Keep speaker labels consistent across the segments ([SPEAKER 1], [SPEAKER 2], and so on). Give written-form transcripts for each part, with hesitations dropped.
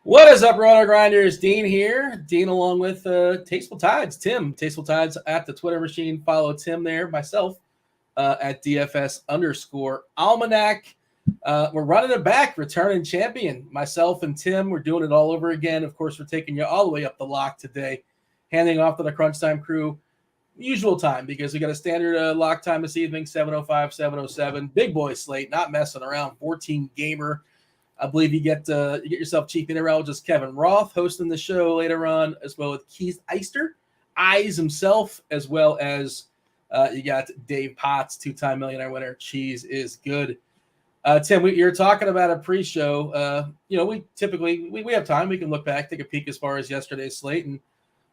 [SPEAKER 1] What is up, RotoGrinders? Dean here. Dean along with Tasteful Tides. Tim, Tasteful Tides at the Twitter machine. Follow Tim there. Myself at DFS_Almanac. We're running it back, returning champion. Myself and Tim, we're doing it all over again. Of course, we're taking you all the way up the lock today, handing off to the Crunch Time crew. Usual time, because we got a standard lock time this evening, 7:05, 7:07. Big boy slate, not messing around. 14 gamer. I believe you get yourself cheap meteorologist Kevin Roth hosting the show later on, as well as Keith Eyster, Eyes himself, as well as you got Dave Potts, two-time millionaire winner. Cheese is good. Tim, you're talking about a pre-show. We typically we have time. We can look back, take a peek as far as yesterday's slate, and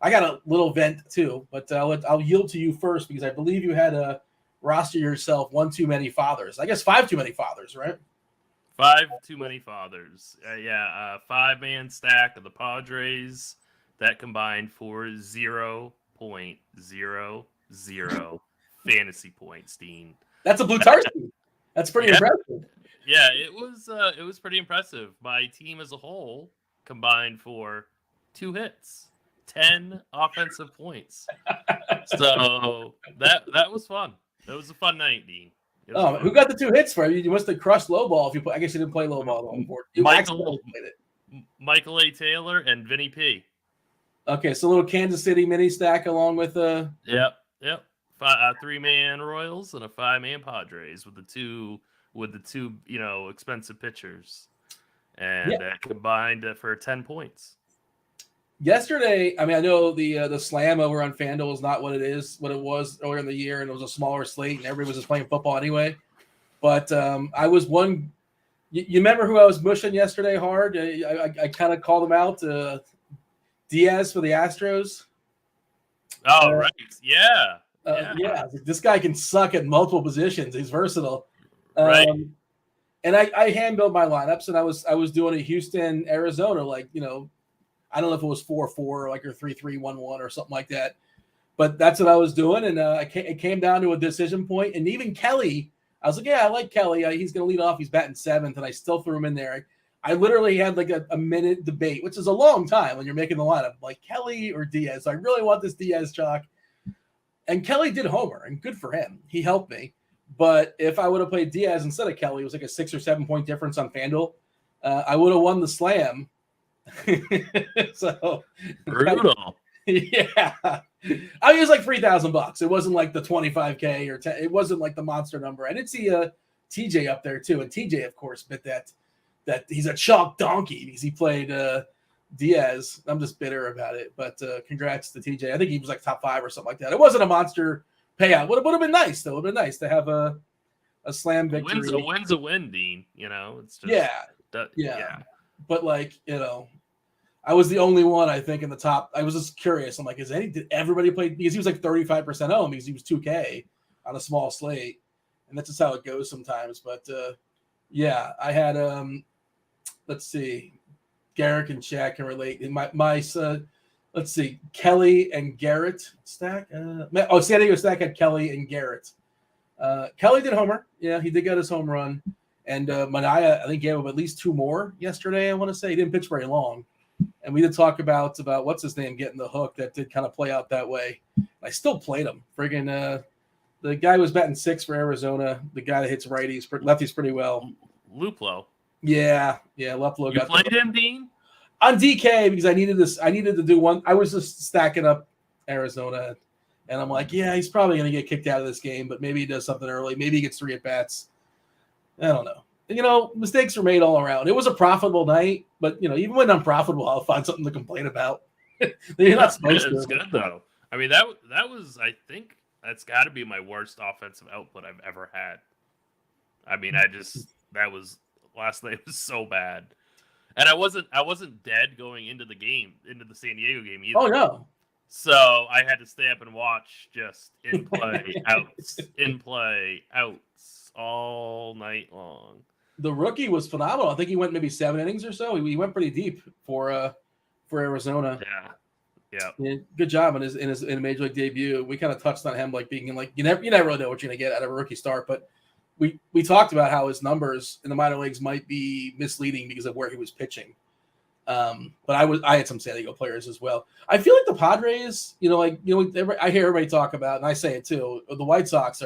[SPEAKER 1] I got a little vent too. But I'll yield to you first, because I believe you had a roster yourself one too many fathers. I guess 5 too many fathers, right?
[SPEAKER 2] 5 too many fathers. 5-man stack of the Padres that combined for 0.00 fantasy points, Dean.
[SPEAKER 1] That's a blue tartan. That's pretty impressive.
[SPEAKER 2] Yeah, it was pretty impressive. My team as a whole combined for 2 hits, 10 offensive points. So that was fun. That was a fun night, Dean.
[SPEAKER 1] Oh, who got the 2 hits for you? You must have crushed low ball. I guess you didn't play low ball on board.
[SPEAKER 2] Michael A. Taylor and Vinny P.
[SPEAKER 1] Okay, so a little Kansas City mini stack along with
[SPEAKER 2] Yep. 3-man Royals and a 5-man Padres with the two expensive pitchers, and combined for 10 points.
[SPEAKER 1] Yesterday, I know the slam over on Fanduel is not what it was earlier in the year, and it was a smaller slate, and everybody was just playing football anyway. But I was one. You remember who I was mushing yesterday hard? I kind of called him out. Diaz for the Astros.
[SPEAKER 2] Oh, right. Yeah.
[SPEAKER 1] This guy can suck at multiple positions. He's versatile.
[SPEAKER 2] Right.
[SPEAKER 1] And I hand built my lineups, and I was doing a Houston, Arizona, I don't know if it was 4-4 or 3-3-1-1 or something like that, but that's what I was doing. And it came down to a decision point. And even Kelly, I was like, yeah, I like Kelly. He's going to lead off. He's batting 7th, and I still threw him in there. I literally had a minute debate, which is a long time when you're making the lineup, like Kelly or Diaz. So I really want this Diaz chalk. And Kelly did homer, and good for him. He helped me. But if I would have played Diaz instead of Kelly, it was like a 6 or 7 point difference on FanDuel. I would have won the slam. So
[SPEAKER 2] brutal.
[SPEAKER 1] Yeah. It was like $3,000. It wasn't like the 25K or 10. It wasn't like the monster number. I did see TJ up there too. And TJ, of course, bit that he's a chalk donkey because he played Diaz. I'm just bitter about it. But congrats to TJ. I think he was like top 5 or something like that. It wasn't a monster payout. Would have been nice, though. It would have been nice to have a slam victory.
[SPEAKER 2] A win's a win, Dean. It's just
[SPEAKER 1] yeah. But I was the only one, I think, in the top. I was just curious. I'm like, did everybody play? Because he was like 35% home because he was 2K on a small slate, and that's just how it goes sometimes. But I had let's see, Garrick and Shaq can relate. In my let's see, Kelly and Garrett stack. San Diego stack had Kelly and Garrett. Kelly did homer. Yeah, he did get his home run. And Manaya, I think, gave him at least 2 more yesterday. I want to say he didn't pitch very long. And we did talk about what's his name getting the hook. That did kind of play out that way. I still played him. Friggin' the guy was batting 6 for Arizona. The guy that hits lefties pretty well.
[SPEAKER 2] Luplo.
[SPEAKER 1] Yeah. Luplo.
[SPEAKER 2] You played him, Dean?
[SPEAKER 1] On DK because I needed to do one. I was just stacking up Arizona, and I'm like, yeah, he's probably going to get kicked out of this game, but maybe he does something early. Maybe he gets 3 at bats. I don't know. Mistakes were made all around. It was a profitable night, but even when I'm profitable, I'll find something to complain about. You're not supposed to.
[SPEAKER 2] It's good though. That was, I think, that's got to be my worst offensive output I've ever had. Last night was so bad, and I wasn't dead going into the San Diego game either.
[SPEAKER 1] Oh no.
[SPEAKER 2] So I had to stay up and watch just in play outs all night long.
[SPEAKER 1] The rookie was phenomenal. I think he went maybe 7 innings or so. He went pretty deep for Arizona. Yeah. Good job in his major league debut. We kind of touched on him being you never really know what you're gonna get out of a rookie start, but we talked about how his numbers in the minor leagues might be misleading because of where he was pitching. But I had some San Diego players as well. I feel like the Padres, I hear everybody talk about, and I say it too. The White Sox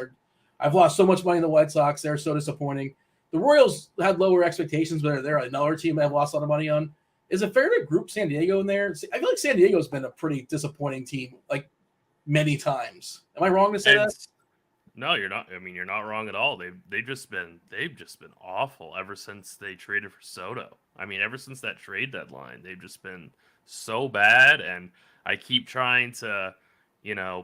[SPEAKER 1] I've lost so much money in the White Sox. They're so disappointing. The Royals had lower expectations, but they're another team I've lost a lot of money on. Is it fair to group San Diego in there? I feel like San Diego's been a pretty disappointing team, like many times. Am I wrong to say that?
[SPEAKER 2] No, you're not. I mean, you're not wrong at all. They've just been awful ever since they traded for Soto. I mean, ever since that trade deadline, they've just been so bad. And I keep trying to,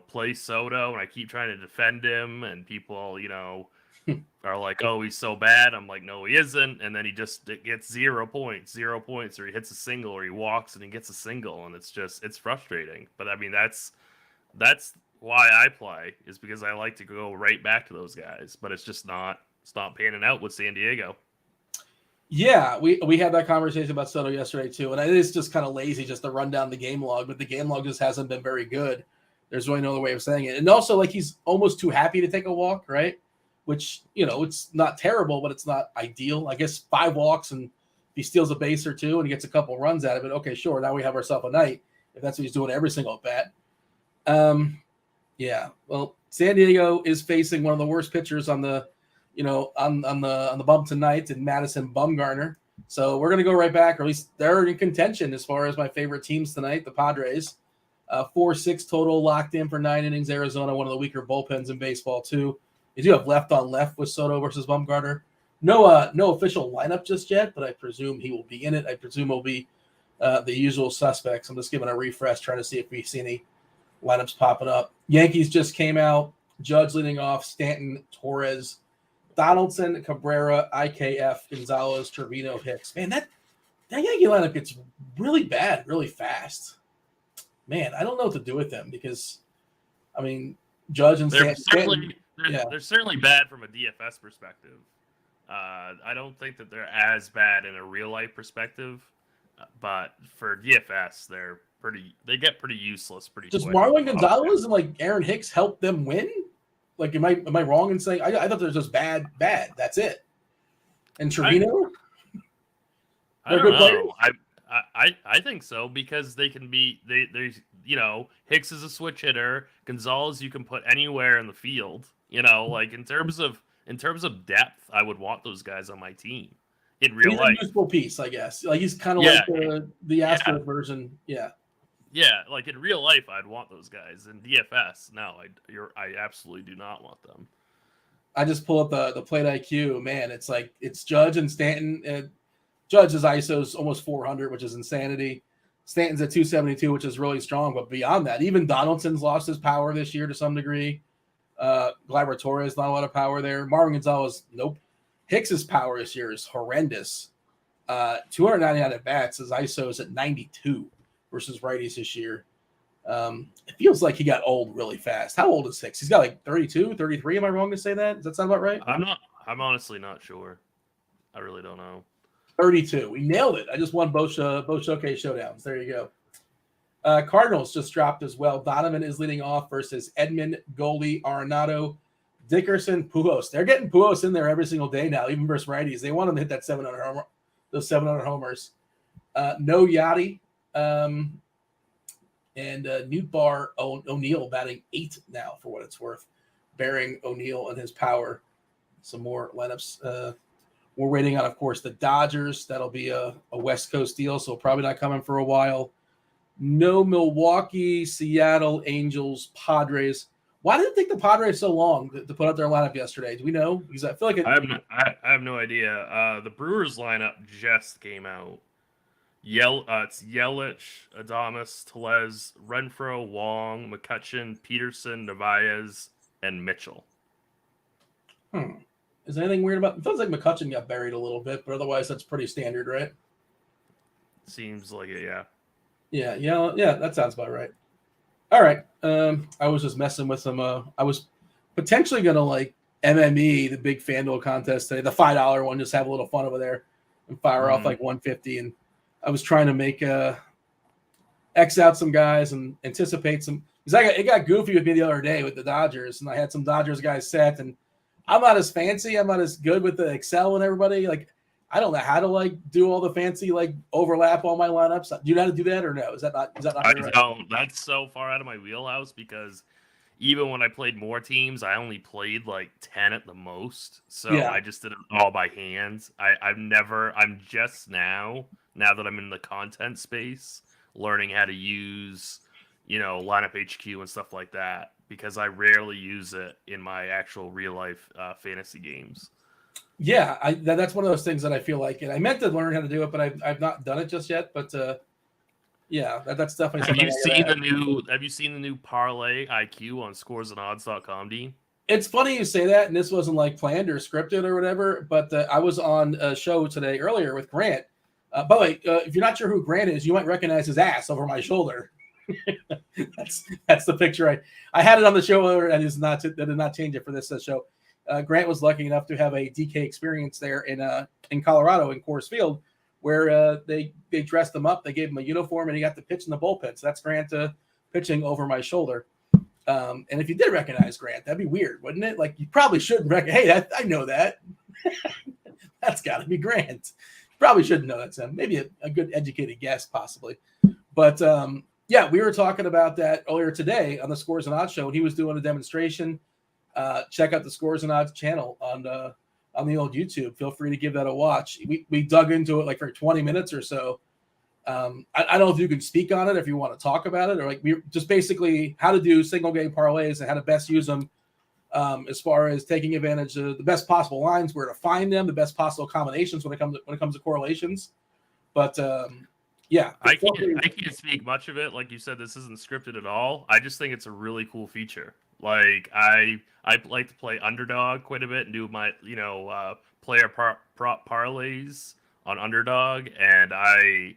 [SPEAKER 2] play Soto, and I keep trying to defend him, and people, are like, "Oh, he's so bad." I'm like, "No, he isn't." And then he just gets 0 points, or he hits a single, or he walks and he gets a single, and it's frustrating. But I mean, that's why I play, is because I like to go right back to those guys, but it's not panning out with San Diego.
[SPEAKER 1] Yeah, we had that conversation about Soto yesterday too, and it is just kind of lazy just to run down the game log, but the game log just hasn't been very good. There's really no other way of saying it. And also, like, he's almost too happy to take a walk, right? Which, it's not terrible, but it's not ideal. I guess 5 walks, and if he steals a base or two and he gets a couple runs out of it, okay, sure, now we have ourselves a night, if that's what he's doing every single bat. Yeah, well, San Diego is facing one of the worst pitchers on the bump tonight in Madison Bumgarner. So we're going to go right back, or at least they're in contention as far as my favorite teams tonight, the Padres. 4-6 total locked in for 9 innings. Arizona, one of the weaker bullpens in baseball too. You do have left on left with Soto versus Bumgarner. No official lineup just yet, but I presume he will be in it. I presume it'll be the usual suspects. I'm just giving a refresh, trying to see if we see any lineups popping up. Yankees just came out. Judge leading off. Stanton, Torres, Donaldson, Cabrera, IKF, Gonzalez, Trevino, Hicks. Man, that Yankee lineup gets really bad really fast. Man, I don't know what to do with them because, I mean, Judge and Stanton.
[SPEAKER 2] They're certainly bad from a DFS perspective. I don't think that they're as bad in a real life perspective, but for DFS, they get pretty useless pretty quick.
[SPEAKER 1] Does Marlon Gonzalez and like Aaron Hicks help them win? Like, am I wrong in saying I thought they're just bad? That's it. And Trevino,
[SPEAKER 2] they're good players. I think so, because they can be Hicks is a switch hitter. Gonzalez you can put anywhere in the field. Like in terms of depth, I would want those guys on my team in real life.
[SPEAKER 1] He's a useful piece, I guess. Like he's kind of like the Astros version. Yeah.
[SPEAKER 2] Yeah, like in real life, I'd want those guys. In DFS, no, I absolutely do not want them.
[SPEAKER 1] I just pull up the plate IQ. Man, it's Judge and Stanton. Judge's ISO is almost 400, which is insanity. Stanton's at 272, which is really strong. But beyond that, even Donaldson's lost his power this year to some degree. Gleyber Torres, not a lot of power there. Marvin Gonzalez, nope. Hicks's power this year is horrendous. 299 at bats. His ISO is at 92 versus righties this year. It feels like he got old really fast. How old is Hicks? He's got like 32, 33. Am I wrong to say that? Does that sound about right?
[SPEAKER 2] I'm honestly not sure. I really don't know.
[SPEAKER 1] 32. We nailed it. I just won both showcase showdowns. There you go. Cardinals just dropped as well. Donovan is leading off versus Edmund, Goldie, Arenado, Dickerson, Pujols. They're getting Pujols in there every single day now, even versus righties. They want him to hit that 700 homer, those 700 homers. No Yachty. And Newt O'Neill batting 8 now, for what it's worth, bearing O'Neill and his power. Some more lineups. We're waiting on, of course, the Dodgers. That'll be a West Coast deal, so probably not coming for a while. No Milwaukee, Seattle, Angels, Padres. Why did it take the Padres so long to put out their lineup yesterday? Do we know? Because I feel like
[SPEAKER 2] I have no idea. The Brewers lineup just came out. It's Yelich, Adames, Tellez, Renfroe, Wong, McCutchen, Peterson, Narvaez, and Mitchell.
[SPEAKER 1] Is there anything weird about it? It feels like McCutchen got buried a little bit, but otherwise that's pretty standard, right?
[SPEAKER 2] Seems like it, yeah.
[SPEAKER 1] Yeah, that sounds about right. All right. I was just messing with some I was potentially gonna like MME, the big FanDuel contest today, the $5 one, just have a little fun over there and fire off like 150. And I was trying to make X out some guys and anticipate some, because it got goofy with me the other day with the Dodgers, and I had some Dodgers guys set, and I'm not as fancy, I'm not as good with the Excel and everybody. Like I don't know how to like do all the fancy like overlap all my lineups. Do you know how to do that or no? Is that not
[SPEAKER 2] I
[SPEAKER 1] your right?
[SPEAKER 2] don't. That's so far out of my wheelhouse because even when I played more teams, I only played like 10 at the most. So
[SPEAKER 1] Yeah.
[SPEAKER 2] I just did it all by hand. I'm just now that I'm in the content space, learning how to use, lineup HQ and stuff like that because I rarely use it in my actual real life fantasy games.
[SPEAKER 1] Yeah, that's one of those things that I feel like, and I meant to learn how to do it, but I've not done it just yet. But yeah, that's definitely something.
[SPEAKER 2] Have you seen the new Parlay IQ on scoresandodds.com, Dean?
[SPEAKER 1] It's funny you say that, and this wasn't like planned or scripted or whatever. But I was on a show today earlier with Grant. By the way, if you're not sure who Grant is, you might recognize his ass over my shoulder. that's the picture. I had it on the show earlier. I did not change it for this show. Grant was lucky enough to have a DK experience there in Colorado in Coors Field, where they dressed him up. They gave him a uniform, and he got to pitch in the bullpen. So that's Grant pitching over my shoulder. And if you did recognize Grant, that'd be weird, wouldn't it? Like you probably shouldn't recognize. Hey, I know that. That's got to be Grant. Probably shouldn't know that's him. Maybe a good educated guess, possibly. But yeah, we were talking about that earlier today on the Scores and Odds show. He was doing a demonstration. Check out the Scores and Odds channel on the old YouTube. Feel free to give that a watch. We dug into it like for 20 minutes or so. I don't know if you can speak on it, if you want to talk about it, or like we just basically how to do single game parlays and how to best use them as far as taking advantage of the best possible lines, where to find them, the best possible combinations when it comes to correlations. But yeah,
[SPEAKER 2] I can't speak much of it. Like you said, this isn't scripted at all. I just think it's a really cool feature. Like I like to play underdog quite a bit and do my player prop parlays on underdog, and I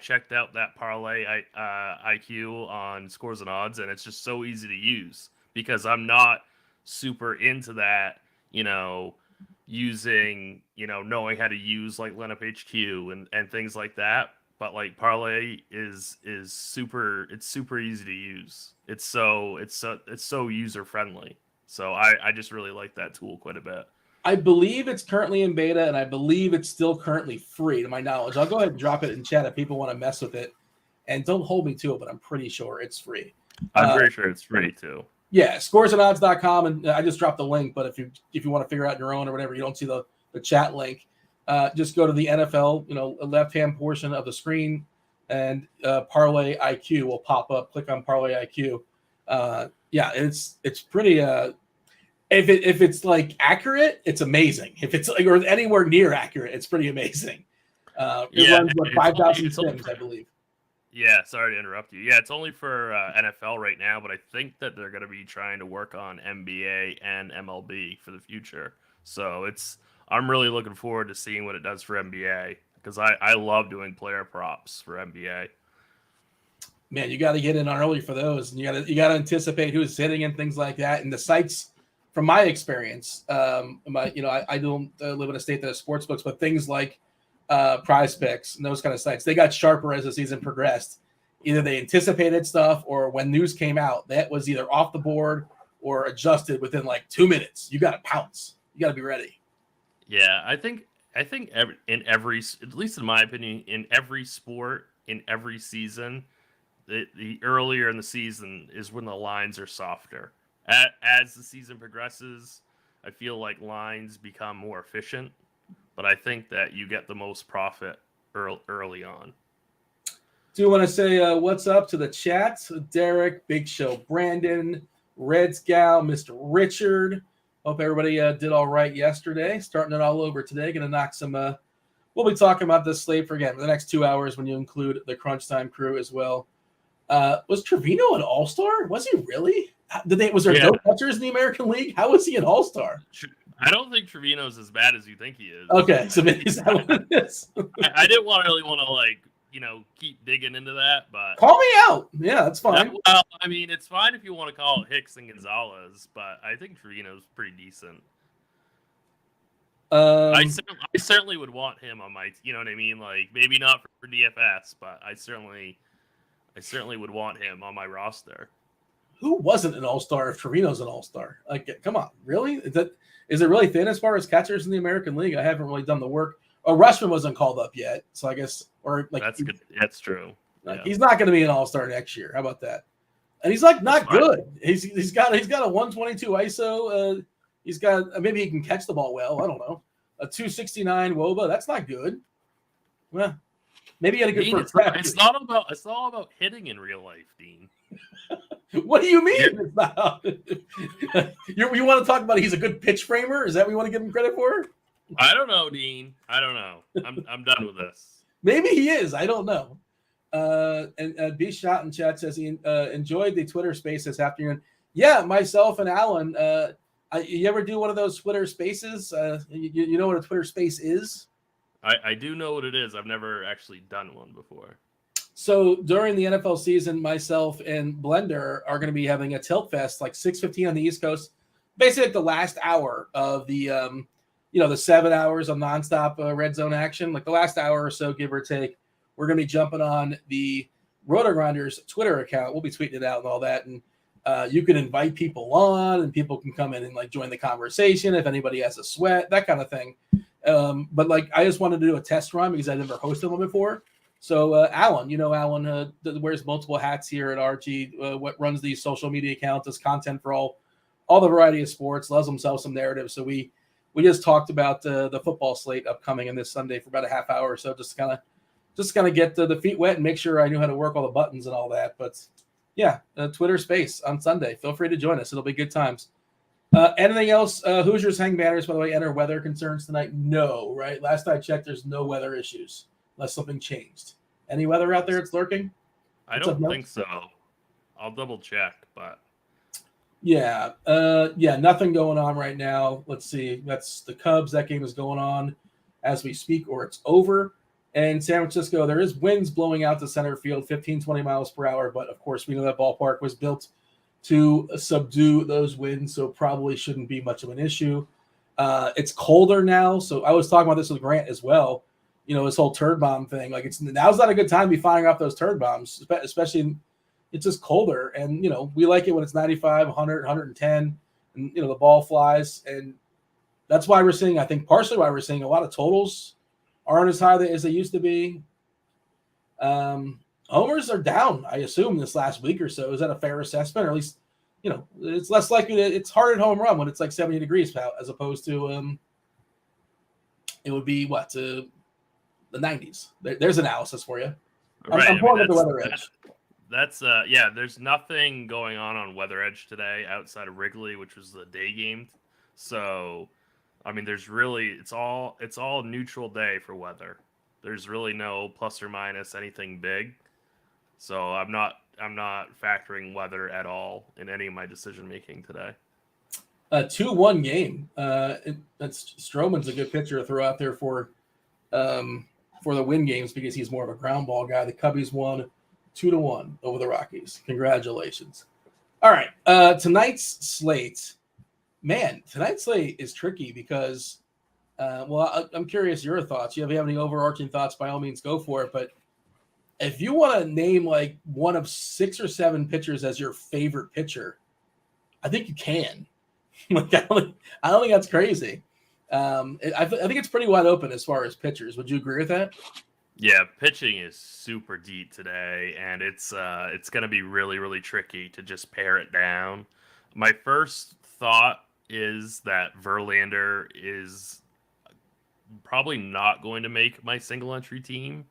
[SPEAKER 2] checked out that parlay IQ on Scores and Odds, and it's just so easy to use because I'm not super into that, using, knowing how to use like lineup HQ and things like that. But like parlay is super easy to use. It's so user friendly. So I just really like that tool quite a bit.
[SPEAKER 1] I believe it's currently in beta, and I believe it's still currently free to my knowledge. I'll go ahead and drop it in chat if people want to mess with it. And don't hold me to it, but I'm pretty sure it's free.
[SPEAKER 2] I'm pretty sure it's free too.
[SPEAKER 1] Yeah, scoresandodds.com, and I just dropped the link, but if you want to figure out your own or whatever, you don't see the chat link, just go to the NFL, left-hand portion of the screen, and Parlay IQ will pop up. Click on Parlay IQ. Yeah, it's pretty if it's like accurate, it's amazing. If it's like or anywhere near accurate, it's pretty amazing. It runs 5,000 sims, I believe.
[SPEAKER 2] Yeah, sorry to interrupt you. Yeah, it's only for NFL right now, but I think that they're going to be trying to work on NBA and MLB for the future. So I'm really looking forward to seeing what it does for NBA because I love doing player props for NBA.
[SPEAKER 1] Man, you got to get in early for those, and you got to anticipate who's hitting and things like that. And the sites, from my experience, I don't live in a state that has sports books, but things like Prize Picks and those kind of sites, they got sharper as the season progressed. Either they anticipated stuff, or when news came out, that was either off the board or adjusted within like 2 minutes. You got to pounce. You got to be ready.
[SPEAKER 2] Yeah, I think in every, at least in my opinion, in every sport, in every season, the earlier in the season is when the lines are softer. As the season progresses, I feel like lines become more efficient, but I think that you get the most profit early on.
[SPEAKER 1] Do you want to say what's up to the chat? Derek, Big Show, Brandon, Reds Gal, Mr. Richard. Hope everybody did all right yesterday. Starting it all over today. Going to knock some. We'll be talking about this slate for the next 2 hours when you include the Crunch Time crew as well. Was Trevino an All-Star? Was he really? Was there no catchers in the American League? How was he an All-Star?
[SPEAKER 2] I don't think Trevino's as bad as you think he is.
[SPEAKER 1] Okay, so maybe is that what it is?
[SPEAKER 2] I didn't really want to keep digging into that, but
[SPEAKER 1] call me out. Yeah, that's fine.
[SPEAKER 2] Well, I mean, it's fine if you want to call it Hicks and Gonzalez, but I think Trevino's pretty decent. I certainly would want him on my, you know what I mean? Like maybe not for DFS, but I certainly would want him on my roster.
[SPEAKER 1] Who wasn't an All-Star if Trevino's an All-Star? Like, come on, really? Is it really thin as far as catchers in the American League? I haven't really done the work. Rushman wasn't called up yet, so I guess
[SPEAKER 2] That's good. That's true.
[SPEAKER 1] He's not going to be an all-star next year. How about that? And he's like not good. He's got a 122 ISO. He's got maybe he can catch the ball well. I don't know. A 269 WOBA. That's not good. Well, maybe he had a good first draft.
[SPEAKER 2] It's not about hitting in real life, Dean.
[SPEAKER 1] What do you mean? It's not. You want to talk about he's a good pitch framer? Is that what you want to give him credit for?
[SPEAKER 2] I don't know, Dean. I don't know. I'm done with this.
[SPEAKER 1] Maybe he is. I don't know. And B Shot in chat says he enjoyed the Twitter space this afternoon. Yeah, myself and Alan. You ever do one of those Twitter spaces? You know what a Twitter space is?
[SPEAKER 2] I do know what it is. I've never actually done one before. So
[SPEAKER 1] during the NFL season, myself and Blender are going to be having a tilt fest like 6:15 on the East Coast. Basically, like the last hour of the the 7 hours of nonstop red zone action. Like the last hour or so, give or take. We're going to be jumping on the RotoGrinders Twitter account. We'll be tweeting it out and all that. And you can invite people on and people can come in and like join the conversation if anybody has a sweat, that kind of thing. But like I just wanted to do a test run because I never hosted one before. So Alan, Alan wears multiple hats here at RG, what runs the social media account, does content for all the variety of sports, loves himself some narrative. So we just talked about the football slate upcoming in this Sunday for about a half hour or so, just kind of get the feet wet and make sure I knew how to work all the buttons and all that. But yeah, Twitter space on Sunday. Feel free to join us. It'll be good times. Anything else? Hoosiers hang banners, by the way, enter weather concerns tonight? No, right? Last I checked, there's no weather issues unless something changed. Any weather out there it's lurking?
[SPEAKER 2] I don't think so. I'll double check, but
[SPEAKER 1] yeah, nothing going on right now. Let's see. That's the Cubs. That game is going on as we speak, or it's over. And San Francisco, there is winds blowing out to center field, 15, 20 miles per hour. But, of course, we know that ballpark was built to subdue those winds, so probably shouldn't be much of an issue. It's colder now. So I was talking about this with Grant as well. This whole turd bomb thing. Like now's not a good time to be firing off those turd bombs, especially it's just colder. And, we like it when it's 95, 100, 110, and, the ball flies. And that's why we're seeing, I think partially why we're seeing a lot of totals aren't as high as they used to be. Homers are down, I assume, this last week or so. Is that a fair assessment? Or at least, it's less likely it's hard at home run when it's like 70 degrees out, as opposed to it would be the 90s. There's analysis for you.
[SPEAKER 2] Right.
[SPEAKER 1] I'm pulling up the Weather Edge.
[SPEAKER 2] That's there's nothing going on Weather Edge today outside of Wrigley, which was the day game. So there's really it's all neutral day for weather. There's really no plus or minus anything big. So I'm not factoring weather at all in any of my decision making today.
[SPEAKER 1] 2-1 game. That's Stroman's a good pitcher to throw out there for the win games because he's more of a ground ball guy. The Cubbies won 2-1 over the Rockies. Congratulations. All right. Tonight's slate. Man, tonight's slate is tricky because, I'm curious your thoughts. You have any overarching thoughts, by all means, go for it. But if you want to name like one of 6 or 7 pitchers as your favorite pitcher, I think you can. Like, I don't think that's crazy. I think it's pretty wide open as far as pitchers. Would you agree with that?
[SPEAKER 2] Yeah, pitching is super deep today, and it's going to be really, really tricky to just pare it down. My first thought is that Verlander is probably not going to make my single entry team,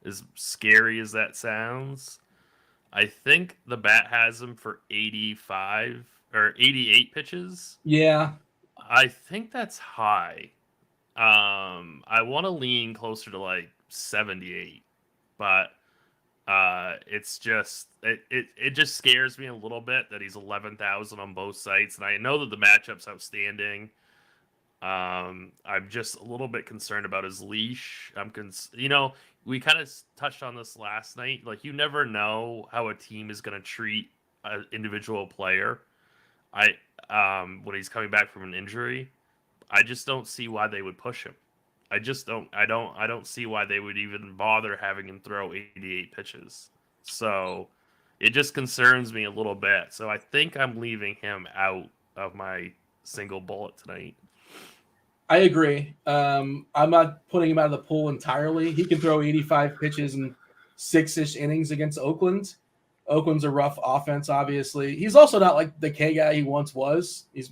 [SPEAKER 2] as scary as that sounds. I think the bat has him for 85 or 88 pitches.
[SPEAKER 1] Yeah.
[SPEAKER 2] I think that's high. I want to lean closer to like 78, but it's just it just scares me a little bit that he's 11,000 on both sites, and I know that the matchup's outstanding. I'm just a little bit concerned about his leash. We kind of touched on this last night. Like, you never know how a team is going to treat an individual player. When he's coming back from an injury, I just don't see why they would push him. I don't see why they would even bother having him throw 88 pitches. So it just concerns me a little bit. So I think I'm leaving him out of my single bullet tonight.
[SPEAKER 1] I agree. I'm not putting him out of the pool entirely. He can throw 85 pitches and 6-ish innings against Oakland. Oakland's a rough offense, obviously. He's also not like the K guy he once was. He's,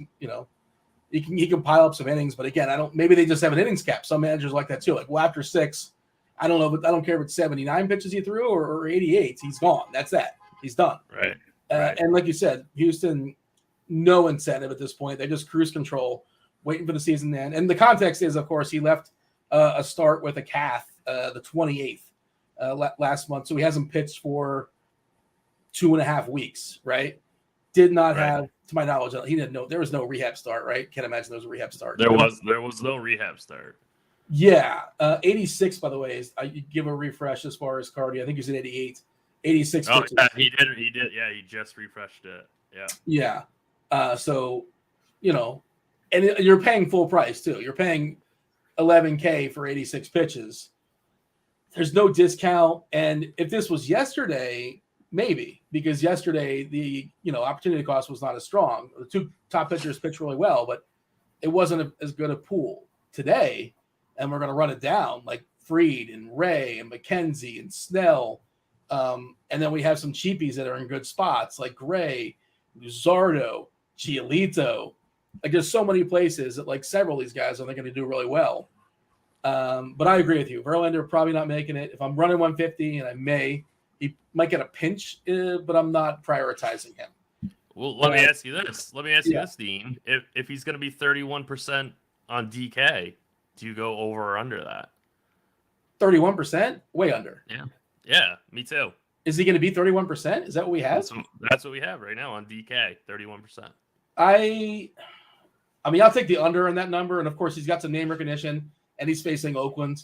[SPEAKER 1] he can pile up some innings, but again, maybe they just have an innings cap. Some managers like that too. Like, well, after 6, I don't know, but I don't care if it's 79 pitches he threw or 88. He's gone. That's that. He's done.
[SPEAKER 2] Right.
[SPEAKER 1] And like you said, Houston, no incentive at this point. They just cruise control, waiting for the season to end. And the context is, of course, he left a start with a calf the 28th last month. So he hasn't pitched for 2.5 weeks, right? Did not have, to my knowledge, he didn't know there was no rehab start, right? Can't imagine there was a rehab start.
[SPEAKER 2] There was no rehab start.
[SPEAKER 1] Yeah. 86, by the way, is you give a refresh as far as cardio. I think he's at 88. 86
[SPEAKER 2] Oh,
[SPEAKER 1] pitches.
[SPEAKER 2] yeah, he did. Yeah, he just refreshed it. Yeah.
[SPEAKER 1] Yeah. So, and you're paying full price too. You're paying $11K for 86 pitches. There's no discount. And if this was yesterday, maybe, because yesterday the opportunity cost was not as strong. The 2 top pitchers pitched really well, but it wasn't as good a pool. Today, and we're going to run it down like Fried and Ray and McKenzie and Snell. And then we have some cheapies that are in good spots like Gray, Luzardo, Giolito. Like, there's so many places that, like, several of these guys are going to do really well. But I agree with you. Verlander probably not making it. If I'm running 150, and he might get a pinch, but I'm not prioritizing him.
[SPEAKER 2] Well, let me ask you this. This, Dean. If he's going to be 31% on DK, do you go over or under that?
[SPEAKER 1] 31%? Way under.
[SPEAKER 2] Yeah, me too.
[SPEAKER 1] Is he going to be 31%? Is that what we have?
[SPEAKER 2] That's what we have right now on DK, 31%.
[SPEAKER 1] I mean, I'll take the under on that number. And of course, he's got some name recognition and he's facing Oakland.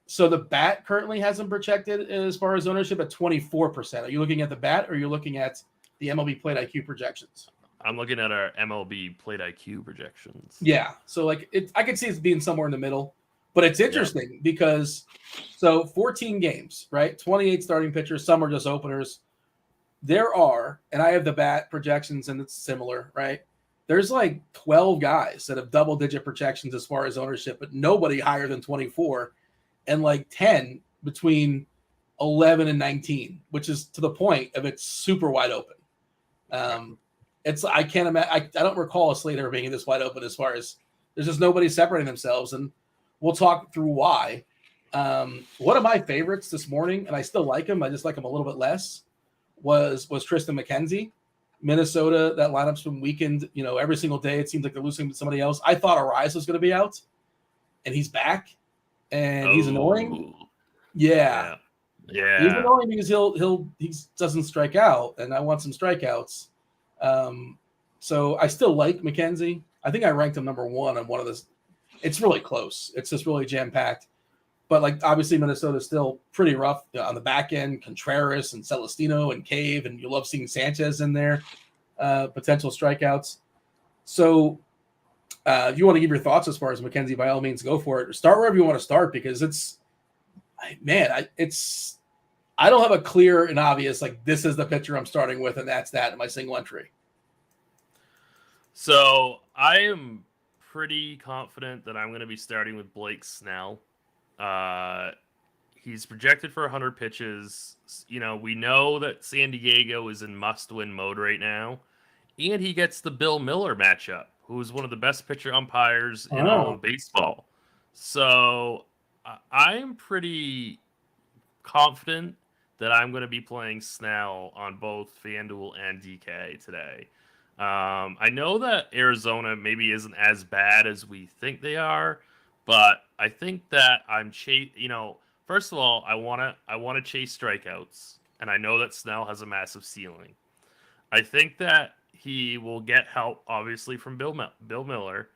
[SPEAKER 1] So the bat currently has him projected as far as ownership at 24%. Are you looking at the bat or are you looking at the MLB Plate IQ projections?
[SPEAKER 2] I'm looking at our MLB Plate IQ projections.
[SPEAKER 1] Yeah. So I could see it being somewhere in the middle, but it's interesting because 14 games, right? 28 starting pitchers. Some are just openers. There are, and I have the bat projections and it's similar, right? There's like 12 guys that have double-digit projections as far as ownership, but nobody higher than 24, and like 10 between 11 and 19, which is to the point of it's super wide open. I can't imagine. I don't recall a slate ever being this wide open as far as there's just nobody separating themselves, and we'll talk through why. One of my favorites this morning, and I still like him, I just like him a little bit less, was Tristan McKenzie. Minnesota, that lineup's been weakened. Every single day it seems like they're losing to somebody else. I thought Arias was going to be out, and he's back, and he's annoying. Yeah. He's annoying because he doesn't strike out, and I want some strikeouts. So I still like McKenzie. I think I ranked him number 1 on one of this. It's really close. It's just really jam-packed. But, like, obviously Minnesota's still pretty rough on the back end. Contreras and Celestino and Cave, and you love seeing Sanchez in there, potential strikeouts. So if you want to give your thoughts as far as McKenzie, by all means, go for it. Start wherever you want to start because I don't have a clear and obvious, like, this is the pitcher I'm starting with, and that's that in my single entry.
[SPEAKER 2] So I am pretty confident that I'm going to be starting with Blake Snell. He's projected for 100 pitches. We know that San Diego is in must-win mode right now, and he gets the Bill Miller matchup, who is one of the best pitcher umpires in all of baseball. So I'm pretty confident that I'm going to be playing Snell on both FanDuel and DK today. I know that Arizona maybe isn't as bad as we think they are, but I think that first of all, I want to chase strikeouts, and I know that Snell has a massive ceiling. I think that he will get help, obviously, from Bill Miller,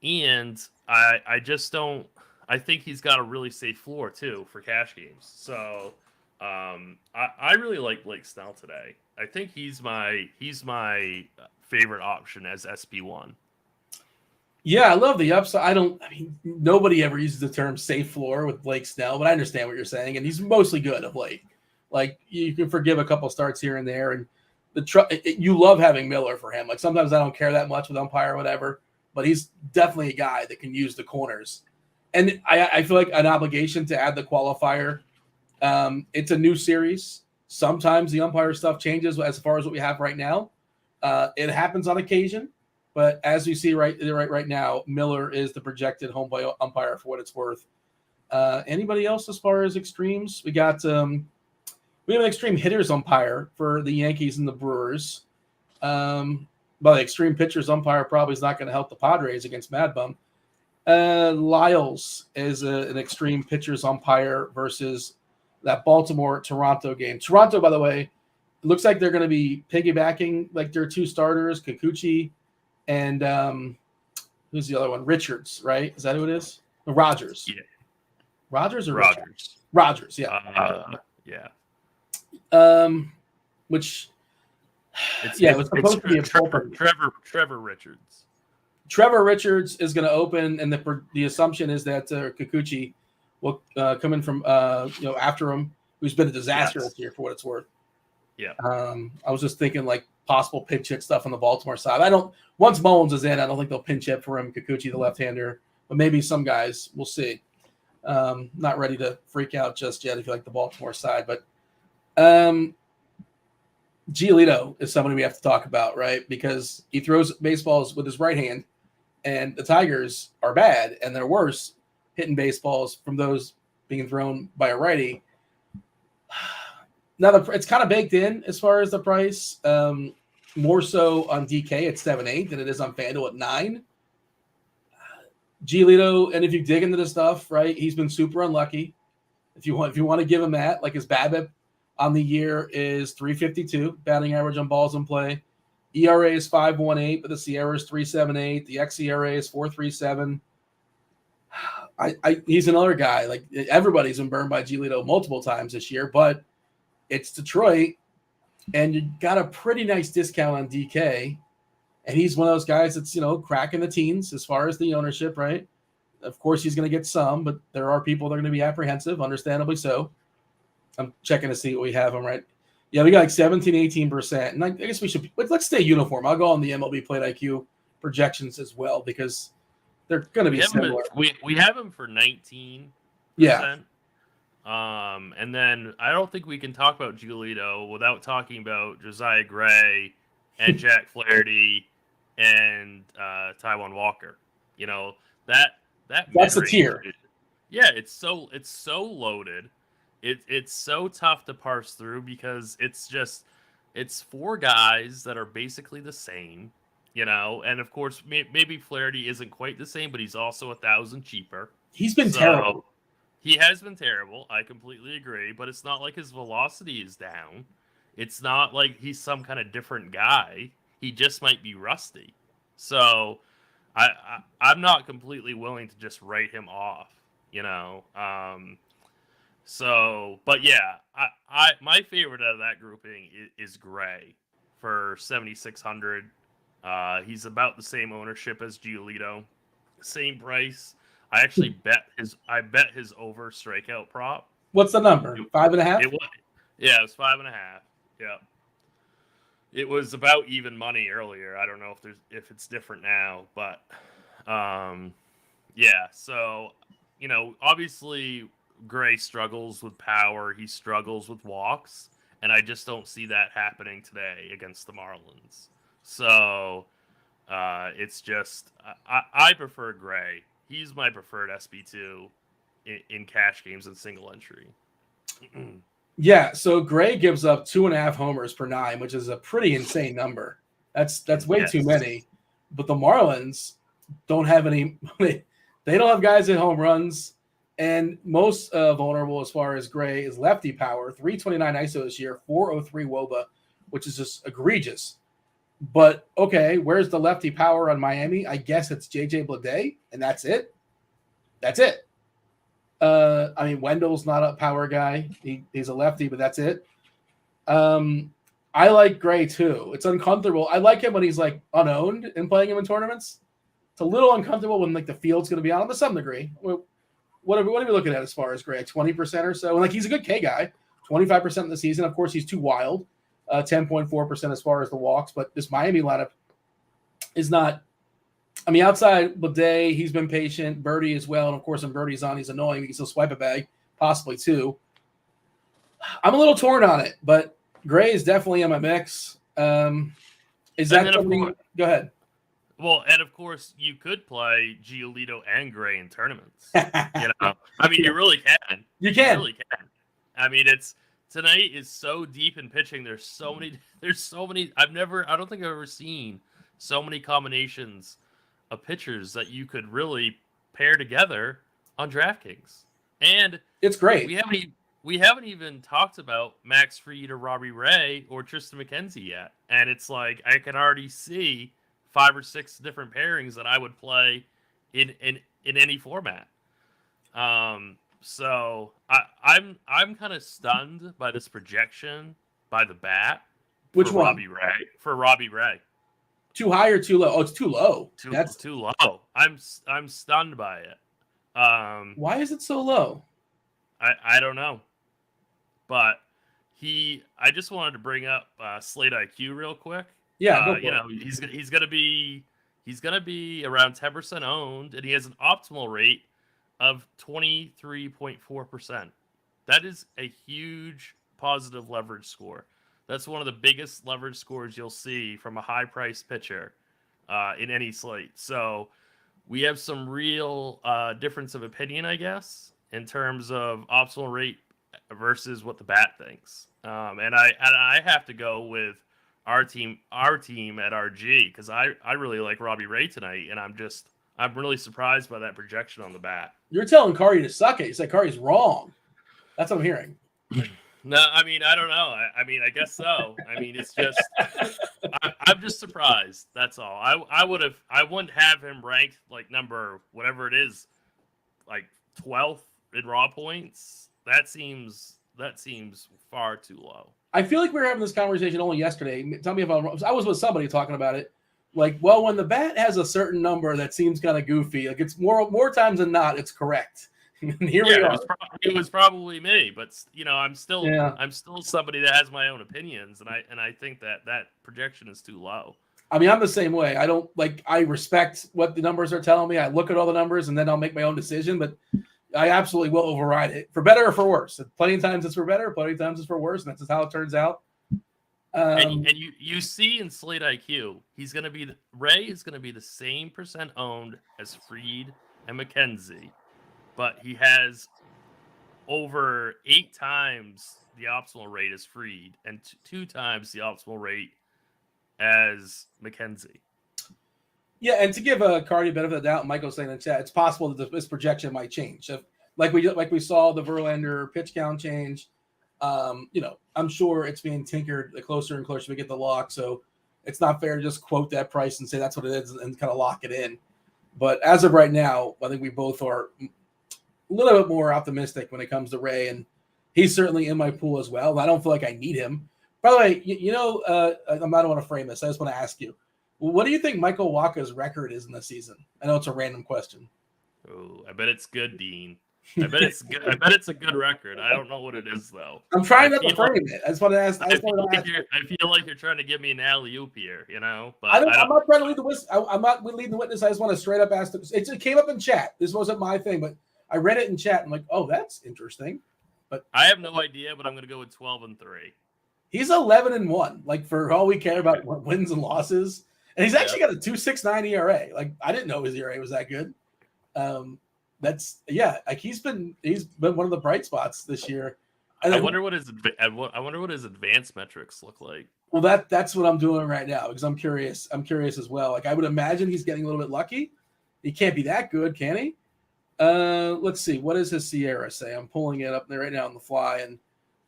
[SPEAKER 2] and I just don't. I think he's got a really safe floor too for cash games. So I really like Blake Snell today. I think he's my favorite option as SP1.
[SPEAKER 1] Yeah, I love the upside. Nobody ever uses the term safe floor with Blake Snell, but I understand what you're saying, and he's mostly good of late. Like, you can forgive a couple starts here and there, and you love having Miller for him. Like, sometimes I don't care that much with umpire or whatever, but he's definitely a guy that can use the corners. And I feel like an obligation to add the qualifier. It's a new series. Sometimes the umpire stuff changes as far as what we have right now. It happens on occasion, but as you see right now, Miller is the projected home play umpire for what it's worth. Anybody else as far as extremes? We have an extreme hitters umpire for the Yankees and the Brewers. But the extreme pitchers umpire probably is not going to help the Padres against Mad Bum. Lyles is an extreme pitchers umpire versus that Baltimore-Toronto game. Toronto, by the way, it looks like they're going to be piggybacking like their two starters, Kikuchi and who's the other one? Richards, right? Is that who it is? Rogers.
[SPEAKER 2] Yeah.
[SPEAKER 1] Rogers or
[SPEAKER 2] Rogers?
[SPEAKER 1] Rogers, yeah.
[SPEAKER 2] Yeah.
[SPEAKER 1] Which
[SPEAKER 2] it
[SPEAKER 1] was supposed to be a
[SPEAKER 2] Trevor Richards.
[SPEAKER 1] Trevor Richards is going to open, and the assumption is that Kikuchi will come in from after him, who's been a disaster this year for what it's worth.
[SPEAKER 2] Yeah.
[SPEAKER 1] I was just thinking like possible pinch hit stuff on the Baltimore side. Once Mullins is in, I don't think they'll pinch hit for him, Kikuchi, the left-hander, but maybe some guys. We'll see. Not ready to freak out just yet if you like the Baltimore side, but Giolito is somebody we have to talk about, right? Because he throws baseballs with his right hand, and the Tigers are bad, and they're worse hitting baseballs from those being thrown by a righty. Now, it's kind of baked in as far as the price. More so on DK at 7.8 than it is on FanDuel at 9. Giolito, and if you dig into this stuff, right, he's been super unlucky. If you want to give him that, like his BABIP on the year is 3.52, batting average on balls in play. ERA is 5.18, but the Sierra is 3.78. The xERA is 4.37. He's another guy. Like everybody's been burned by Giolito multiple times this year, but it's Detroit, and you got a pretty nice discount on DK. And he's one of those guys that's, cracking the teens as far as the ownership, right? Of course, he's going to get some, but there are people that are going to be apprehensive, understandably so. I'm checking to see what we have him, right? Yeah, we got like 17, 18%. And I guess let's stay uniform. I'll go on the MLB Plate IQ projections as well because they're going to be similar.
[SPEAKER 2] We have him for 19%.
[SPEAKER 1] Yeah.
[SPEAKER 2] And then I don't think we can talk about Giolito without talking about Josiah Gray and Jack Flaherty and Taijuan Walker. That's
[SPEAKER 1] the tier.
[SPEAKER 2] Yeah, it's so loaded. It's so tough to parse through because it's four guys that are basically the same, and of course maybe Flaherty isn't quite the same, but he's also $1,000 cheaper.
[SPEAKER 1] He's been terrible.
[SPEAKER 2] He has been terrible. I completely agree, but it's not like his velocity is down. It's not like he's some kind of different guy. He just might be rusty. So I'm not completely willing to just write him off, but yeah, my favorite out of that grouping is Gray for 7,600. He's about the same ownership as Giolito, same price. I actually bet his over strikeout prop.
[SPEAKER 1] What's the number? 5.5?
[SPEAKER 2] It was 5.5. Yeah. It was about even money earlier. I don't know if it's different now, but yeah. So, obviously Gray struggles with power. He struggles with walks, and I just don't see that happening today against the Marlins. So, it's just I prefer Gray. He's my preferred SB2 in cash games and single entry.
[SPEAKER 1] Yeah, so Gray gives up 2.5 homers per 9, which is a pretty insane number. That's way too many. But the Marlins don't have any. They don't have guys at home runs, and most vulnerable as far as Gray is lefty power. 329 ISO this year, 403 WOBA, which is just egregious. But okay, where's the lefty power on Miami? I guess it's JJ Bleday, and that's it. That's it. Wendell's not a power guy. He's a lefty, but that's it. I like Gray too. It's uncomfortable. I like him when he's like unowned and playing him in tournaments. It's a little uncomfortable when like the field's going to be on him to some degree. What are we looking at as far as Gray? 20% or so. And like he's a good K guy. 25% in the season. Of course, he's too wild. 10.4% as far as the walks. But this Miami lineup is not I mean, outside Bidet, he's been patient. Birdie as well. And, of course, when Birdie's on, he's annoying. He can still swipe a bag, possibly two. I'm a little torn on it, but Gray is definitely in my mix. Is that something? Go ahead.
[SPEAKER 2] Well, and of course, you could play Giolito and Gray in tournaments. I mean, you really can.
[SPEAKER 1] You can.
[SPEAKER 2] You really can. I mean, tonight is so deep in pitching. There's so many. I don't think I've ever seen so many combinations of pitchers that you could really pair together on DraftKings. And
[SPEAKER 1] it's great.
[SPEAKER 2] We haven't even talked about Max Fried or Robbie Ray or Tristan McKenzie yet. And it's like I can already see 5 or 6 different pairings that I would play in any format. So I'm kind of stunned by this projection by the bat.
[SPEAKER 1] Which one?
[SPEAKER 2] For Robbie Ray.
[SPEAKER 1] Too high or too low? Oh, it's too low.
[SPEAKER 2] That's too low. I'm stunned by it.
[SPEAKER 1] Why is it so low?
[SPEAKER 2] I don't know. But I just wanted to bring up Slate IQ real quick.
[SPEAKER 1] Yeah,
[SPEAKER 2] he's gonna be around 10% owned, and he has an optimal rate of 23.4%. That is a huge positive leverage score. That's one of the biggest leverage scores you'll see from a high-priced pitcher in any slate. So we have some real difference of opinion, I guess, in terms of optimal rate versus what the bat thinks. And I have to go with our team at RG because I really like Robbie Ray tonight, and I'm really surprised by that projection on the bat.
[SPEAKER 1] You're telling Kari to suck it. You said Kari's wrong. That's what I'm hearing.
[SPEAKER 2] No, I mean, I don't know. I mean, I guess so. I mean, it's just I'm just surprised. That's all. I wouldn't have him ranked like number whatever it is, like 12th in raw points. That seems far too low.
[SPEAKER 1] I feel like we were having this conversation only yesterday. Tell me if I'm wrong. I was with somebody talking about it. Like, well, when the bat has a certain number that seems kind of goofy, like it's more times than not, it's correct. And here we are.
[SPEAKER 2] It was probably me, but I'm still somebody that has my own opinions, and I think that projection is too low.
[SPEAKER 1] I mean, I'm the same way. I respect what the numbers are telling me. I look at all the numbers and then I'll make my own decision, but I absolutely will override it for better or for worse. Plenty of times it's for better, plenty of times it's for worse, and that's just how it turns out.
[SPEAKER 2] And you see in Slate IQ, Ray is going to be the same percent owned as Fried and McKenzie, but he has over 8 times the optimal rate as Fried and 2 times the optimal rate as McKenzie.
[SPEAKER 1] Yeah, and to give Cardi a bit of a doubt, Michael's saying in the chat, it's possible that this projection might change. Like we saw the Verlander pitch count change. I'm sure it's being tinkered the closer and closer we get the lock. So it's not fair to just quote that price and say that's what it is and kind of lock it in. But as of right now, I think we both are a little bit more optimistic when it comes to Ray, and he's certainly in my pool as well. I don't feel like I need him. By the way, I don't want to frame this. I just want to ask you, what do you think Michael Wacha's record is in the season? I know it's a random question.
[SPEAKER 2] Oh, I bet it's good, Dean. I bet it's good. I bet it's a good record. I don't know what it is though.
[SPEAKER 1] I'm trying not to frame it. I just want to ask.
[SPEAKER 2] I feel like you're trying to give me an alley-oop here, But
[SPEAKER 1] I'm not trying to lead the witness. I'm not leading the witness. I just want to straight up ask. It came up in chat. This wasn't my thing, but I read it in chat. I'm like, oh, that's interesting. But
[SPEAKER 2] I have no idea. But I'm going to go with 12-3.
[SPEAKER 1] He's 11-1. Like for all we care about wins and losses, and he's actually got a 2.69 ERA. Like I didn't know his ERA was that good. Like he's been one of the bright spots this year. And
[SPEAKER 2] I wonder what his advanced metrics look like.
[SPEAKER 1] Well, that's what I'm doing right now because I'm curious. I'm curious as well. Like I would imagine he's getting a little bit lucky. He can't be that good, can he? Let's see. What does his Sierra say? I'm pulling it up there right now on the fly and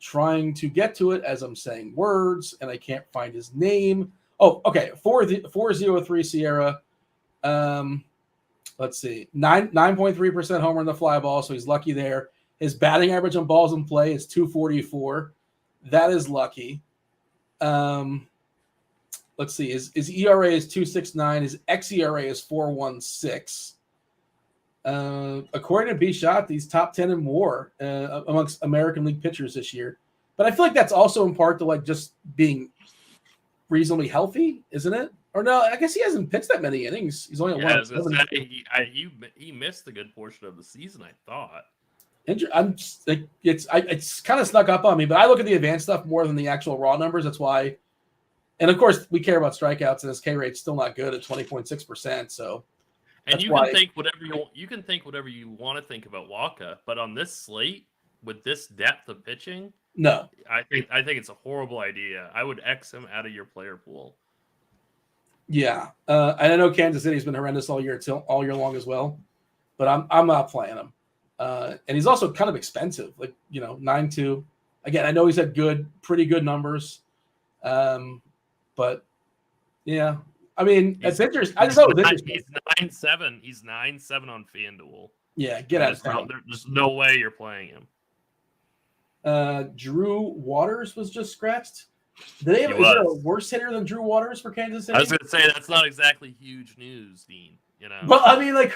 [SPEAKER 1] trying to get to it as I'm saying words, and I can't find his name. Oh, okay. 403 Sierra. Let's see. 9.3% homer in the fly ball, so he's lucky there. His batting average on balls in play is 244. That is lucky. Let's see. His ERA is 2.69. His xERA is 4.16. According to B-Shot, he's top 10 in WAR amongst American League pitchers this year. But I feel like that's also in part to like just being reasonably healthy, isn't it? Or no, I guess he hasn't pitched that many innings. He's only at
[SPEAKER 2] Yeah, I was gonna
[SPEAKER 1] 107.
[SPEAKER 2] say, he missed a good portion of the season, I thought.
[SPEAKER 1] I'm just, like, it's kind of snuck up on me, but I look at the advanced stuff more than the actual raw numbers. That's why, and of course we care about strikeouts, and his K rate's still not good at 20.6%. So,
[SPEAKER 2] and you can think whatever you want to think about Walker, but on this slate with this depth of pitching,
[SPEAKER 1] no,
[SPEAKER 2] I think it's a horrible idea. I would X him out of your player pool.
[SPEAKER 1] Yeah, and I know Kansas City's been horrendous all year long as well, but I'm not playing him. And he's also kind of expensive, like 9.2. Again, I know he's had pretty good numbers, but yeah, I mean it's interesting. I just thought it was interesting.
[SPEAKER 2] He's 9.7. He's 9.7 on FanDuel.
[SPEAKER 1] Yeah, get out of town.
[SPEAKER 2] There's no way you're playing him.
[SPEAKER 1] Drew Waters was just scratched. Is there a worse hitter than Drew Waters for Kansas City?
[SPEAKER 2] I was going to say that's not exactly huge news, Dean.
[SPEAKER 1] Well, I mean, like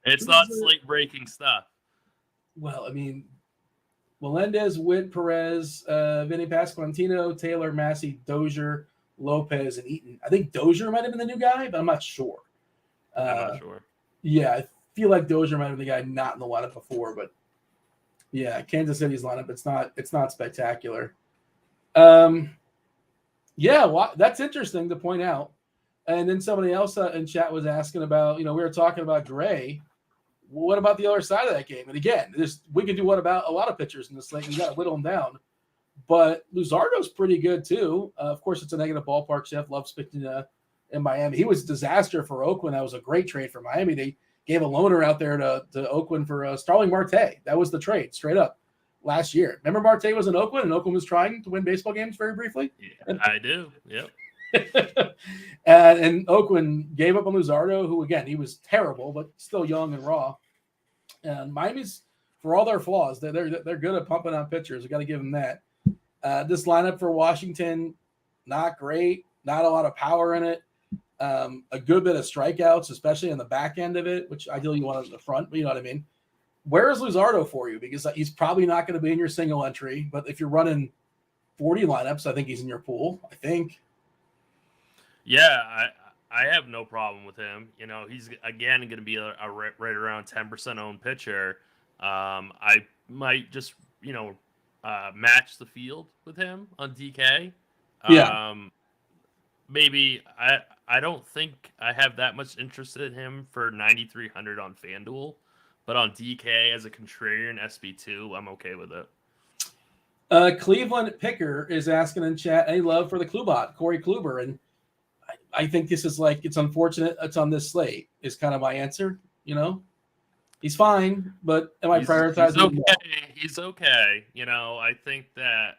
[SPEAKER 2] It's not slate breaking stuff.
[SPEAKER 1] Well, I mean, Melendez, Witt, Perez, Vinny Pasquantino, Taylor, Massey, Dozier, Lopez, and Eaton. I think Dozier might have been the new guy, but I'm not sure.
[SPEAKER 2] I'm not sure.
[SPEAKER 1] Yeah, I feel like Dozier might have been the guy not in the lineup before, but yeah, Kansas City's lineup, it's not spectacular. Yeah, well, that's interesting to point out. And then somebody else in chat was asking about, we were talking about Gray. What about the other side of that game? And again, we can do what about a lot of pitchers in this league. You got to whittle them down. But Luzardo's pretty good too. Of course, it's a negative ballpark. Jeff loves pitching in Miami. He was a disaster for Oakland. That was a great trade for Miami. They gave a loaner out there to Oakland for Starling Marte. That was the trade, straight up. Last year. Remember Marte was in Oakland and Oakland was trying to win baseball games very briefly?
[SPEAKER 2] Yeah, I do.
[SPEAKER 1] Yep. and Oakland gave up on Luzardo, who, again, he was terrible, but still young and raw. And Miami's, for all their flaws, they're good at pumping out pitchers. We got to give them that. This lineup for Washington, not great. Not a lot of power in it. A good bit of strikeouts, especially on the back end of it, which ideally you want in the front, but you know what I mean? Where is Luzardo for you? Because he's probably not going to be in your single entry, but if you're running 40 lineups, I think he's in your pool. I think.
[SPEAKER 2] Yeah, I have no problem with him. He's again going to be a right around 10% owned pitcher. I might just match the field with him on DK.
[SPEAKER 1] Yeah.
[SPEAKER 2] Maybe I don't think I have that much interest in him for 9,300 on FanDuel. But on DK as a contrarian SB2, I'm okay with it.
[SPEAKER 1] Cleveland Picker is asking in chat, any love for the Klubot, Corey Kluber? And I think this is it's unfortunate it's on this slate is kind of my answer. He's fine, but am I prioritizing him?
[SPEAKER 2] He's okay. I think that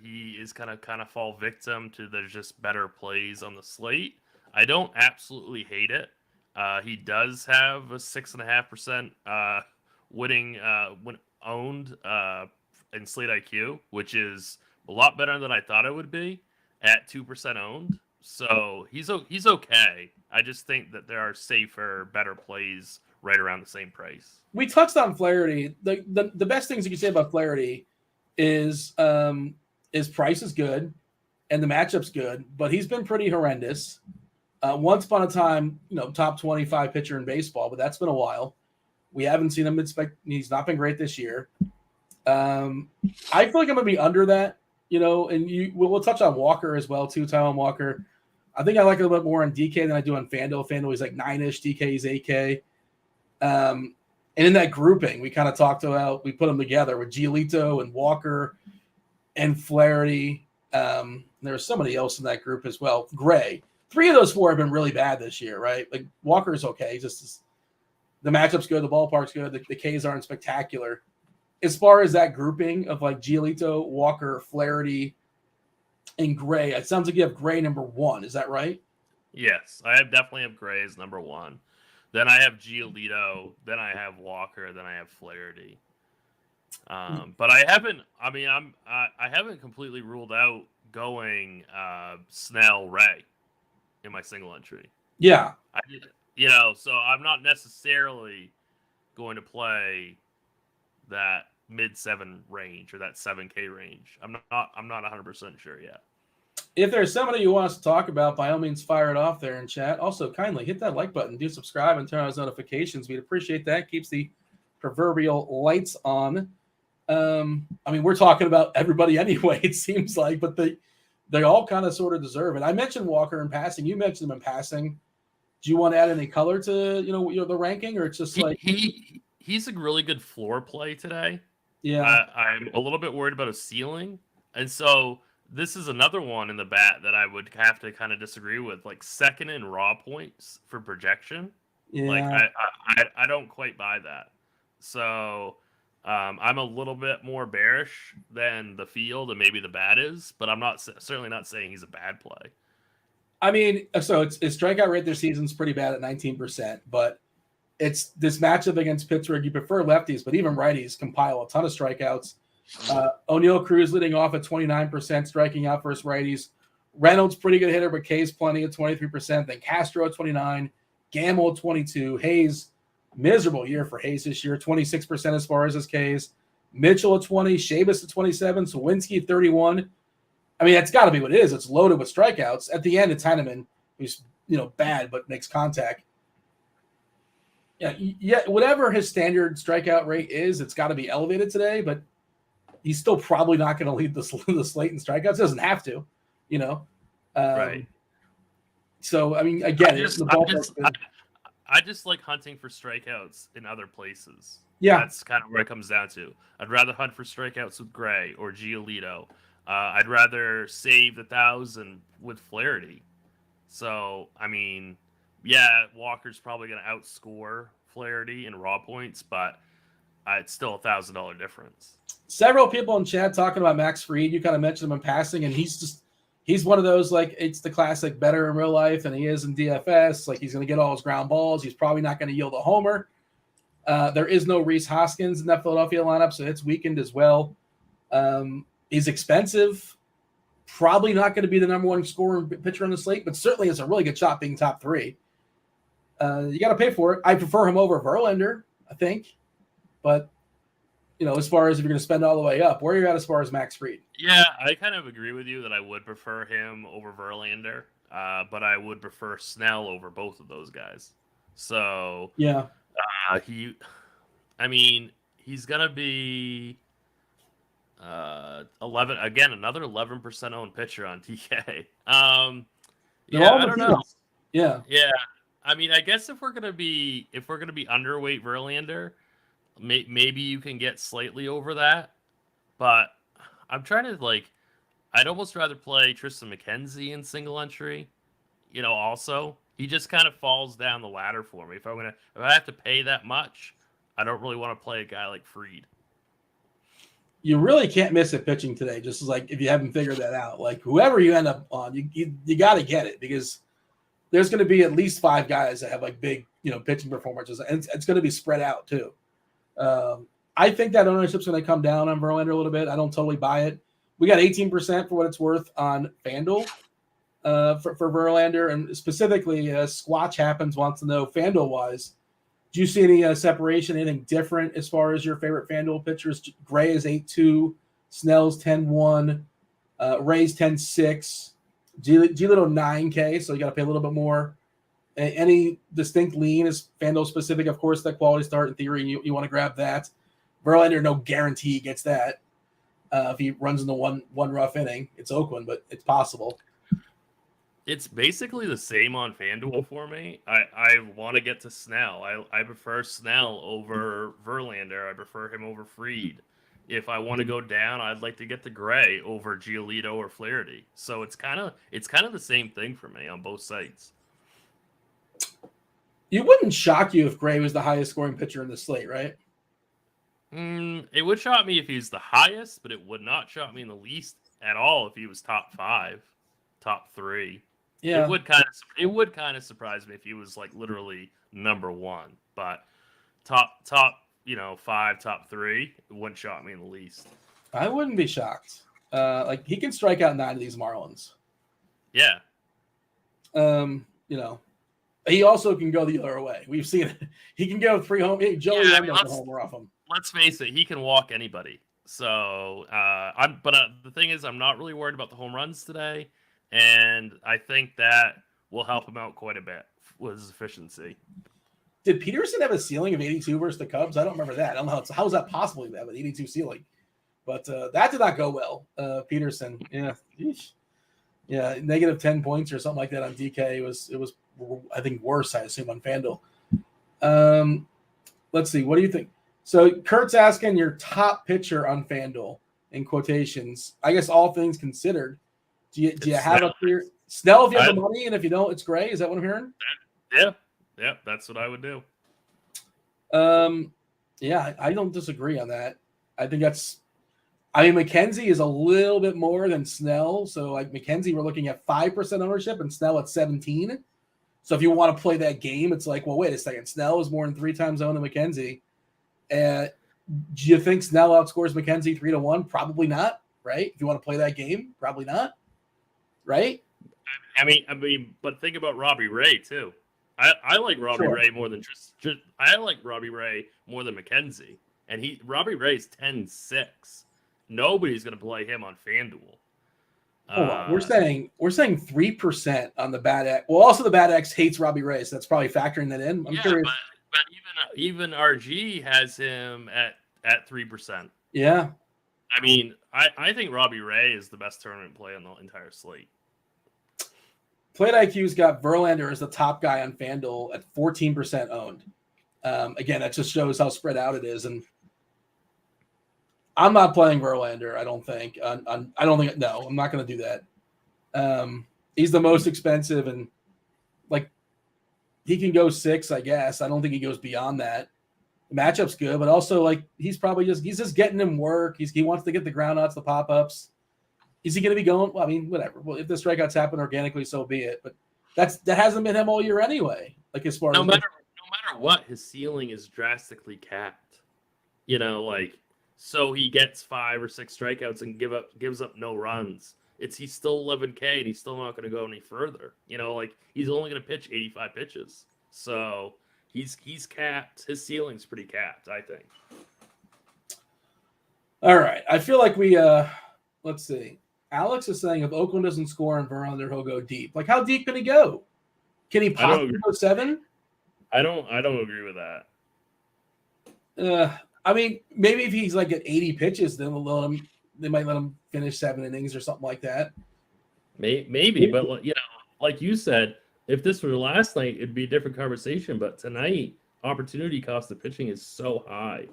[SPEAKER 2] he is kind of fall victim to there's just better plays on the slate. I don't absolutely hate it. He does have a 6.5% winning when owned in slate IQ, which is a lot better than I thought it would be at 2% owned. So he's okay. I just think that there are safer, better plays right around the same price.
[SPEAKER 1] We touched on Flaherty. The best things you can say about Flaherty is his price is good and the matchup's good, but he's been pretty horrendous. Once upon a time, top 25 pitcher in baseball, but that's been a while. We haven't seen him. He's not been great this year. I feel like I'm going to be under that, and we'll touch on Walker as well, too, Taiwan Walker. I think I like a little bit more on DK than I do on FanDuel. FanDuel is like 9-ish, DK is 8K. And in that grouping, we kind of talked about, we put them together with Giolito and Walker and Flaherty. There was somebody else in that group as well, Gray. 3 of those 4 have been really bad this year, right? Like Walker's okay. Just the matchup's good. The ballpark's good. The Ks aren't spectacular. As far as that grouping of Giolito, Walker, Flaherty, and Gray, it sounds like you have Gray number 1. Is that right?
[SPEAKER 2] Yes, I definitely have Gray as number 1. Then I have Giolito. Then I have Walker. Then I have Flaherty. But I haven't. I mean, I haven't completely ruled out going Snell Ray in my single entry.
[SPEAKER 1] Yeah.
[SPEAKER 2] So I'm not necessarily going to play that mid-7 range or that 7K range. I'm not 100% sure yet.
[SPEAKER 1] If there's somebody who wants to talk about, by all means, fire it off there in chat. Also, kindly hit that like button, do subscribe, and turn on those notifications. We'd appreciate that. Keeps the proverbial lights on. I mean, we're talking about everybody anyway, it seems like, but they all kind of sort of deserve it. I mentioned Walker in passing. You mentioned him in passing. Do you want to add any color to the ranking, or it's just
[SPEAKER 2] he's a really good floor play today?
[SPEAKER 1] Yeah,
[SPEAKER 2] I'm a little bit worried about his ceiling, and so this is another one in the bat that I would have to kind of disagree with. Like second in raw points for projection, like I don't quite buy that. So I'm a little bit more bearish than the field and maybe the bat is, but I'm certainly not saying he's a bad play.
[SPEAKER 1] I mean, so his strikeout rate this season's pretty bad at 19%, but it's this matchup against Pittsburgh. You prefer lefties, but even righties compile a ton of strikeouts. O'Neill Cruz leading off at 29%, striking out versus righties. Reynolds, pretty good hitter, but K's plenty at 23%. Then Castro at 29, Gamble at 22. Hayes, miserable year for Hayes this year, 26% as far as his K's. Mitchell at 20, Shabas at 27, Sawinski at 31. I mean, that's got to be what it is. It's loaded with strikeouts. At the end, it's Henneman, who's bad but makes contact. Yeah, whatever his standard strikeout rate is, it's got to be elevated today. But he's still probably not going to lead the slate in strikeouts. He doesn't have to,
[SPEAKER 2] Right.
[SPEAKER 1] So I mean, again,
[SPEAKER 2] I just like hunting for strikeouts in other places.
[SPEAKER 1] Yeah,
[SPEAKER 2] that's kind of where it comes down to. I'd rather hunt for strikeouts with Gray or Giolito. I'd rather save the 1,000 with Flaherty. So, I mean, yeah, Walker's probably going to outscore Flaherty in raw points, but it's still a $1,000 difference.
[SPEAKER 1] Several people in chat talking about Max Fried. You kind of mentioned him in passing, and he's one of those, like, it's the classic better in real life, and he is in DFS. Like, he's going to get all his ground balls. He's probably not going to yield a homer. There is no Rhys Hoskins in that Philadelphia lineup, so it's weakened as well. He's expensive. Probably not going to be the number one scorer pitcher on the slate, but certainly has a really good shot being top 3. You got to pay for it. I prefer him over Verlander, I think. But, as far as if you're going to spend all the way up, where are you at as far as Max Fried?
[SPEAKER 2] Yeah, I kind of agree with you that I would prefer him over Verlander, but I would prefer Snell over both of those guys. So,
[SPEAKER 1] yeah,
[SPEAKER 2] he's going to be 11 again, another 11% owned pitcher on TK. I don't know.
[SPEAKER 1] Yeah.
[SPEAKER 2] I mean, I guess if we're gonna be underweight Verlander, maybe you can get slightly over that. But I'm trying to I'd almost rather play Tristan McKenzie in single entry. Also he just kind of falls down the ladder for me. If I have to pay that much, I don't really want to play a guy like Fried.
[SPEAKER 1] You really can't miss it pitching today. Just like if you haven't figured that out, like whoever you end up on, you got to get it because there's going to be at least 5 guys that have like big, pitching performances, and it's going to be spread out too. I think that ownership's going to come down on Verlander a little bit. I don't totally buy it. We got 18% for what it's worth on FanDuel for Verlander, and specifically, Squatch Happens wants to know FanDuel wise. Do you see any separation, anything different as far as your favorite FanDuel pitchers? Gray is 8-2, Snell's 10-1, Ray's 10-6, Giolito 9K, so you got to pay a little bit more. Any distinct lean is FanDuel specific, of course, that quality start in theory, you want to grab that. Verlander, no guarantee he gets that. If he runs into one rough inning, it's Oakland, but it's possible.
[SPEAKER 2] It's basically the same on FanDuel for me. I want to get to Snell. I prefer Snell over Verlander. I prefer him over Fried. If I want to go down, I'd like to get the Gray over Giolito or Flaherty. So it's kind of the same thing for me on both sites.
[SPEAKER 1] You wouldn't shock you if Gray was the highest scoring pitcher in the slate, right?
[SPEAKER 2] It would shock me if he's the highest, but it would not shock me in the least at all if he was top 5, top 3.
[SPEAKER 1] Yeah,
[SPEAKER 2] it would kind of surprise me if he was like literally number 1, but top 5, top 3, it wouldn't shock me in the least.
[SPEAKER 1] I wouldn't be shocked. He can strike out 9 of these Marlins.
[SPEAKER 2] Yeah.
[SPEAKER 1] He also can go the other way. We've seen it. He can go 3 home. Joey does a homer off him.
[SPEAKER 2] Let's face it, he can walk anybody. So, the thing is, I'm not really worried about the home runs today. and I think that will help him out quite a bit with his efficiency.
[SPEAKER 1] Did Peterson have a ceiling of 82 versus the Cubs? I don't remember that. I don't know how is that possible to have an 82 ceiling? But that did not go well. Peterson, yeah, yeah, negative 10 points or something like that on DK. It was I think worse. I assume on FanDuel. Let's see. What do you think? So Kurt's asking your top pitcher on FanDuel in quotations. I guess all things considered. Do you have a clear Snell if you have the money, and if you don't, it's Gray? Is that what I'm hearing?
[SPEAKER 2] Yeah, that's what I would do.
[SPEAKER 1] Yeah, I don't disagree on that. I think that's. I mean, McKenzie is a little bit more than Snell. So like McKenzie, we're looking at 5% ownership, and Snell at 17. So if you want to play that game, it's like, well, wait a second. Snell is more than 3 times owned than McKenzie. Do you think Snell outscores McKenzie 3-1? Probably not, right? If you want to play that game, probably not, right?
[SPEAKER 2] I mean, but think about Robbie Ray too. I like Robbie Ray more than just I like Robbie Ray more than McKenzie, and Robbie Ray's 10-6. Nobody's going to play him on FanDuel.
[SPEAKER 1] Hold on. We're saying 3% on the bad X. Well, also the bad X hates Robbie Ray, so that's probably factoring that in. I'm curious.
[SPEAKER 2] But even RG has him at 3%.
[SPEAKER 1] Yeah.
[SPEAKER 2] I mean, I think Robbie Ray is the best tournament play on the entire slate.
[SPEAKER 1] Plate IQ's got Verlander as the top guy on FanDuel at 14% owned. Again, that just shows how spread out it is. And I'm not playing Verlander, I don't think. I'm not going to do that. He's the most expensive, and like he can go 6, I guess. I don't think he goes beyond that. The matchup's good, but also like he's just getting him work. He wants to get the groundouts, the pop-ups. Is he going to be going? Well, I mean, whatever. Well, if the strikeouts happen organically, so be it. But that hasn't been him all year anyway. Like as far
[SPEAKER 2] no matter what, his ceiling is drastically capped. So he gets 5 or 6 strikeouts and gives up no runs. He's still 11K and he's still not going to go any further. He's only going to pitch 85 pitches. So he's capped. His ceiling's pretty capped, I think.
[SPEAKER 1] All right. I feel like we let's see. Alex is saying if Oakland doesn't score on Verlander, he'll go deep. Like how deep can he go? Can he possibly go 7?
[SPEAKER 2] I don't agree with that.
[SPEAKER 1] I mean, maybe if he's like at 80 pitches, then they might let him finish 7 innings or something like that.
[SPEAKER 2] Maybe, but like you said, if this were last night, it'd be a different conversation. But tonight, opportunity cost of pitching is so high.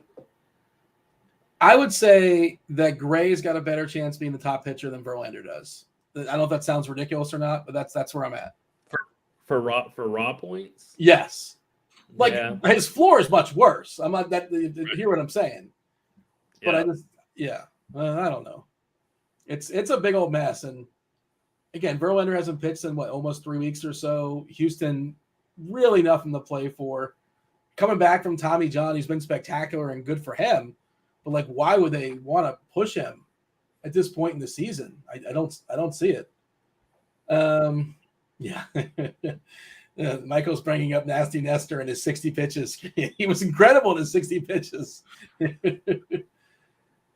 [SPEAKER 1] I would say that Gray's got a better chance being the top pitcher than Verlander does. I don't know if that sounds ridiculous or not, but that's where I'm at.
[SPEAKER 2] For raw points?
[SPEAKER 1] Yes. His floor is much worse. I'm not that. Hear what I'm saying? But I don't know. It's a big old mess, and again, Verlander hasn't pitched in almost 3 weeks or so. Houston, really nothing to play for. Coming back from Tommy John, he's been spectacular and good for him. But why would they want to push him at this point in the season? I don't see it. Yeah. Michael's bringing up Nasty Nestor and his 60 pitches. He was incredible in his 60 pitches. Can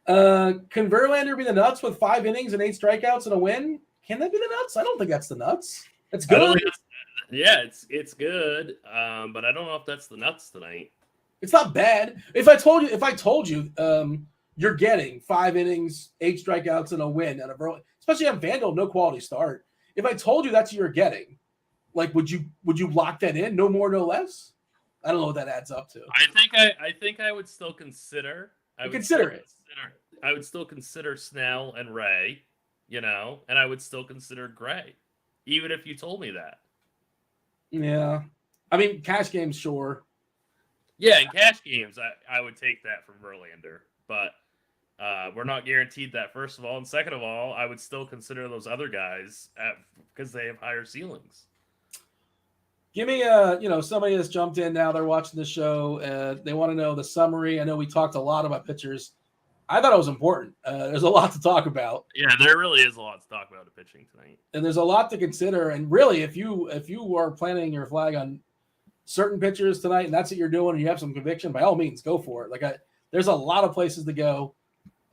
[SPEAKER 1] Verlander be the nuts with 5 innings and 8 strikeouts and a win? Can that be the nuts? I don't think that's the nuts. That's good.
[SPEAKER 2] It's good. But I don't know if that's the nuts tonight.
[SPEAKER 1] It's not bad. If I told you, you're getting 5 innings, 8 strikeouts, and a win on especially on FanDuel, no quality start. If I told you that's what you're getting, would you lock that in? No more, no less. I don't know what that adds up to.
[SPEAKER 2] I think I would still consider. I would still consider Snell and Ray, and I would still consider Gray, even if you told me that.
[SPEAKER 1] Yeah, I mean, cash games, sure.
[SPEAKER 2] Yeah, in cash games, I would take that from Verlander, but we're not guaranteed that, first of all. And second of all, I would still consider those other guys because they have higher ceilings.
[SPEAKER 1] Give me somebody has jumped in now. They're watching the show. They want to know the summary. I know we talked a lot about pitchers. I thought it was important. There's a lot to talk about.
[SPEAKER 2] Yeah, there really is a lot to talk about the pitching tonight.
[SPEAKER 1] And there's a lot to consider. And really, if you are planting your flag on certain pitchers tonight, and that's what you're doing, and you have some conviction, by all means, go for it. There's a lot of places to go,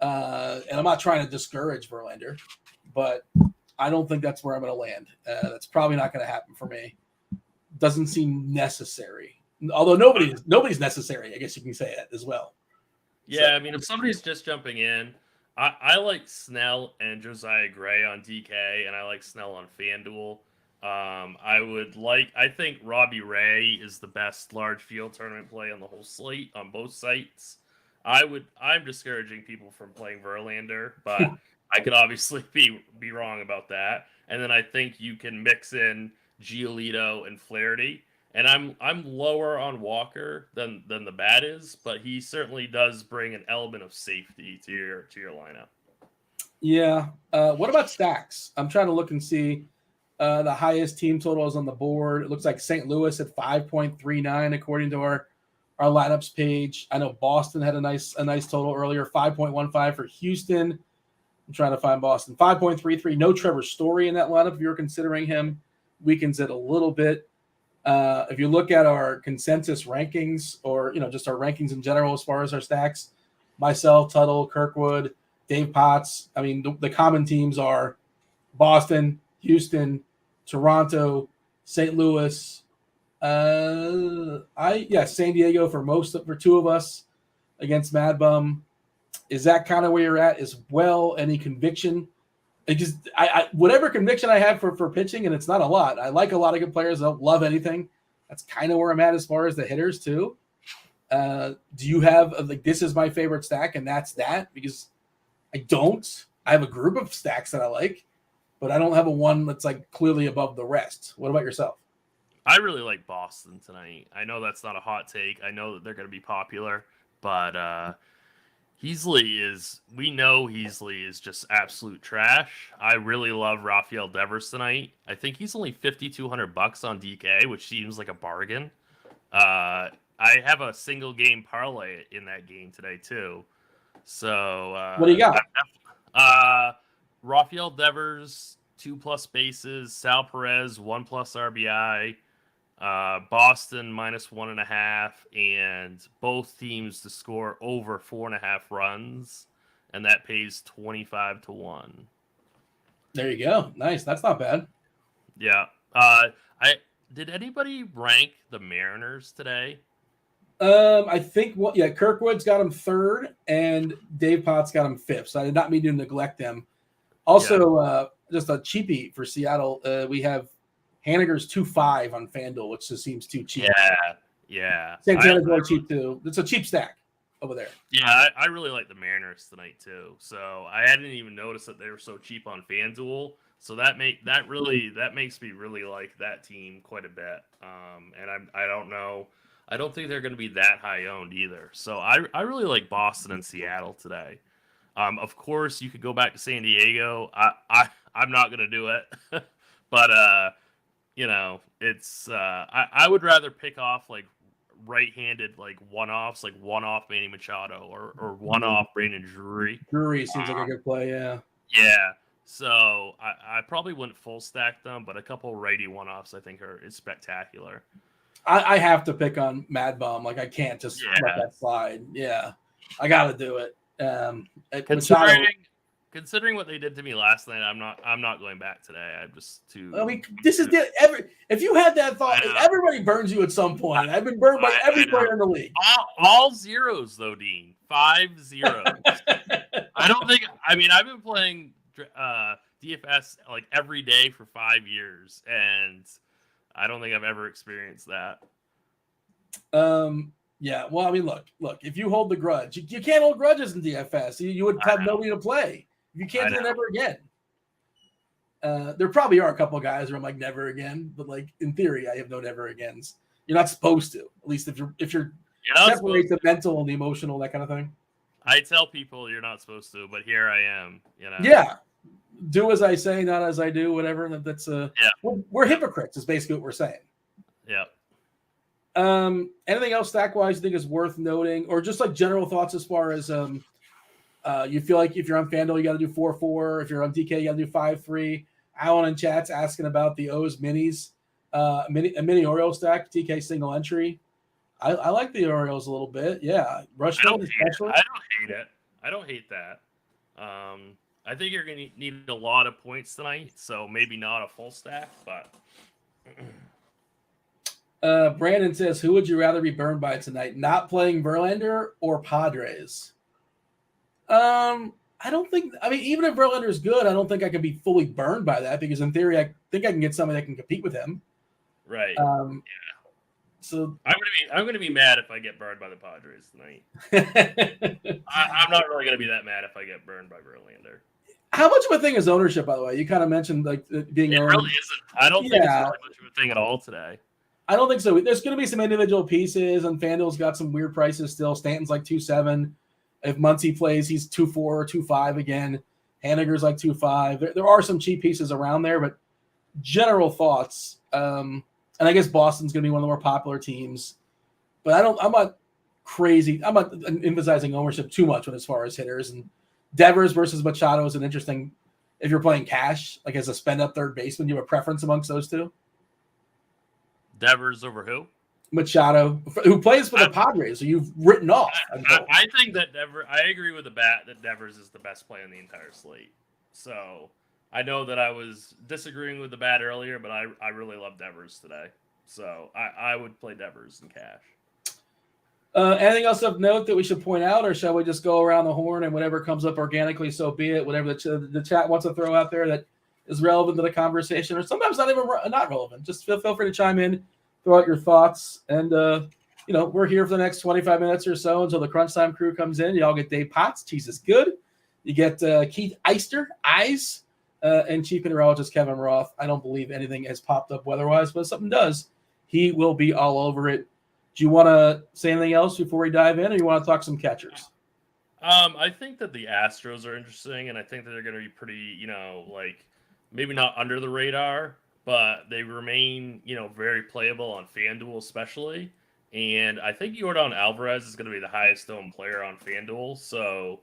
[SPEAKER 1] and I'm not trying to discourage Verlander, but I don't think that's where I'm going to land. That's probably not going to happen for me. Doesn't seem necessary. Although nobody's necessary, I guess you can say that as well.
[SPEAKER 2] Yeah, I mean, if somebody's just jumping in, I like Snell and Josiah Gray on DK, and I like Snell on FanDuel. I think Robbie Ray is the best large field tournament play on the whole slate on both sites. I'm discouraging people from playing Verlander, but I could obviously be wrong about that. And then I think you can mix in Giolito and Flaherty. And I'm lower on Walker than the bat is, but he certainly does bring an element of safety to your lineup.
[SPEAKER 1] Yeah. What about stacks? I'm trying to look and see the highest team totals on the board. It looks like St. Louis at 5.39 according to our lineups page. I know Boston had a nice total earlier, 5.15 for Houston. I'm trying to find Boston. 5.33. No Trevor Story in that lineup if you're considering him. Weakens it a little bit. If you look at our consensus rankings or, just our rankings in general as far as our stacks, myself, Tuttle, Kirkwood, Dave Potts, I mean, the common teams are Boston, Houston, Toronto, St. Louis, San Diego for two of us against Mad Bum. Is that kind of where you're at as well? Any conviction? I whatever conviction I have for pitching, and it's not a lot. I like a lot of good players. I don't love anything. That's kind of where I'm at as far as the hitters too. Do you have this is my favorite stack and that's that? Because I don't. I have a group of stacks that I like, but I don't have a one that's like clearly above the rest. What about yourself?
[SPEAKER 2] I really like Boston tonight. I know that's not a hot take. I know that they're going to be popular, but we know Heasley is just absolute trash. I really love Rafael Devers tonight. I think he's only $5,200 on DK, which seems like a bargain. I have a single game parlay in that game today too. So
[SPEAKER 1] what do you got?
[SPEAKER 2] Rafael Devers 2+ bases, Sal Perez 1+ RBI. Boston -1.5, and both teams to score over 4.5 runs, and that pays 25-1.
[SPEAKER 1] There you go. Nice. That's not bad.
[SPEAKER 2] Yeah. Did anybody rank the Mariners today?
[SPEAKER 1] I think Kirkwood's got him third, and Dave Potts got him fifth. So I did not mean to neglect them. Also, just a cheapie for Seattle. We have Haniger's 2.5 on FanDuel, which just seems too cheap.
[SPEAKER 2] Yeah.
[SPEAKER 1] Santana's more cheap too. It's a cheap stack over there.
[SPEAKER 2] Yeah, I really like the Mariners tonight too. So I hadn't even noticed that they were so cheap on FanDuel. So that makes me really like that team quite a bit. And I don't know. I don't think they're going to be that high owned either. So I really like Boston and Seattle today. Of course, you could go back to San Diego. I'm not going to do it, but it's I would rather pick off like right-handed like one-offs, like one-off Manny Machado or one-off Brandon Drury.
[SPEAKER 1] Drury seems like a good play, yeah.
[SPEAKER 2] Yeah. So I probably wouldn't full stack them, but a couple righty one-offs I think is spectacular.
[SPEAKER 1] I have to pick on Mad Bum. Like I can't just let that slide. Yeah, I got to do it.
[SPEAKER 2] Considering what they did to me last night, I'm not going back today. I'm just too.
[SPEAKER 1] I mean, this is if you had that thought, everybody burns you at some point. I've been burned by every player in the league.
[SPEAKER 2] All zeros though, Dean. 5 zeros. I don't think. I mean, I've been playing DFS like every day for 5 years, and I don't think I've ever experienced that.
[SPEAKER 1] Yeah. Well, I mean, look. If you hold the grudge, you can't hold grudges in DFS. You would have nobody to play. You can't do it ever again. There probably are a couple of guys where I'm like never again, but like in theory, I have no never agains. You're not supposed to, at least if you're separate the mental and the emotional, that kind of thing.
[SPEAKER 2] I tell people you're not supposed to, but here I am.
[SPEAKER 1] Yeah. Do as I say, not as I do. Whatever. That's we're hypocrites. Is basically what we're saying.
[SPEAKER 2] Yeah.
[SPEAKER 1] Anything else stack wise you think is worth noting, or just like general thoughts as far as you feel like if you're on FanDuel, you got to do 4-4. If you're on DK, you got to do 5-3. Alan in chat's asking about the O's minis, a mini Orioles stack, DK single entry. I like the Orioles a little bit. Yeah,
[SPEAKER 2] I don't hate it. I don't hate that. I think you're going to need a lot of points tonight, so maybe not a full stack, but.
[SPEAKER 1] Brandon says, who would you rather be burned by tonight? Not playing Verlander or Padres? I don't think. I mean, even if Verlander's good, I don't think I can be fully burned by that because in theory, I think I can get somebody that can compete with him.
[SPEAKER 2] Right.
[SPEAKER 1] Yeah.
[SPEAKER 2] So I'm gonna be mad if I get burned by the Padres tonight. I'm not really gonna be that mad if I get burned by Verlander.
[SPEAKER 1] How much of a thing is ownership, by the way? You kind of mentioned like being
[SPEAKER 2] it
[SPEAKER 1] owned.
[SPEAKER 2] Really isn't. I don't think it's really much of a thing at all today.
[SPEAKER 1] I don't think so. There's going to be some individual pieces, and FanDuel's got some weird prices still. Stanton's like 2.7. If Muncy plays, he's 2.4 or 2.5 again. Haniger's like 2.5. There are some cheap pieces around there, but general thoughts. And I guess Boston's going to be one of the more popular teams. But I'm not crazy. I'm not emphasizing ownership too much as far as hitters. And Devers versus Machado is an interesting. If you're playing cash, like as a spend up third baseman, you have a preference amongst those two?
[SPEAKER 2] Devers over who?
[SPEAKER 1] Machado, who plays for the Padres, so you've written off.
[SPEAKER 2] I think that I agree with the bat that Devers is the best play on the entire slate. So I know that I was disagreeing with the bat earlier, but I really love Devers today. So I would play Devers in cash.
[SPEAKER 1] Anything else of note that we should point out, or shall we just go around the horn and whatever comes up organically, so be it? Whatever the chat wants to throw out there that is relevant to the conversation, or sometimes not even not relevant. Just feel free to chime in, throw out your thoughts, and we're here for the next 25 minutes or so until the crunch time crew comes in. Y'all get Dave Potts, Cheese is Good. You get Keith Eyster, Eyes, and Chief Meteorologist Kevin Roth. I don't believe anything has popped up weather-wise, but if something does, he will be all over it. Do you want to say anything else before we dive in, or you want to talk some catchers?
[SPEAKER 2] I think that the Astros are interesting, and I think that they're going to be pretty, maybe not under the radar, but they remain, very playable on FanDuel especially. And I think Yordan Alvarez is going to be the highest owned player on FanDuel. So,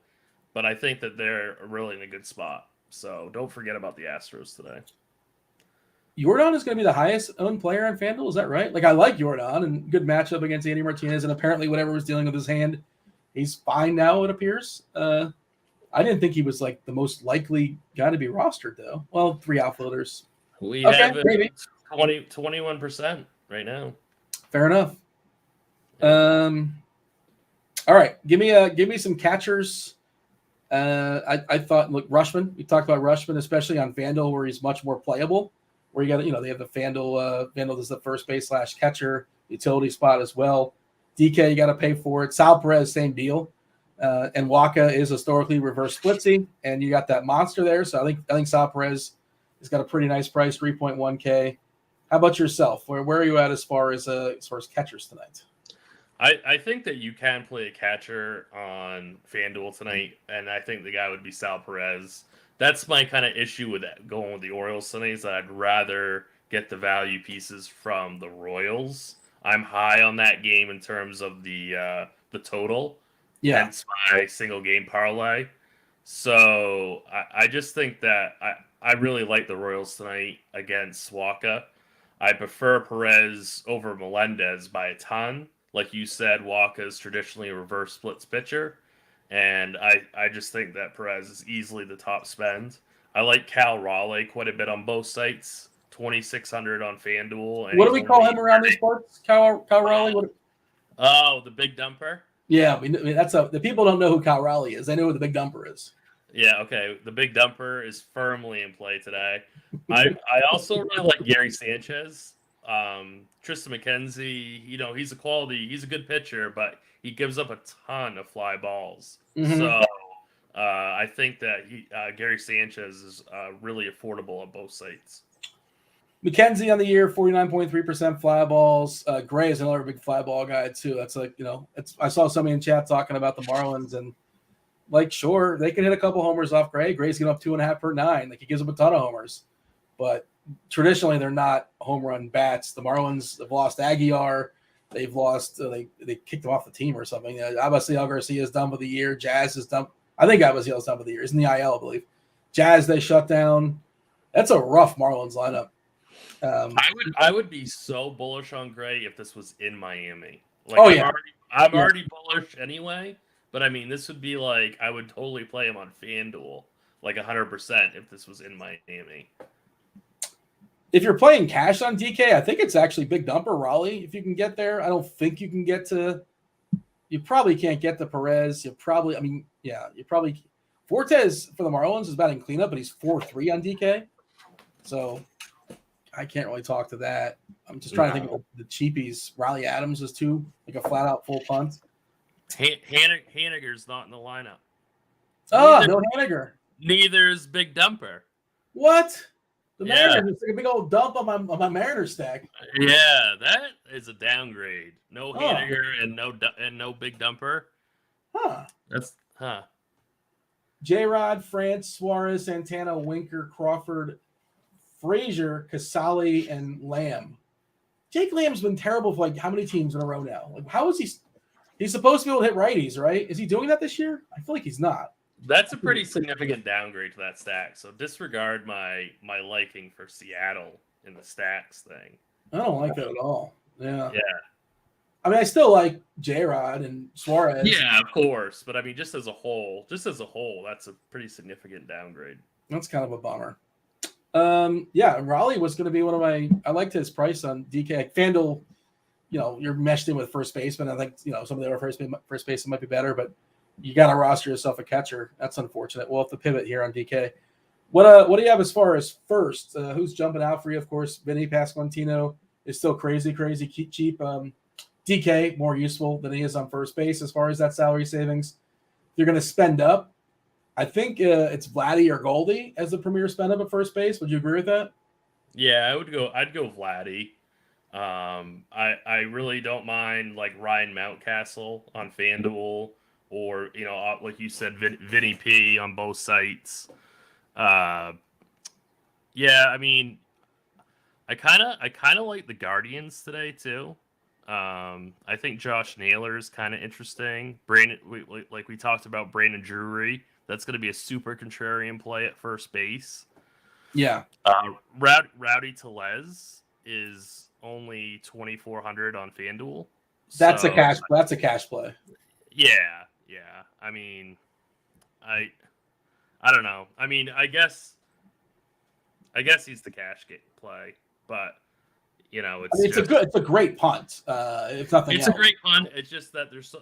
[SPEAKER 2] but I think that they're really in a good spot. So don't forget about the Astros today.
[SPEAKER 1] Yordan is going to be the highest owned player on FanDuel. Is that right? Like, I like Yordan and good matchup against Andy Martinez. And apparently whatever was dealing with his hand, he's fine now, it appears. I didn't think he was like the most likely guy to be rostered, though. Well, 3 outfielders.
[SPEAKER 2] We have maybe 21% right now.
[SPEAKER 1] Fair enough. All right, give me some catchers. I thought, look, Rushman. We talked about Rushman, especially on FanDuel, where he's much more playable. Where you got, they have the FanDuel is the first base / catcher utility spot as well. DK, you got to pay for it. Sal Perez, same deal. And Waka is historically reverse splitsy, and you got that monster there. So I think Sal Perez has got a pretty nice price, 3.1K. How about yourself? Where are you at as far as catchers tonight?
[SPEAKER 2] I think that you can play a catcher on FanDuel tonight, and I think the guy would be Sal Perez. That's my kind of issue with that, going with the Orioles tonight, is that I'd rather get the value pieces from the Royals. I'm high on that game in terms of the total.
[SPEAKER 1] Yeah.
[SPEAKER 2] Hence my single game parlay. So I just think that I really like the Royals tonight against Waka. I prefer Perez over Melendez by a ton. Like you said, Waka is traditionally a reverse splits pitcher. And I just think that Perez is easily the top spend. I like Cal Raleigh quite a bit on both sites. 2,600 on FanDuel. And
[SPEAKER 1] what do we call him around these parts? Cal Raleigh?
[SPEAKER 2] Oh, the big dumper?
[SPEAKER 1] Yeah, the people don't know who Cal Raleigh is. They know who the big dumper is.
[SPEAKER 2] Yeah, okay. The big dumper is firmly in play today. I also really like Gary Sanchez. Tristan McKenzie, he's a good pitcher, but he gives up a ton of fly balls. Mm-hmm. So I think that Gary Sanchez is really affordable on both sites.
[SPEAKER 1] McKenzie on the year, 49.3% fly balls. Gray is another big fly ball guy too. That's like, I saw somebody in chat talking about the Marlins, and like, sure, they can hit a couple homers off Gray. Gray's giving up 2.5 per 9. Like, he gives up a ton of homers, but traditionally they're not home run bats. The Marlins have lost Aguilar. They've lost. They kicked him off the team or something. Abastiel Garcia is done for the year. Jazz is done. I think Abastiel is done for the year. He's in the IL, I believe. Jazz, they shut down. That's a rough Marlins lineup.
[SPEAKER 2] I would be so bullish on Gray if this was in Miami. Like, I'm already bullish anyway. But I mean, this would be like, I would totally play him on FanDuel. like 100% if this was in Miami.
[SPEAKER 1] If you're playing cash on DK, I think it's actually big dumper Raleigh. If you can get there, I don't think you can get to. You probably can't get to Perez. You probably Fortes for the Marlins is batting cleanup, but he's 4-3 on DK. So I can't really talk to that. I'm just trying to think of the cheapies. Riley Adams is too, like a flat out full punt.
[SPEAKER 2] Haniger's not in the lineup.
[SPEAKER 1] No Haniger.
[SPEAKER 2] Neither is Big Dumper.
[SPEAKER 1] What? The Mariners, it's like a big old dump on my Mariners stack.
[SPEAKER 2] Yeah, that is a downgrade. No Haniger and no Big Dumper.
[SPEAKER 1] J-Rod, France, Suarez, Santana, Winker, Crawford, Frazier, Casale, and Lamb. Jake Lamb's been terrible for like how many teams in a row now? Like, how is he? He's supposed to be able to hit righties, right? Is he doing that this year? I feel like he's not.
[SPEAKER 2] That's a pretty significant downgrade to that stack. So disregard my liking for Seattle in the stacks thing.
[SPEAKER 1] I don't like that at all. Yeah.
[SPEAKER 2] Yeah.
[SPEAKER 1] I mean, I still like J-Rod and Suarez.
[SPEAKER 2] Yeah, of course. But I mean, just as a whole, that's a pretty significant downgrade.
[SPEAKER 1] That's kind of a bummer. Raleigh was going to be one of my. I liked his price on DK. Fanduel, you're meshed in with first baseman. I think some of the other first baseman might be better, but you got to roster yourself a catcher. That's unfortunate. We'll have to pivot here on DK. What do you have as far as first? Who's jumping out for you? Of course, Vinny Pasquantino is still crazy cheap. DK more useful than he is on first base as far as that salary savings. If you're going to spend up, I think it's Vladdy or Goldie as the premier spend up at first base. Would you agree with that?
[SPEAKER 2] Yeah, I'd go Vladdy. I really don't mind like Ryan Mountcastle on FanDuel or like you said, Vinny P on both sites. I mean, I kind of like the Guardians today too. I think Josh Naylor is kind of interesting. We talked about Brandon Drury. That's going to be a super contrarian play at first base.
[SPEAKER 1] Yeah.
[SPEAKER 2] Rowdy Tellez is only 2,400 on FanDuel.
[SPEAKER 1] That's a cash play.
[SPEAKER 2] Yeah. I mean, I don't know. I mean, I guess he's the cash play, but it's
[SPEAKER 1] a great punt. If nothing else,
[SPEAKER 2] it's a great punt. It's just that there's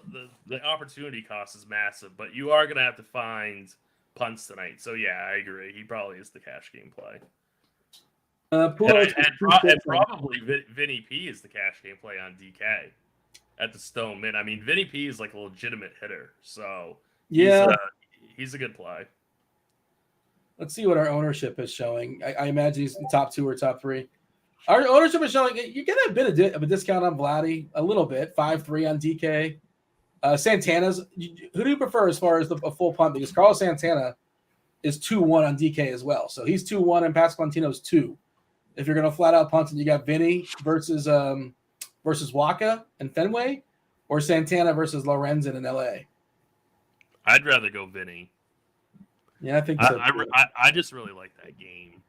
[SPEAKER 2] the opportunity cost is massive, but you are gonna have to find punts tonight. So yeah, I agree. He probably is the cash game play. And probably Vinny P is the cash game play on DK at the Stone Mint. I mean, Vinny P is like a legitimate hitter, so he's a good play.
[SPEAKER 1] Let's see what our ownership is showing. I imagine he's in top 2 or top 3. Our ownership is showing you get a bit of a discount on Vladdy, a little bit, 5-3 on DK. Santana's. Who do you prefer as far as a full punt? Because Carlos Santana is 2-1 on DK as well, so he's 2-1 and Pasquantino's 2. If you're going to flat out punt, and you got Vinny versus Waka and Fenway, or Santana versus Lorenzen in LA.
[SPEAKER 2] I'd rather go Vinny.
[SPEAKER 1] Yeah, I think so.
[SPEAKER 2] I just really like that game.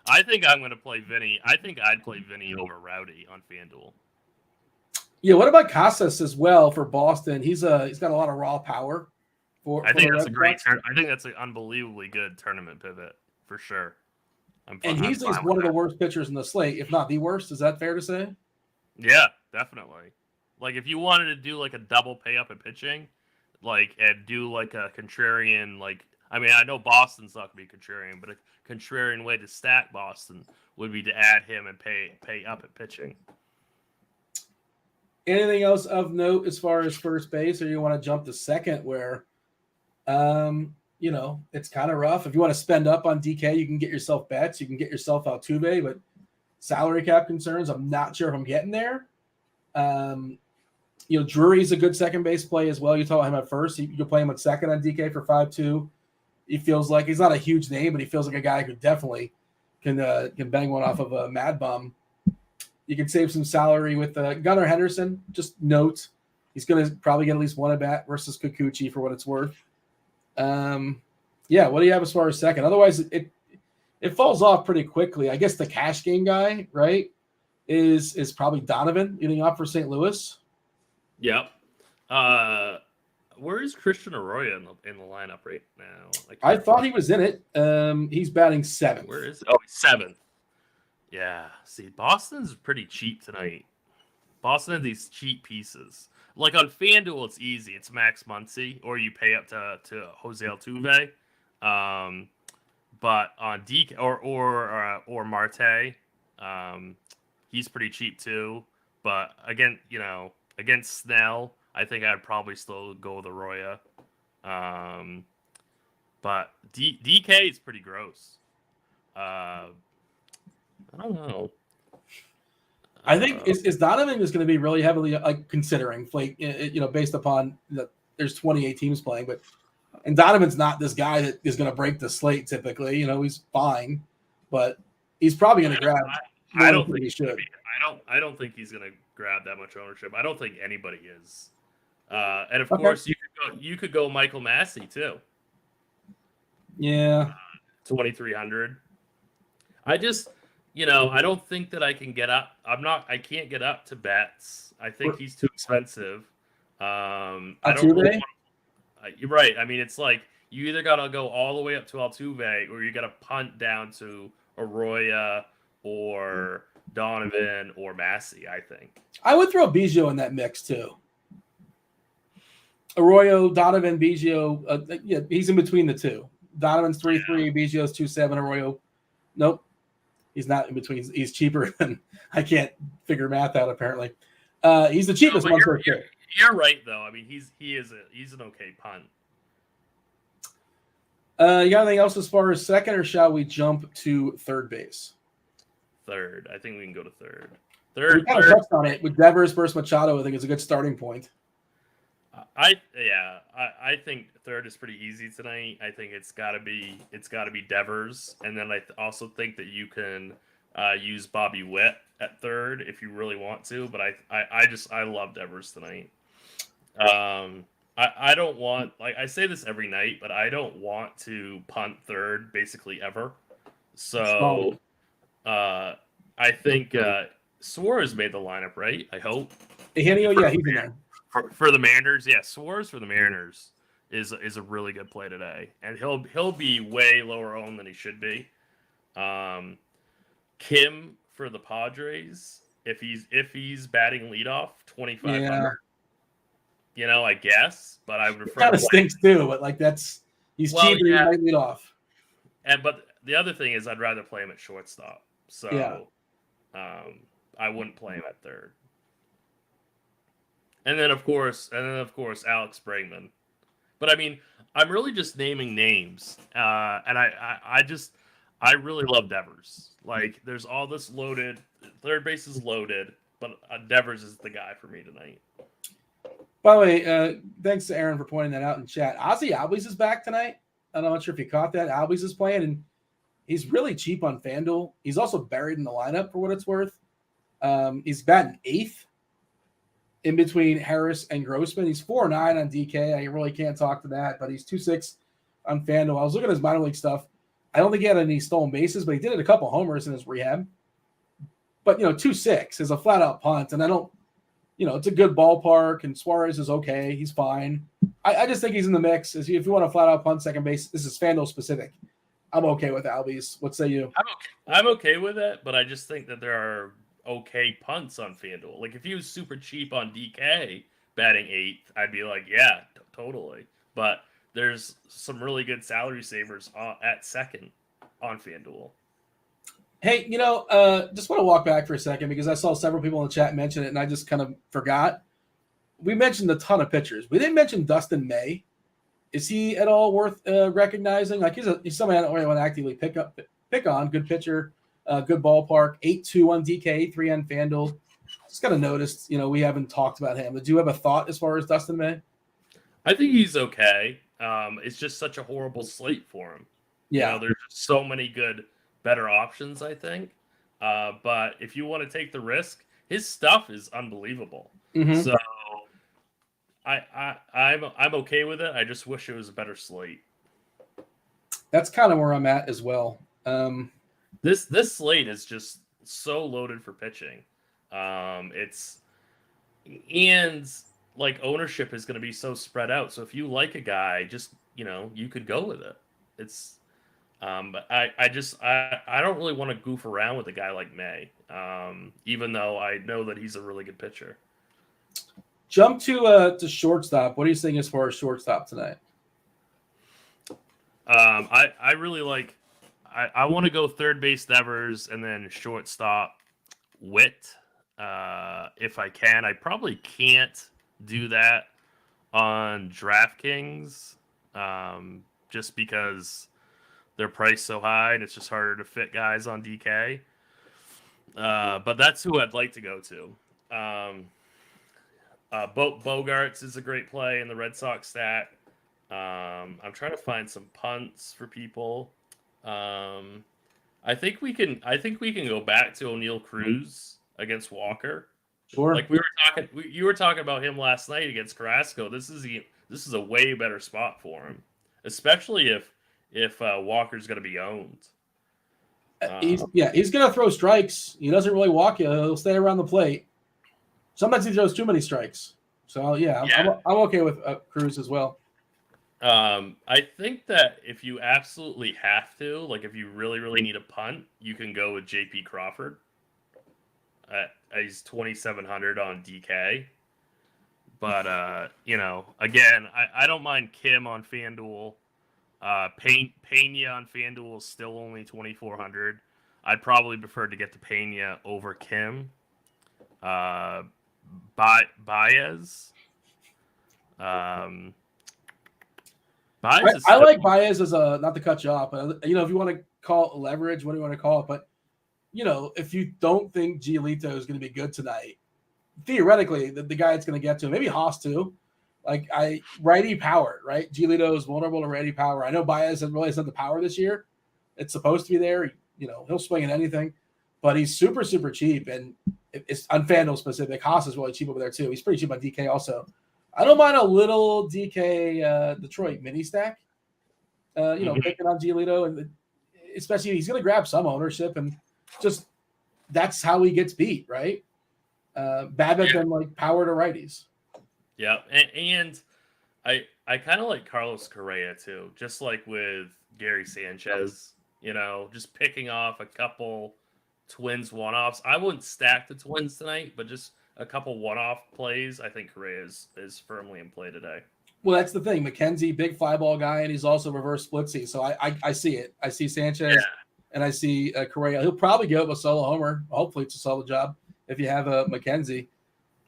[SPEAKER 2] I think I'm going to play Vinny. I think I'd play Vinny over Rowdy on FanDuel.
[SPEAKER 1] Yeah, what about Casas as well for Boston? He's got a lot of raw power.
[SPEAKER 2] I think that's a great turn. I think that's an unbelievably good tournament pivot for sure.
[SPEAKER 1] He's one of the worst pitchers in the slate, if not the worst. Is that fair to say?
[SPEAKER 2] Yeah, definitely. Like if you wanted to do like a double pay up at pitching, and do like a contrarian, I mean, I know Boston's not going to be contrarian, but a contrarian way to stack Boston would be to add him and pay up at pitching.
[SPEAKER 1] Anything else of note as far as first base, or you want to jump to second where, it's kind of rough. If you want to spend up on DK, you can get yourself bets. You can get yourself Altuve, but salary cap concerns, I'm not sure if I'm getting there. Drury's a good second base play as well. You talk about him at first. You play him at second on DK for 5-2. He feels like he's not a huge name, but he feels like a guy who definitely can bang one off of a Mad Bum. You can save some salary with Gunnar Henderson. Just note, he's going to probably get at least one at bat versus Kikuchi for what it's worth. What do you have as far as second? Otherwise, it falls off pretty quickly. I guess the cash game guy, right, is probably Donovan getting up for St. Louis.
[SPEAKER 2] Yep. Where is Christian Arroyo in the lineup right now?
[SPEAKER 1] I thought he was in it. He's batting 7th.
[SPEAKER 2] Where is? Oh, he's 7th. Yeah. See, Boston's pretty cheap tonight. Boston has these cheap pieces. Like on FanDuel, it's easy. It's Max Muncy, or you pay up to Jose Altuve. But on DK or Marte, he's pretty cheap too. But again, against Snell, I think I'd probably still go with Arroyo. But DK is pretty gross. I don't know.
[SPEAKER 1] I think is Donovan is going to be really heavily considering Flake, based upon there's 28 teams playing, and Donovan's not this guy that is going to break the slate typically. He's fine, but he's probably going to grab.
[SPEAKER 2] I don't think
[SPEAKER 1] he should.
[SPEAKER 2] I don't think he's going to grab that much ownership. I don't think anybody is. And of course, you could go Michael Massey too.
[SPEAKER 1] Yeah,
[SPEAKER 2] 2,300. I just. I don't think that I can get up. I can't get up to Betts. I think he's too expensive. I don't really you're right. I mean, it's like you either got to go all the way up to Altuve or you got to punt down to Arroyo or Donovan or Massey, I think.
[SPEAKER 1] I would throw Biggio in that mix too. Arroyo, Donovan, Biggio. He's in between the two. Donovan's 3.3, Biggio's 2.7, Arroyo. Nope. He's not in between. He's cheaper than I can't figure math out. Apparently, he's the cheapest one.
[SPEAKER 2] You're right, though. I mean, he's an okay punt.
[SPEAKER 1] You got anything else as far as second, or shall we jump to third base?
[SPEAKER 2] Third. I think we can go to third.
[SPEAKER 1] We kind of touched on it with Devers versus Machado. I think it's a good starting point.
[SPEAKER 2] I think third is pretty easy tonight. I think it's got to be Devers, and then I also think that you can use Bobby Witt at third if you really want to. But I love Devers tonight. I don't want, I say this every night, but I don't want to punt third basically ever. So I think Suarez made the lineup, right? I hope.
[SPEAKER 1] He's in there.
[SPEAKER 2] For the Mariners, Suarez for the Mariners is a really good play today, and he'll be way lower owned than he should be. Kim for the Padres, if he's batting leadoff, 2,500.
[SPEAKER 1] Yeah.
[SPEAKER 2] I guess, but I would prefer.
[SPEAKER 1] Kind of stinks too, but he's cheap and he might lead off.
[SPEAKER 2] But the other thing is, I'd rather play him at shortstop. So, I wouldn't play him at third. And then of course Alex Bregman. But I mean, I'm really just naming names, and I really love Devers. Like, there's all this loaded, third base is loaded, but Devers is the guy for me tonight.
[SPEAKER 1] By the way, thanks to Aaron for pointing that out in chat. Ozzy Albies is back tonight. I'm not sure if you caught that. Albies is playing, and he's really cheap on FanDuel. He's also buried in the lineup for what it's worth. He's batting 8th. In between Harris and Grossman. He's 4.9 on DK. I really can't talk to that, but he's 2.6 on FanDuel. I was looking at his minor league stuff. I don't think he had any stolen bases, but he did a couple homers in his rehab. But, 2.6 is a flat-out punt, and I don't it's a good ballpark, and Suarez is okay. He's fine. I just think he's in the mix. If you want a flat-out punt second base, this is FanDuel specific. I'm okay with Albies. What say you?
[SPEAKER 2] I'm okay with it, but I just think that there are okay punts on FanDuel. Like, if he was super cheap on DK batting 8th, I'd be like, yeah, totally. But there's some really good salary savers at second on FanDuel.
[SPEAKER 1] Hey, just want to walk back for a second because I saw several people in the chat mention it, and I just kind of forgot. We mentioned a ton of pitchers. We didn't mention Dustin May. Is he at all worth recognizing? Like, he's somebody I don't really want to actively pick on. Good pitcher. Good ballpark, 8.2 on DK, 3 on FanDuel. Just kind of noticed, we haven't talked about him. Did you have a thought as far as Dustin May?
[SPEAKER 2] I think he's okay. It's just such a horrible slate for him.
[SPEAKER 1] Yeah.
[SPEAKER 2] There's so many better options, I think. But if you want to take the risk, his stuff is unbelievable.
[SPEAKER 1] Mm-hmm.
[SPEAKER 2] So I'm okay with it. I just wish it was a better slate.
[SPEAKER 1] That's kind of where I'm at as well.
[SPEAKER 2] This slate is just so loaded for pitching. It's and like ownership is going to be so spread out. So if you like a guy, just you could go with it. It's but I don't really want to goof around with a guy like May, even though I know that he's a really good pitcher.
[SPEAKER 1] Jump to shortstop. What are you saying as far as shortstop tonight?
[SPEAKER 2] I really like. I want to go third base Devers and then shortstop Witt. If I can, I probably can't do that on DraftKings, just because they're priced so high and it's just harder to fit guys on DK. But that's who I'd like to go to. Bogarts is a great play in the Red Sox stack. I'm trying to find some punts for people. I think we can go back to O'Neal Cruz against Walker.
[SPEAKER 1] Sure.
[SPEAKER 2] Like you were talking about him last night against Carrasco. This is a way better spot for him, especially if Walker's going to be owned.
[SPEAKER 1] He's going to throw strikes. He doesn't really walk you. He'll stay around the plate. Sometimes he throws too many strikes. So I'm okay with Cruz as well.
[SPEAKER 2] I think that if you absolutely have to, like if you really, really need a punt, you can go with JP Crawford. He's 2,700 on DK. But, again, I don't mind Kim on FanDuel. Pena on FanDuel is still only 2,400. I'd probably prefer to get the Pena over Kim. Baez.
[SPEAKER 1] I like Baez as not to cut you off, but if you want to call it leverage, what do you want to call it? But if you don't think Giolito is going to be good tonight, theoretically, the guy it's going to get to, maybe Haas too. Like righty power, right? Giolito is vulnerable to righty power. I know Baez really hasn't the power this year. It's supposed to be there. He'll swing at anything, but he's super, super cheap, and it's on FanDuel specific. Haas is really cheap over there too. He's pretty cheap on DK also. I don't mind a little DK Detroit mini stack. Picking on Giolito, and especially he's going to grab some ownership, and just that's how he gets beat, right? Babbitt and like power to righties.
[SPEAKER 2] Yeah, and I kind of like Carlos Correa too, just like with Gary Sanchez. Just picking off a couple Twins one-offs. I wouldn't stack the Twins tonight, but just a couple one-off plays. I think Correa is firmly in play today.
[SPEAKER 1] Well, that's the thing. McKenzie, big fly ball guy, and he's also reverse splitsy. So I see it. I see Sanchez, and I see Correa. He'll probably go with a solo homer. Hopefully, it's a solid job if you have a McKenzie.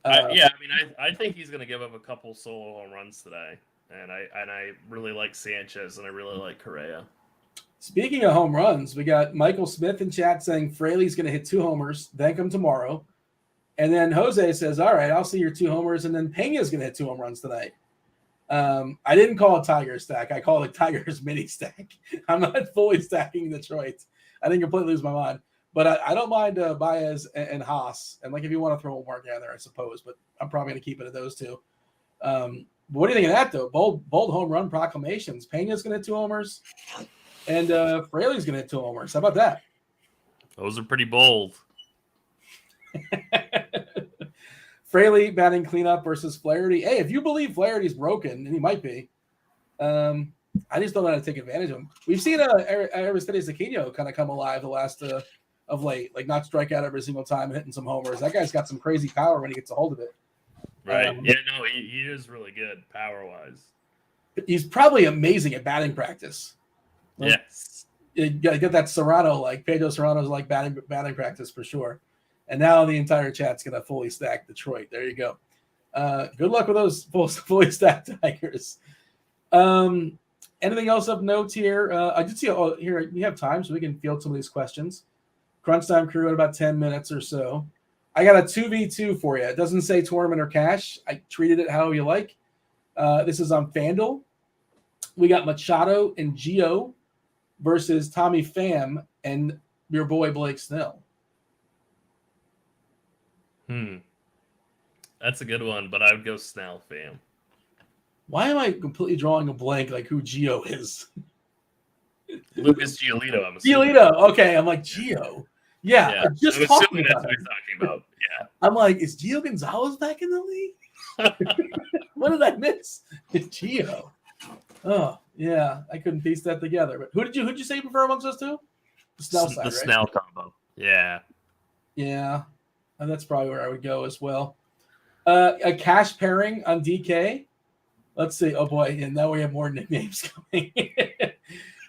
[SPEAKER 2] I think he's going to give up a couple solo home runs today, and I really like Sanchez, and I really like Correa.
[SPEAKER 1] Speaking of home runs, we got Michael Smith in chat saying Fraley's going to hit 2 homers. Thank him tomorrow. And then Jose says, all right, I'll see your 2 homers. And then Pena's going to hit 2 home runs tonight. I didn't call it Tigers stack. I call it Tigers mini stack. I'm not fully stacking Detroit. I didn't completely lose my mind. But I don't mind Baez and Haas. And like if you want to throw one more down there, I suppose. But I'm probably going to keep it at those 2. But what do you think of that, though? Bold home run proclamations. Pena's going to hit 2 homers. And Fraley's going to hit 2 homers. How about that?
[SPEAKER 2] Those are pretty bold.
[SPEAKER 1] Fraley batting cleanup versus Flaherty. Hey, if you believe Flaherty's broken, and he might be, I just don't know how to take advantage of him. We've seen Aristides Aquino kind of come alive the last of late, like not strike out every single time and hitting some homers. That guy's got some crazy power when he gets a hold of it.
[SPEAKER 2] Right. He is really good power-wise.
[SPEAKER 1] He's probably amazing at batting practice.
[SPEAKER 2] Yes.
[SPEAKER 1] You get that Serrano, like Pedro Serrano's like batting practice for sure. And now the entire chat's going to fully stack Detroit. There you go. Good luck with those fully stacked Tigers. Anything else of note here? I did see here we have time, so we can field some of these questions. Crunch time crew in about 10 minutes or so. I got a 2v2 for you. It doesn't say tournament or cash. I treated it how you like. This is on FanDuel. We got Machado and Gio versus Tommy Pham and your boy Blake Snell.
[SPEAKER 2] That's a good one, but I would go Snell, Pham.
[SPEAKER 1] Why am I completely drawing a blank like who Gio is?
[SPEAKER 2] Lucas Giolito, I'm assuming.
[SPEAKER 1] Giolito. Okay, I'm like Gio. Yeah, just
[SPEAKER 2] I'm
[SPEAKER 1] talking
[SPEAKER 2] assuming that's
[SPEAKER 1] about
[SPEAKER 2] what
[SPEAKER 1] him.
[SPEAKER 2] he's talking about.
[SPEAKER 1] I'm like, is Gio Gonzalez back in the league? What did I miss? Gio. Oh, yeah. I couldn't piece that together. But who'd you say you prefer amongst those two? The Snell side,
[SPEAKER 2] The
[SPEAKER 1] right?
[SPEAKER 2] Snell combo. Yeah.
[SPEAKER 1] Yeah. And that's probably where I would go as well. A cash pairing on DK. Let's see. Oh boy, and now we have more nicknames coming.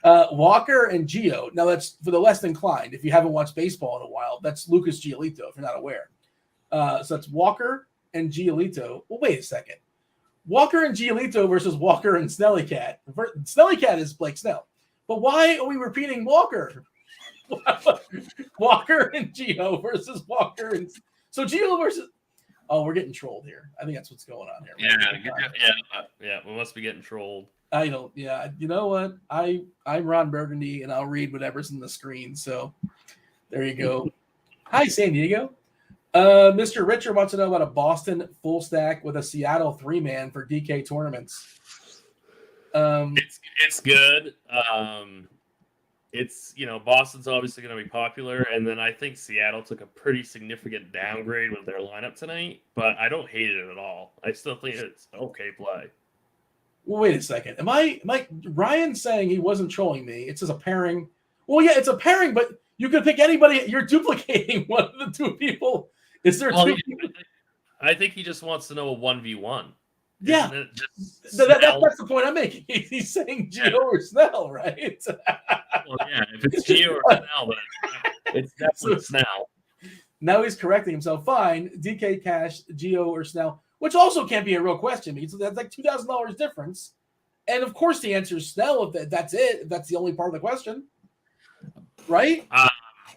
[SPEAKER 1] Walker and Gio. Now that's for the less inclined. If you haven't watched baseball in a while, that's Lucas Giolito. If you're not aware, so that's Walker and Giolito. Well, wait a second. Walker and Giolito versus Walker and Snelly Cat. Snelly Cat is Blake Snell, but why are we repeating Walker? Walker and Gio versus Walker and so Gio versus. Oh, we're getting trolled here. I think that's what's going on here.
[SPEAKER 2] Yeah. We must be getting trolled.
[SPEAKER 1] I don't. Yeah, you know what? I'm Ron Burgundy, and I'll read whatever's in the screen. So there you go. Hi, San Diego. Mr. Richard wants to know about a Boston full stack with a Seattle 3-man for DK tournaments.
[SPEAKER 2] It's good. It's Boston's obviously going to be popular, and then I think Seattle took a pretty significant downgrade with their lineup tonight, but I don't hate it at all. I still think it's okay play.
[SPEAKER 1] Well, wait a second. Am I Ryan saying he wasn't trolling me? It's just a pairing. Well, yeah, it's a pairing, but you could pick anybody. You're duplicating one of the two people. Is there two people?
[SPEAKER 2] I think he just wants to know a 1v1.
[SPEAKER 1] Yeah, that's the point I'm making. He's saying Gio or Snell, right?
[SPEAKER 2] Well, yeah, if it's Gio or Snell, then it's definitely Snell.
[SPEAKER 1] Now he's correcting himself. Fine, DK Cash, Gio or Snell, which also can't be a real question because that's like $2,000 difference. And of course, the answer is Snell. If that's it, if that's the only part of the question, right?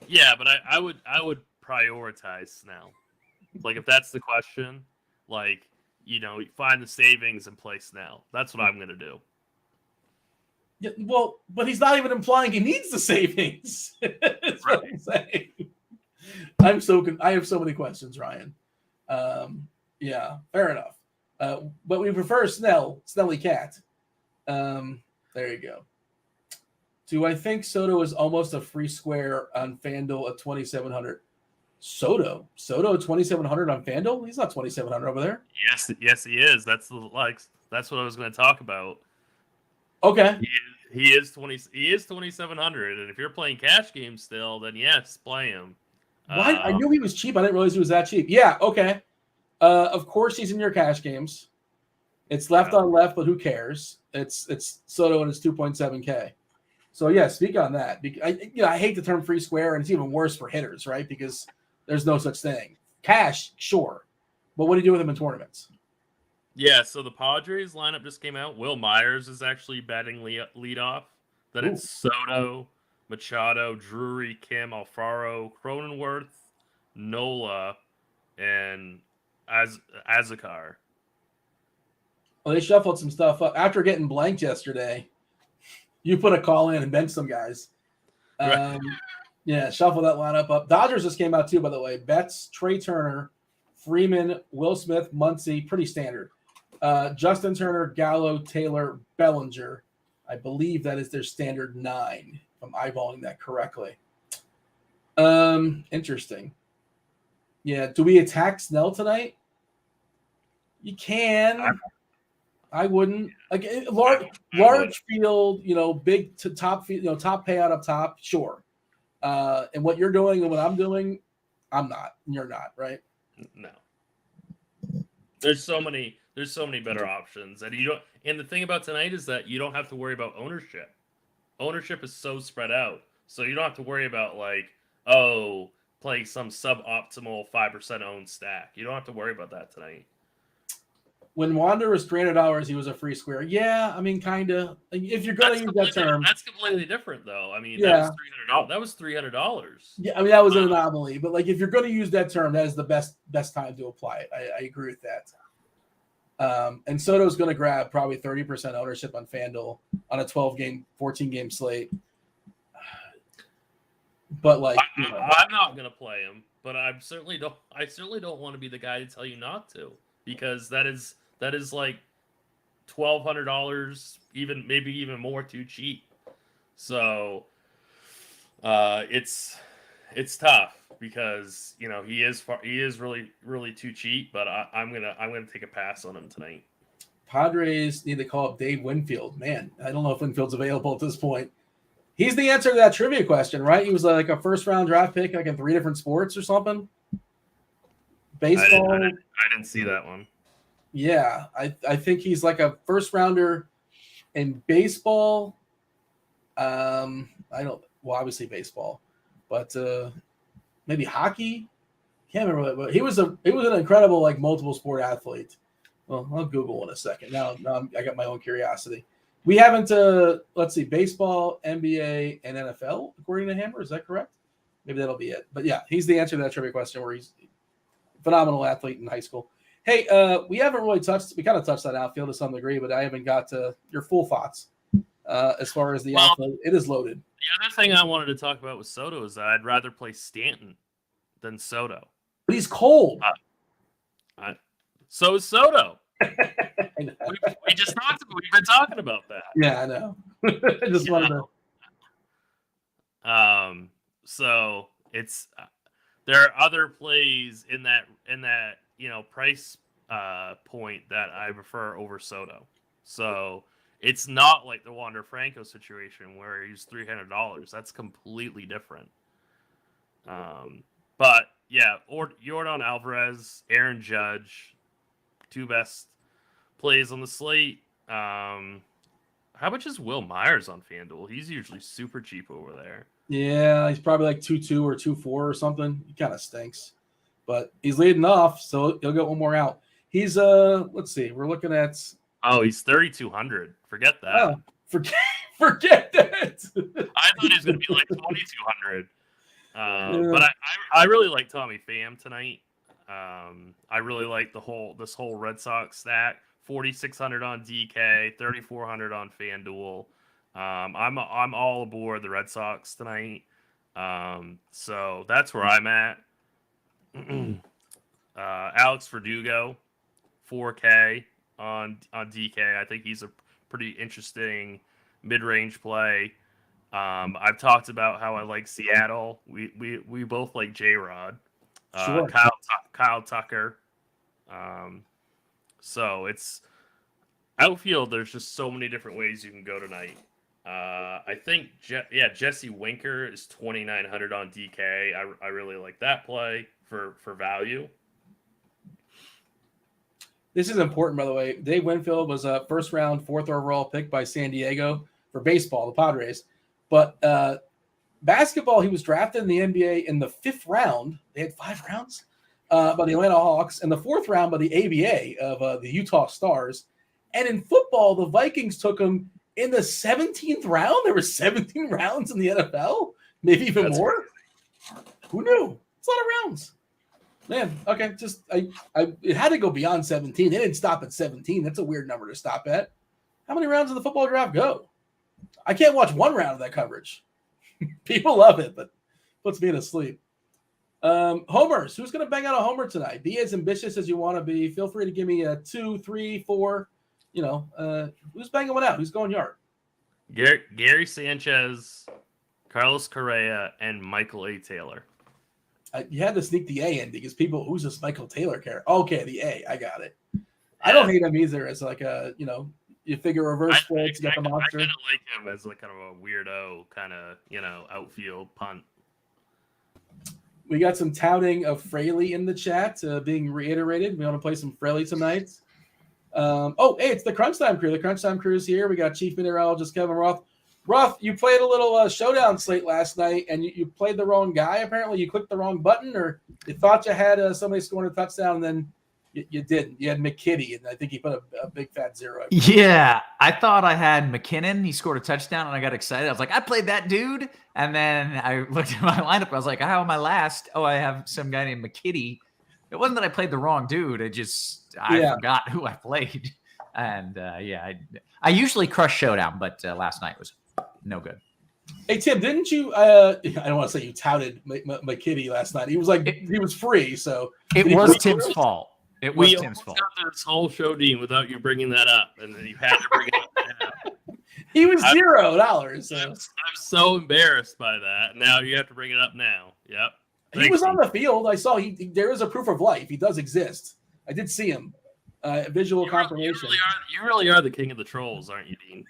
[SPEAKER 2] Yeah, but I would prioritize Snell. Like if that's the question, like. Find the savings and play Snell. That's what I'm going to do.
[SPEAKER 1] Yeah, well, but he's not even implying he needs the savings. That's what I'm saying. I have so many questions, Ryan. Yeah, fair enough. But we prefer Snelly Cat. There you go. Do I think Soto is almost a free square on FanDuel at 2,700? Soto 2,700 on FanDuel? He's not 2,700 over there.
[SPEAKER 2] Yes, he is. That's what I was going to talk about.
[SPEAKER 1] Okay.
[SPEAKER 2] He is 2,700, and if you're playing cash games still, then yes, play him.
[SPEAKER 1] Why? I knew he was cheap. I didn't realize he was that cheap. Yeah, okay. Of course he's in your cash games. It's left on left, but who cares? It's Soto and it's 2.7K. So yeah, speak on that. I hate the term free square, and it's even worse for hitters, right? Because there's no such thing. Cash, sure. But what do you do with him in tournaments?
[SPEAKER 2] Yeah, so the Padres lineup just came out. Will Myers is actually batting leadoff. Then it's Soto, Machado, Drury, Kim, Alfaro, Cronenworth, Nola, and Azakar.
[SPEAKER 1] Well, they shuffled some stuff up. After getting blanked yesterday, you put a call in and bench some guys.
[SPEAKER 2] Right.
[SPEAKER 1] Yeah, shuffle that lineup up. Dodgers just came out too, by the way. Betts, Trey Turner, Freeman, Will Smith, Muncy, pretty standard. Justin Turner, Gallo, Taylor, Bellinger. I believe that is their standard 9, if I'm eyeballing that correctly. Interesting. Yeah, do we attack Snell tonight? You can. I wouldn't. Like large field, big to top field, top payout up top, sure. And what you're doing and what I'm doing, I'm not. You're not, right?
[SPEAKER 2] No. There's so many better options. And the thing about tonight is that you don't have to worry about ownership. Ownership is so spread out. So you don't have to worry about playing some suboptimal 5% owned stack. You don't have to worry about that tonight.
[SPEAKER 1] When Wander was $300, he was a free square. Yeah, I mean, kind of. If you're going to use that term.
[SPEAKER 2] That's completely different, though. I mean,
[SPEAKER 1] yeah.
[SPEAKER 2] That was $300.
[SPEAKER 1] Yeah, I mean, that was an anomaly. But, if you're going to use that term, that is the best time to apply it. I agree with that. And Soto's going to grab probably 30% ownership on FanDuel on a 12-game, 14-game slate. But,
[SPEAKER 2] I'm not going to play him. But I certainly don't want to be the guy to tell you not to. Because that is like $1,200, maybe even more too cheap. So it's it's tough because he is really too cheap, but I'm gonna take a pass on him tonight.
[SPEAKER 1] Padres need to call up Dave Winfield. Man, I don't know if Winfield's available at this point. He's the answer to that trivia question, right? He was like a first-round draft pick, like in 3 different sports or something. Baseball.
[SPEAKER 2] I didn't see that one.
[SPEAKER 1] Yeah, I think he's like a first-rounder in baseball. Obviously baseball, but maybe hockey. Can't remember. But he was an incredible like multiple sport athlete. Well, I'll Google in a second. Now I got my own curiosity. We haven't, let's see, baseball, NBA, and NFL, according to Hammer. Is that correct? Maybe that'll be it. But yeah, he's the answer to that trivia question where he's a phenomenal athlete in high school. Hey, we haven't really we kind of touched that outfield to some degree, but I haven't got to your full thoughts as far as the outfield. It is loaded.
[SPEAKER 2] The other thing I wanted to talk about with Soto is that I'd rather play Stanton than Soto.
[SPEAKER 1] But he's cold.
[SPEAKER 2] So is Soto. We've been talking about that.
[SPEAKER 1] Yeah, I know. I just wanted
[SPEAKER 2] to. So it's there are other plays in that price point that I prefer over Soto. So it's not like the Wander Franco situation where he's $300. That's completely different. But yeah, or Yordan Alvarez, Aaron Judge, 2 best plays on the slate. How much is Will Myers on FanDuel? He's usually super cheap over there.
[SPEAKER 1] Yeah, he's probably like 2.2 or 2.4 or something. He kind of stinks, but he's leading off, so he'll get one more out. He's let's see, we're looking at.
[SPEAKER 2] Oh, he's 3,200. Forget that.
[SPEAKER 1] Oh, forget that.
[SPEAKER 2] I thought he was going to be like 2,200. But I really like Tommy Pham tonight. I really like this whole Red Sox stack. 4,600 on DK, 3,400 on FanDuel. I'm all aboard the Red Sox tonight. So that's where I'm at. Alex Verdugo, 4K on DK. I think he's a pretty interesting mid-range play. I've talked about how I like Seattle. We both like J-Rod.
[SPEAKER 1] Sure.
[SPEAKER 2] Kyle Tucker. So it's outfield. There's just so many different ways you can go tonight. I think Jesse Winker is 2,900 on DK. I really like that play for value.
[SPEAKER 1] This is important, by the way. Dave Winfield was a first-round, 4th overall pick by San Diego for baseball, the Padres. But basketball, he was drafted in the NBA in the 5th round. They had 5 rounds by the Atlanta Hawks, and the 4th round by the ABA of the Utah Stars. And in football, the Vikings took him in the 17th round. There were 17 rounds in the NFL, maybe even more. Crazy. Who knew? It's a lot of rounds. Man, okay, it had to go beyond 17. They didn't stop at 17. That's a weird number to stop at. How many rounds of the football draft go? I can't watch 1 round of that coverage. People love it, but puts me to sleep. Homers. Who's going to bang out a homer tonight? Be as ambitious as you want to be. Feel free to give me a 2, 3, 4. Who's banging one out? Who's going yard?
[SPEAKER 2] Gary Sanchez, Carlos Correa, and Michael A. Taylor.
[SPEAKER 1] You had to sneak the A in because who's this Michael Taylor character? Okay, the A. I got it. I don't hate him either as like a, you figure reverse splits, you got the monster.
[SPEAKER 2] I kind of like him as like kind of a weirdo kind of, outfield punt.
[SPEAKER 1] We got some touting of Fraley in the chat being reiterated. We want to play some Fraley tonight. Hey, it's the Crunch Time crew. The Crunch Time crew is here. We got Chief Meteorologist Kevin Roth. Roth, you played a little showdown slate last night, and you played the wrong guy. Apparently, you clicked the wrong button, or you thought you had somebody scoring a touchdown, and then you didn't. You had McKitty, and I think he put a big fat 0.
[SPEAKER 3] Yeah, I thought I had McKinnon. He scored a touchdown, and I got excited. I was like, I played that dude. And then I looked at my lineup. I was like, how am I last? Oh, I have some guy named McKitty. It wasn't that I played the wrong dude. I forgot who I played. And, I usually crush showdown, but last night was no good.
[SPEAKER 1] Hey, Tim, didn't you I don't want to say you touted McKitty last night. He was like, he was free, so.
[SPEAKER 3] It was Tim's fault. It was Tim's fault.
[SPEAKER 2] We got this whole show, Dean, without you bringing that up, and then you had to bring it up now.
[SPEAKER 1] He was $0. So.
[SPEAKER 2] I'm so embarrassed by that. Now you have to bring it up now. Yep.
[SPEAKER 1] He was on the field. I saw there is a proof of life. He does exist. I did see him. Visual confirmation.
[SPEAKER 2] You really are the king of the trolls, aren't you, Dean?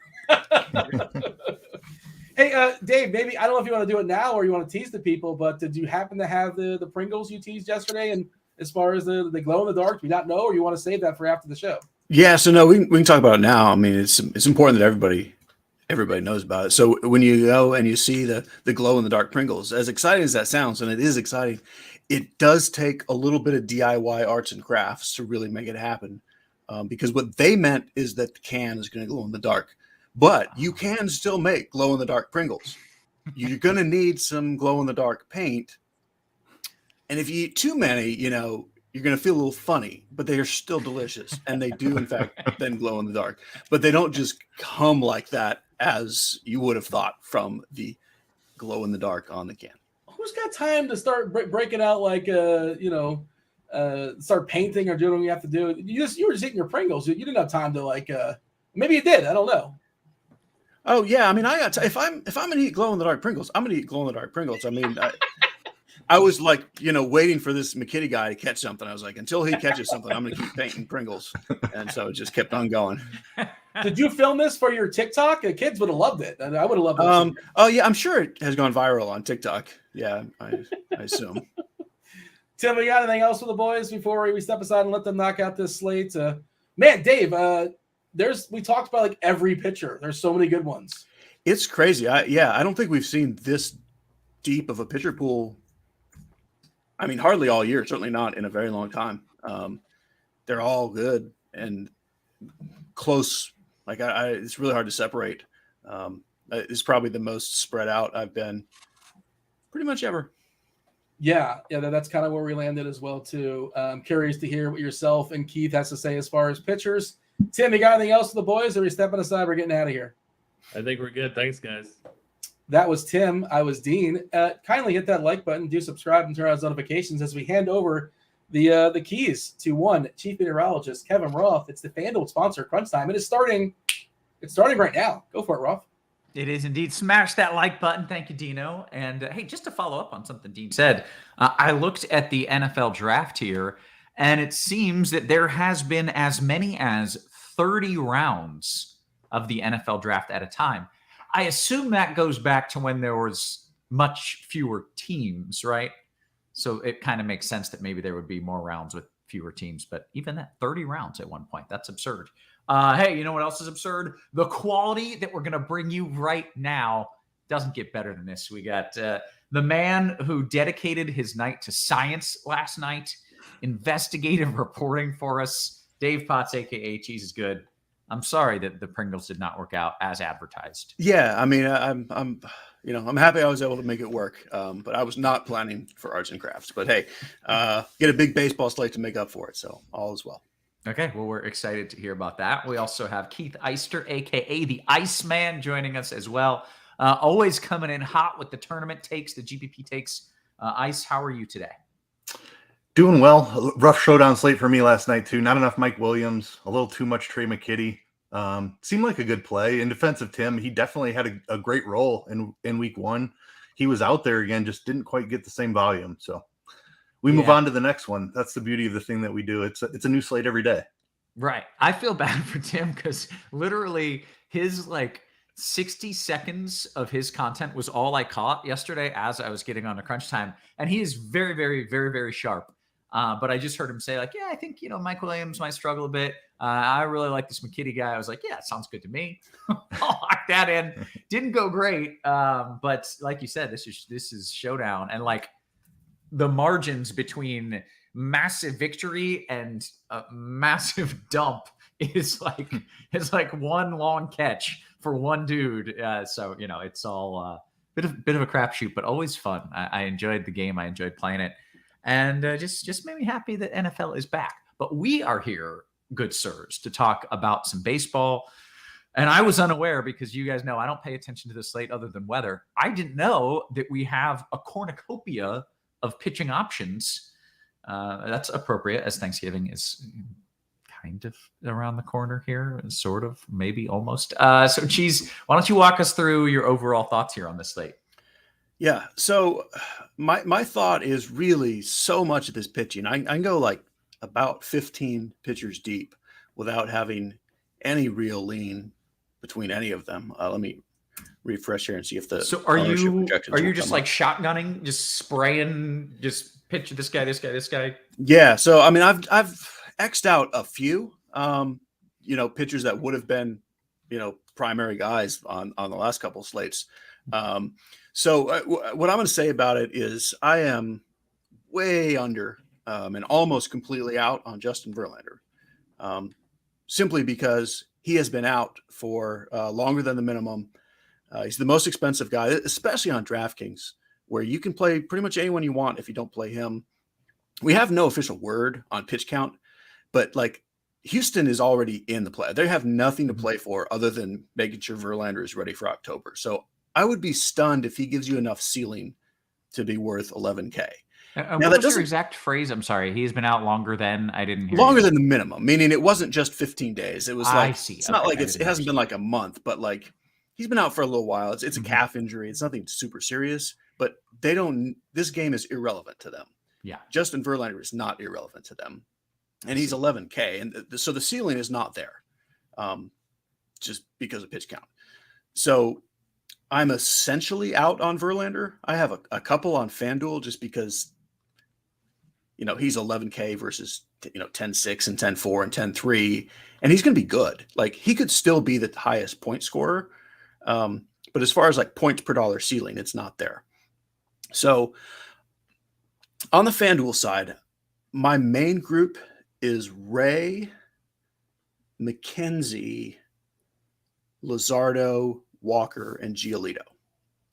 [SPEAKER 1] Hey, Dave, maybe, I don't know if you want to do it now or you want to tease the people, but did you happen to have the Pringles you teased yesterday? And as far as the glow in the dark, do you not know, or you want to save that for after the show?
[SPEAKER 4] Yeah, so no, we can talk about it now. I mean, it's important that everybody knows about it. So when you go and you see the glow in the dark Pringles, as exciting as that sounds, and it is exciting, it does take a little bit of DIY arts and crafts to really make it happen. Because what they meant is that the can is going to glow in the dark, but you can still make glow in the dark Pringles. You're going to need some glow in the dark paint. And if you eat too many, you're going to feel a little funny, but they are still delicious. And they do, in fact, then glow in the dark. But they don't just come like that as you would have thought from the glow in the dark on the can.
[SPEAKER 1] Who's got time to start breaking out start painting or doing what you have to do? You were just eating your Pringles. You didn't have time to maybe you did. I don't know.
[SPEAKER 4] Oh yeah. I mean, if I'm going to eat glow in the dark Pringles, I'm going to eat glow in the dark Pringles. I mean, I was like, waiting for this McKitty guy to catch something. I was like, until he catches something, I'm going to keep painting Pringles. And so it just kept on going.
[SPEAKER 1] Did you film this for your TikTok? The kids would have loved it. I would have loved it.
[SPEAKER 4] Oh yeah, I'm sure it has gone viral on TikTok. Yeah, I assume.
[SPEAKER 1] Tim, we got anything else for the boys before we step aside and let them knock out this slate? Man, Dave, we talked about like every pitcher. There's so many good ones.
[SPEAKER 4] It's crazy. I don't think we've seen this deep of a pitcher pool. I mean, hardly all year. Certainly not in a very long time. They're all good and close. Like it's really hard to separate. It's probably the most spread out I've been pretty much ever. Yeah,
[SPEAKER 1] that's kind of where we landed as well too. I'm curious to hear what yourself and Keith has to say as far as pitchers. Tim, you got anything else for the boys? Or are we stepping aside? We're getting out of here.
[SPEAKER 2] I think we're good. Thanks, guys.
[SPEAKER 1] That was Tim. I was Dean. Kindly hit that like button, do subscribe, and turn on notifications as we hand over the keys to one chief meteorologist, Kevin Roth. It's the Fanduel sponsor, Crunch Time. It is starting. It's starting right now. Go for it, Roth.
[SPEAKER 3] It is indeed. Smash that like button. Thank you, Dino. And hey, just to follow up on something Dean said, I looked at the NFL draft here, and it seems that there has been as many as 30 rounds of the NFL draft at a time. I assume that goes back to when there was much fewer teams, right? So it kind of makes sense that maybe there would be more rounds with fewer teams, but even that 30 rounds at one point, that's absurd. Hey, you know what else is absurd? The quality that we're going to bring you right now doesn't get better than this. We got the man who dedicated his night to science last night, investigative reporting for us, Dave Potts, a.k.a. CheeseIsGood. I'm sorry that the Pringles did not work out as advertised.
[SPEAKER 4] Yeah, I mean, I'm happy I was able to make it work, but I was not planning for arts and crafts. But hey, get a big baseball slate to make up for it, so all is well.
[SPEAKER 3] Okay, well, we're excited to hear about that. We also have Keith Eyster, a.k.a. the Iceman, joining us as well. Always coming in hot with the tournament takes, the GPP takes. Ice, how are you today?
[SPEAKER 5] Doing well. A rough showdown slate for me last night, too. Not enough Mike Williams, a little too much Trey McKitty. Seemed like a good play. In defense of Tim, he definitely had a great role in week one. He was out there again, just didn't quite get the same volume. So we move on to the next one. That's the beauty of the thing that we do. It's a new slate every day.
[SPEAKER 3] Right. I feel bad for Tim because literally his 60 seconds of his content was all I caught yesterday as I was getting on the crunch time. And he is very, very, very, very sharp. But I just heard him say yeah, I think, Mike Williams might struggle a bit. I really like this McKitty guy. I was like, yeah, it sounds good to me. I'll lock that in. Didn't go great. But like you said, this is showdown. And the margins between massive victory and a massive dump is like one long catch for one dude. So, it's all a bit of a crapshoot, but always fun. I enjoyed the game. I enjoyed playing it. And just made me happy that NFL is back. But we are here, good sirs, to talk about some baseball. And I was unaware because you guys know I don't pay attention to the slate other than weather. I didn't know that we have a cornucopia of pitching options. That's appropriate as Thanksgiving is kind of around the corner here, sort of, maybe, almost. So, Cheese, why don't you walk us through your overall thoughts here on this slate?
[SPEAKER 4] Yeah. So my thought is really so much of this pitching. I can go like about 15 pitchers deep without having any real lean between any of them. Let me refresh here and see if the
[SPEAKER 3] So are
[SPEAKER 4] ownership
[SPEAKER 3] you
[SPEAKER 4] projections will
[SPEAKER 3] just
[SPEAKER 4] come
[SPEAKER 3] like
[SPEAKER 4] up.
[SPEAKER 3] shotgunning, just spraying, just pitch this guy?
[SPEAKER 4] Yeah. So I mean, I've X'd out a few, pitchers that would have been, primary guys on the last couple of slates. So what I'm going to say about it is I am way under and almost completely out on Justin Verlander, simply because he has been out for longer than the minimum. He's the most expensive guy, especially on DraftKings, where you can play pretty much anyone you want if you don't play him. We have no official word on pitch count, but like Houston is already in the play. They have nothing to play for other than making sure Verlander is ready for October. So I would be stunned if he gives you enough ceiling to be worth 11K.
[SPEAKER 3] What was your exact phrase? I'm sorry. He's been out longer than I didn't hear.
[SPEAKER 4] Longer than the minimum, meaning it wasn't just 15 days. It was like,
[SPEAKER 3] I see.
[SPEAKER 4] It's not like it hasn't been like a month, but like he's been out for a little while. It's a calf injury. It's nothing super serious, but this game is irrelevant to them.
[SPEAKER 3] Yeah. Justin
[SPEAKER 4] Verlander is not irrelevant to them. And he's 11K. And so the ceiling is not there just because of pitch count. So I'm essentially out on Verlander. I have a couple on FanDuel just because, he's 11K versus, 10-6 and 10-4 and 10-3, and he's going to be good. Like he could still be the highest point scorer. But as far as like points per dollar ceiling, it's not there. So on the FanDuel side, my main group is Ray, McKenzie, Luzardo, Walker, and Giolito.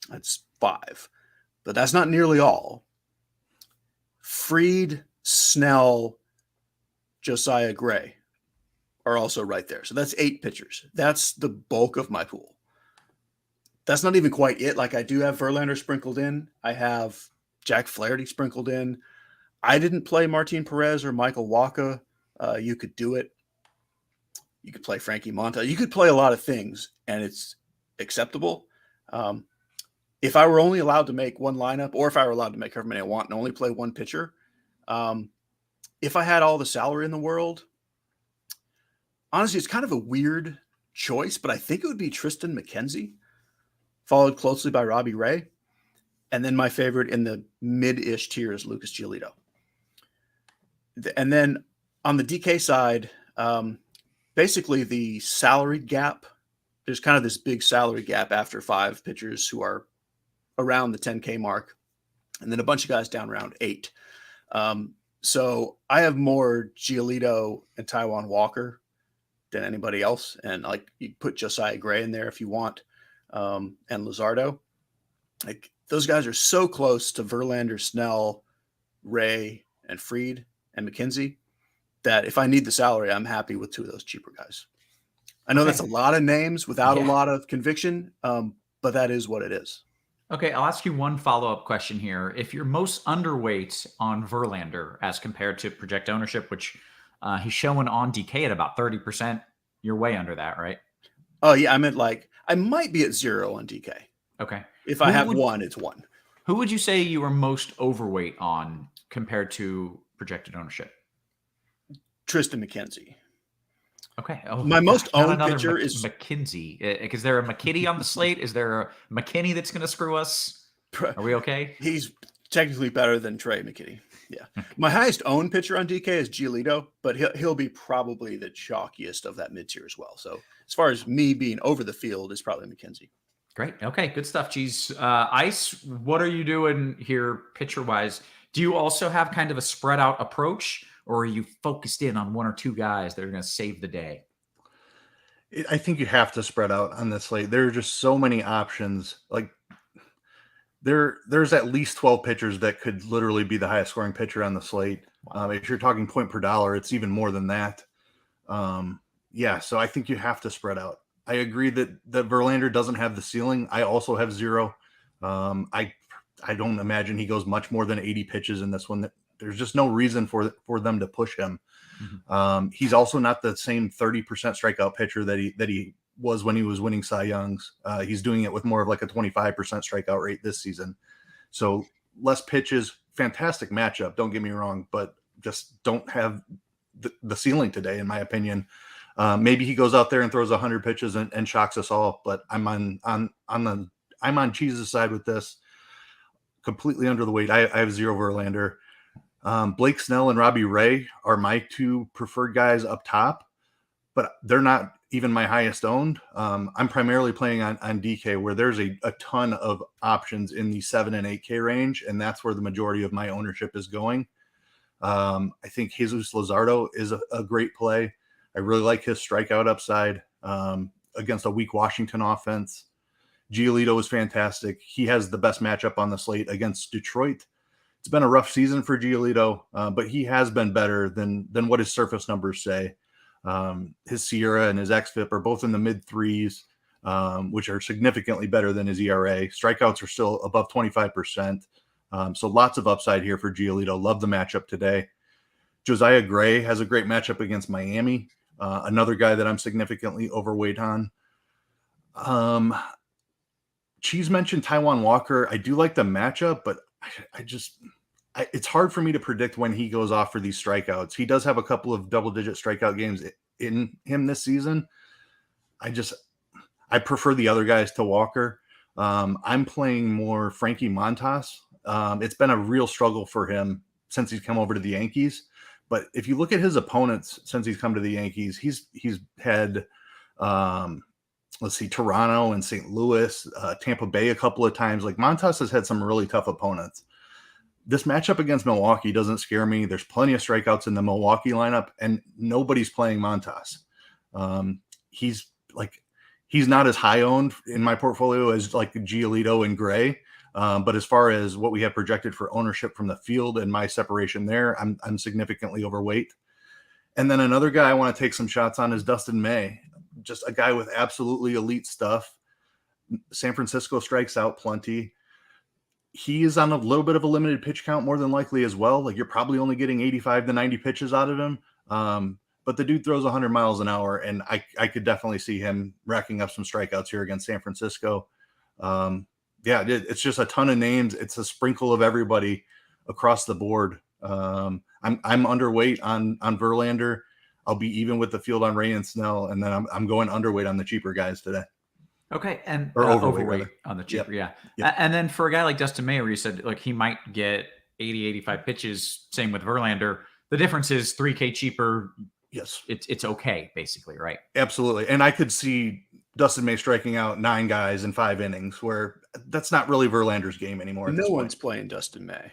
[SPEAKER 4] That's 5, but that's not nearly all. Fried, Snell, Josiah Gray are also right there. So that's 8 pitchers. That's the bulk of my pool. That's not even quite it. Like I do have Verlander sprinkled in. I have Jack Flaherty sprinkled in. I didn't play Martin Perez or Michael Wacha. You could do it. You could play Frankie Monta. You could play a lot of things, and it's acceptable. If I were only allowed to make one lineup, or if I were allowed to make however many I want and only play one pitcher, if I had all the salary in the world, honestly, it's kind of a weird choice, but I think it would be Tristan McKenzie, followed closely by Robbie Ray. And then my favorite in the mid-ish tier is Lucas Giolito. And then on the DK side, basically the salary gap, there's kind of this big salary gap after 5 pitchers who are around the 10K mark, and then a bunch of guys down around 8. So I have more Giolito and Taijuan Walker than anybody else. And like you put Josiah Gray in there if you want, and Luzardo. Like those guys are so close to Verlander, Snell, Ray, and Fried and McKenzie that if I need the salary, I'm happy with 2 of those cheaper guys. I know that's a lot of names without a lot of conviction, but that is what it is.
[SPEAKER 3] Okay, I'll ask you one follow-up question here. If you're most underweight on Verlander as compared to project ownership, which he's showing on DK at about 30%, you're way under that, right?
[SPEAKER 4] Oh, yeah. I meant like I might be at 0 on DK.
[SPEAKER 3] Okay.
[SPEAKER 4] If I have 1, it's 1.
[SPEAKER 3] Who would you say you are most overweight on compared to projected ownership?
[SPEAKER 4] Tristan McKenzie.
[SPEAKER 3] Okay. Oh,
[SPEAKER 4] my most owned pitcher is
[SPEAKER 3] McKenzie. Is there a McKitty on the slate? Is there a McKinney that's going to screw us? Are we okay?
[SPEAKER 4] He's technically better than Trey McKinney. Yeah. My highest owned pitcher on DK is Giolito, but he'll be probably the chalkiest of that mid tier as well. So as far as me being over the field, is probably McKenzie.
[SPEAKER 3] Great. Okay. Good stuff, Cheese. Ice, what are you doing here pitcher wise? Do you also have kind of a spread out approach, or are you focused in on 1 or 2 guys that are going to save the day?
[SPEAKER 5] I think you have to spread out on this slate. There are just so many options. Like there's at least 12 pitchers that could literally be the highest scoring pitcher on the slate. If you're talking point per dollar, it's even more than that. So I think you have to spread out. I agree that Verlander doesn't have the ceiling. I also have 0. I don't imagine he goes much more than 80 pitches in this one there's just no reason for them to push him. He's also not the same 30% strikeout pitcher that he was when he was winning Cy Youngs. He's doing it with more of like a 25% strikeout rate this season. So less pitches, fantastic matchup. Don't get me wrong, but just don't have the ceiling today, in my opinion. Maybe he goes out there and throws 100 pitches and shocks us all, but I'm on Cheese's side with this. Completely under the weight. I have 0 Verlander. Blake Snell and Robbie Ray are my 2 preferred guys up top, but they're not even my highest owned. I'm primarily playing on DK, where there's a ton of options in the 7 and 8K range, and that's where the majority of my ownership is going. I think Jesus Luzardo is a great play. I really like his strikeout upside against a weak Washington offense. Giolito is fantastic. He has the best matchup on the slate against Detroit. It's been a rough season for Giolito, but he has been better than what his surface numbers say. His Sierra and his xFIP are both in the mid 3s, which are significantly better than his ERA. Strikeouts are still above 25%. So lots of upside here for Giolito. Love the matchup today. Josiah Gray has a great matchup against Miami. Another guy that I'm significantly overweight on. Cheese mentioned Taijuan Walker. I do like the matchup, but it's hard for me to predict when he goes off for these strikeouts. He does have a couple of double-digit strikeout games in him this season. I prefer the other guys to Walker. I'm playing more Frankie Montas. It's been a real struggle for him since he's come over to the Yankees. But if you look at his opponents since he's come to the Yankees, he's had Toronto and St. Louis, Tampa Bay a couple of times. Like, Montas has had some really tough opponents. This matchup against Milwaukee doesn't scare me. There's plenty of strikeouts in the Milwaukee lineup, and nobody's playing Montas. He's not as high owned in my portfolio as like Giolito and Gray. But as far as what we have projected for ownership from the field and my separation there, I'm significantly overweight. And then another guy I want to take some shots on is Dustin May. Just a guy with absolutely elite stuff. San Francisco strikes out plenty. He is on a little bit of a limited pitch count, more than likely as well. Like, you're probably only getting 85 to 90 pitches out of him. But the dude throws 100 miles an hour, and I could definitely see him racking up some strikeouts here against San Francisco. It's just a ton of names. It's a sprinkle of everybody across the board. I'm underweight on Verlander. I'll be even with the field on Ray and Snell, and then I'm going underweight on the cheaper guys today.
[SPEAKER 3] Okay, and
[SPEAKER 5] or overweight
[SPEAKER 3] on the cheaper,
[SPEAKER 5] Yep.
[SPEAKER 3] And then for a guy like Dustin May, where you said like he might get 80, 85 pitches, same with Verlander. The difference is $3K cheaper.
[SPEAKER 5] Yes,
[SPEAKER 3] it's okay, basically, right?
[SPEAKER 5] Absolutely, and I could see Dustin May striking out 9 guys in 5 innings, where that's not really Verlander's game anymore.
[SPEAKER 4] No one's playing Dustin May.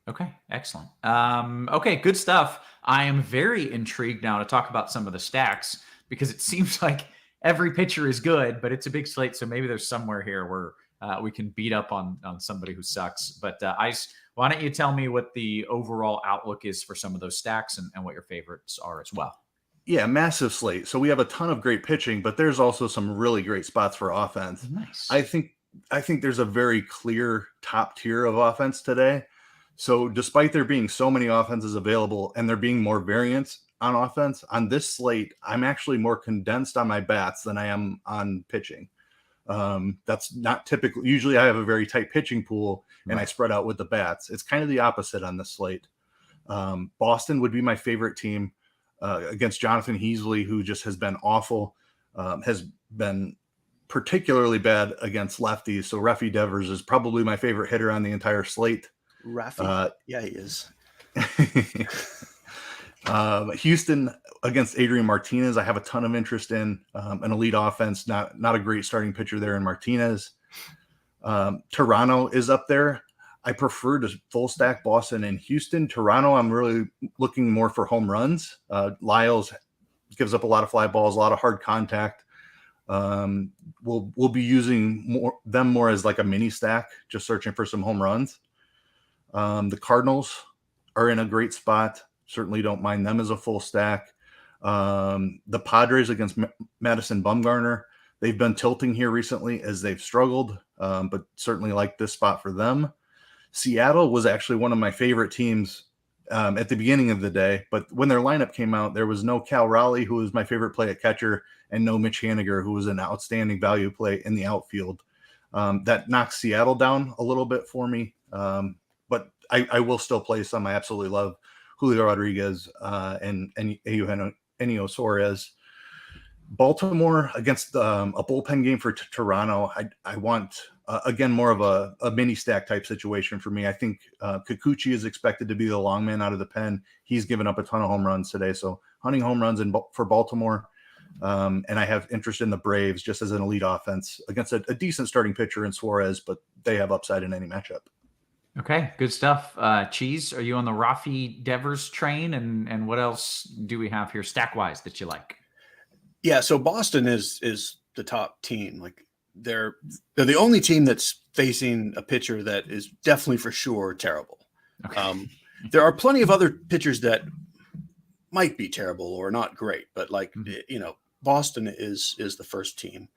[SPEAKER 3] Okay, excellent. Okay, good stuff. I am very intrigued now to talk about some of the stacks, because it seems like every pitcher is good, but it's a big slate, so maybe there's somewhere here where we can beat up on somebody who sucks. But Ice, why don't you tell me what the overall outlook is for some of those stacks and what your favorites are as well?
[SPEAKER 5] Yeah, massive slate. So we have a ton of great pitching, but there's also some really great spots for offense.
[SPEAKER 3] Nice.
[SPEAKER 5] I think there's a very clear top tier of offense today. So despite there being so many offenses available and there being more variance on offense, on this slate, I'm actually more condensed on my bats than I am on pitching. That's not typical. Usually I have a very tight pitching pool and I spread out with the bats. It's kind of the opposite on this slate. Boston would be my favorite team against Jonathan Heasley, who just has been awful, has been particularly bad against lefties. So Rafi Devers is probably my favorite hitter on the entire slate.
[SPEAKER 4] Rafi, yeah, he is.
[SPEAKER 5] Houston against Adrian Martinez, I have a ton of interest in. An elite offense, not a great starting pitcher there in Martinez. Toronto is up there. I prefer to full stack Boston and Houston. Toronto, I'm really looking more for home runs. Lyles gives up a lot of fly balls, a lot of hard contact. We'll be using them more as like a mini stack, just searching for some home runs. The Cardinals are in a great spot. Certainly don't mind them as a full stack. The Padres against Madison Bumgarner, they've been tilting here recently as they've struggled, but certainly like this spot for them. Seattle was actually one of my favorite teams at the beginning of the day, but when their lineup came out, there was no Cal Raleigh, who was my favorite play at catcher, and no Mitch Haniger, who was an outstanding value play in the outfield. That knocks Seattle down a little bit for me, but I will still play some. I absolutely love Julio Rodriguez and Eugenio Suarez. Baltimore against a bullpen game for Toronto. I want, again, more of a mini stack type situation for me. I think Kikuchi is expected to be the long man out of the pen. He's given up a ton of home runs today. So hunting home runs for Baltimore. And I have interest in the Braves just as an elite offense against a decent starting pitcher in Suarez, but they have upside in any matchup.
[SPEAKER 3] Okay, good stuff. Cheese, are you on the Rafi Devers train? And what else do we have here stack-wise that you like?
[SPEAKER 4] Yeah, so Boston is the top team. Like they're the only team that's facing a pitcher that is definitely for sure terrible.
[SPEAKER 3] Okay.
[SPEAKER 4] There are plenty of other pitchers that might be terrible or not great, but Boston is the first team.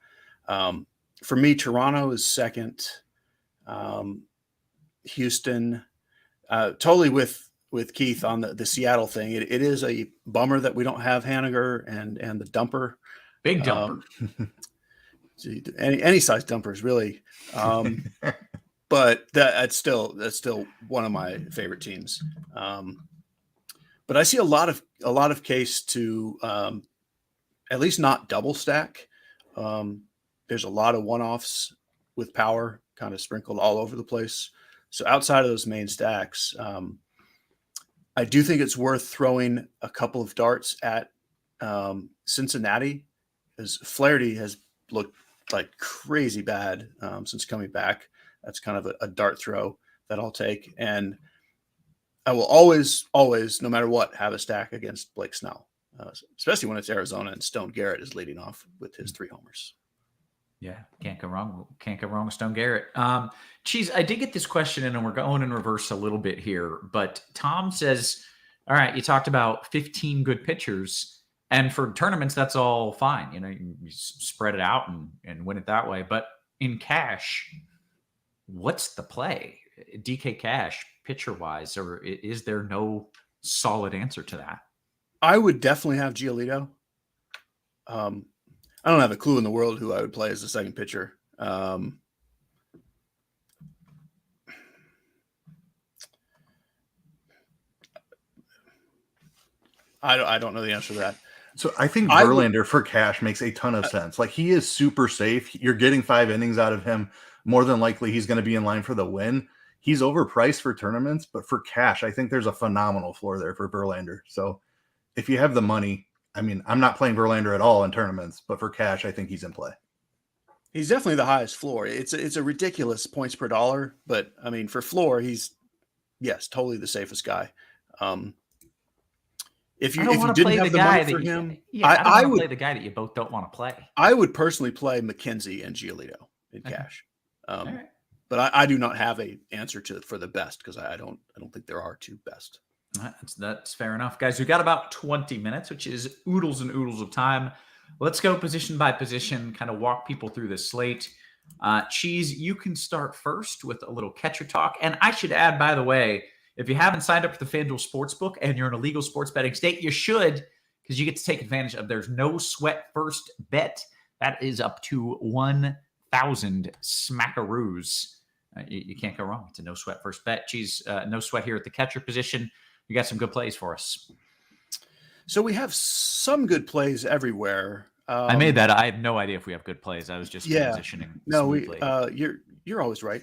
[SPEAKER 4] For me, Toronto is second. Houston, totally with Keith on the Seattle thing. It is a bummer that we don't have Haniger and the dumper.
[SPEAKER 3] Big dumper.
[SPEAKER 4] Any size dumpers, really. But that's still one of my favorite teams. But I see a lot of case to at least not double stack. There's a lot of one-offs with power kind of sprinkled all over the place. So outside of those main stacks, I do think it's worth throwing a couple of darts at Cincinnati, as Flaherty has looked like crazy bad since coming back. That's kind of a dart throw that I'll take. And I will always, no matter what, have a stack against Blake Snell, especially when it's Arizona and Stone Garrett is leading off with his 3 homers.
[SPEAKER 3] Yeah, can't go wrong. Can't go wrong with Stone Garrett. Cheese, I did get this question in, and we're going in reverse a little bit here. But Tom says, all right, you talked about 15 good pitchers, and for tournaments, that's all fine. You spread it out and win it that way. But in cash, what's the play? DK cash, pitcher-wise, or is there no solid answer to that?
[SPEAKER 4] I would definitely have Giolito. I don't have a clue in the world who I would play as the second pitcher. I don't know the answer to that.
[SPEAKER 5] So I think Verlander for cash makes a ton of sense. Like, he is super safe. You're getting 5 innings out of him. More than likely, he's going to be in line for the win. He's overpriced for tournaments, but for cash, I think there's a phenomenal floor there for Verlander. So if you have the money, I mean, I'm not playing Verlander at all in tournaments, but for cash, I think he's in play.
[SPEAKER 4] He's definitely the highest floor. It's a ridiculous points per dollar, but I mean, for floor, he's totally the safest guy. If you didn't have the money for him,
[SPEAKER 3] I would play the guy that you both don't want to play.
[SPEAKER 4] I would personally play McKenzie and Giolito in cash.
[SPEAKER 3] Right.
[SPEAKER 4] But I do not have a answer for the best, because I don't think there are 2 best.
[SPEAKER 3] That's fair enough, guys. We've got about 20 minutes, which is oodles and oodles of time. Let's go position by position, kind of walk people through this slate. Cheese, you can start first with a little catcher talk. And I should add, by the way, if you haven't signed up for the Fanduel Sportsbook and you're in a legal sports betting state, you should, because you get to take advantage of there's no sweat first bet. That is up to 1,000 smackaroos. You can't go wrong. It's a no sweat first bet. Cheese, no sweat here at the catcher position. You got some good plays for us.
[SPEAKER 4] So we have some good plays everywhere.
[SPEAKER 3] I made that. I have no idea if we have good plays. I was just transitioning.
[SPEAKER 4] No, you're always right.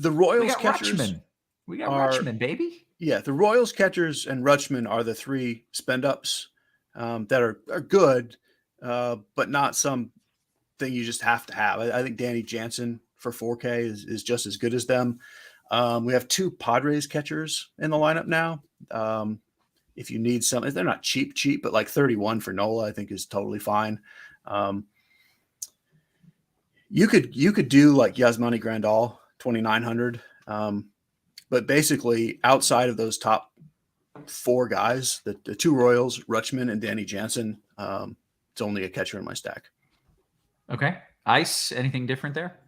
[SPEAKER 4] The Royals catchers.
[SPEAKER 3] We got Rutschman, baby.
[SPEAKER 4] Yeah, the Royals catchers and Rutschman are the 3 spend ups that are good, but not something you just have to have. I think Danny Jansen for 4K is just as good as them. We have 2 Padres catchers in the lineup now. If you need some, they're not cheap, but like 31 for Nola, I think is totally fine. You could do like Yasmani Grandal, 2,900. But basically outside of those top 4 guys, the 2 Royals, Rutschman and Danny Jansen, it's only a catcher in my stack.
[SPEAKER 3] Okay. Ice, anything different there?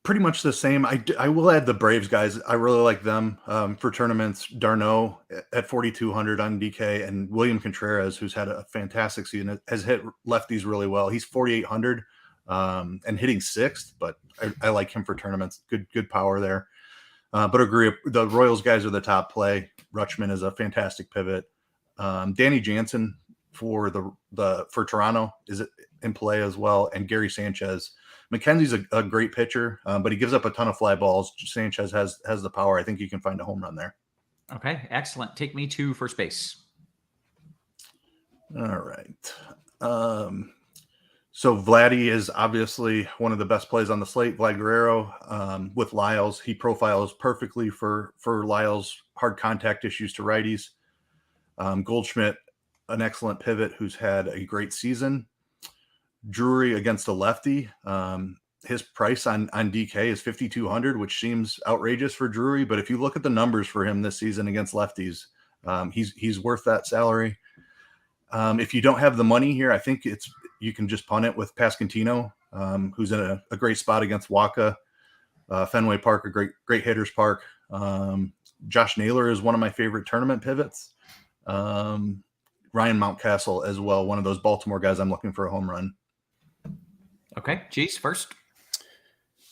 [SPEAKER 5] Pretty much the same. I will add the Braves guys. I really like them for tournaments. Darno at 4,200 on DK, and William Contreras, who's had a fantastic season, has hit lefties really well. He's 4,800 and hitting sixth, but I like him for tournaments. Good power there. But agree, the Royals guys are the top play. Rutschman is a fantastic pivot. Danny Jansen for Toronto is in play as well, and Gary Sanchez. McKenzie's a great pitcher, but he gives up a ton of fly balls. Sanchez has the power. I think you can find a home run there.
[SPEAKER 3] Okay, excellent. Take me to first base.
[SPEAKER 5] All right. So Vladdy is obviously one of the best plays on the slate. Vlad Guerrero with Lyles. He profiles perfectly for Lyles' hard contact issues to righties. Goldschmidt, an excellent pivot who's had a great season. Drury against a lefty. His price on DK is 5,200, which seems outrageous for Drury. But if you look at the numbers for him this season against lefties, he's worth that salary. If you don't have the money here, I think you can just punt it with Pasquantino, who's in a great spot against Waka. Fenway Park, a great hitters park. Josh Naylor is one of my favorite tournament pivots. Ryan Mountcastle as well, one of those Baltimore guys I'm looking for a home run.
[SPEAKER 3] Okay, Cheese first.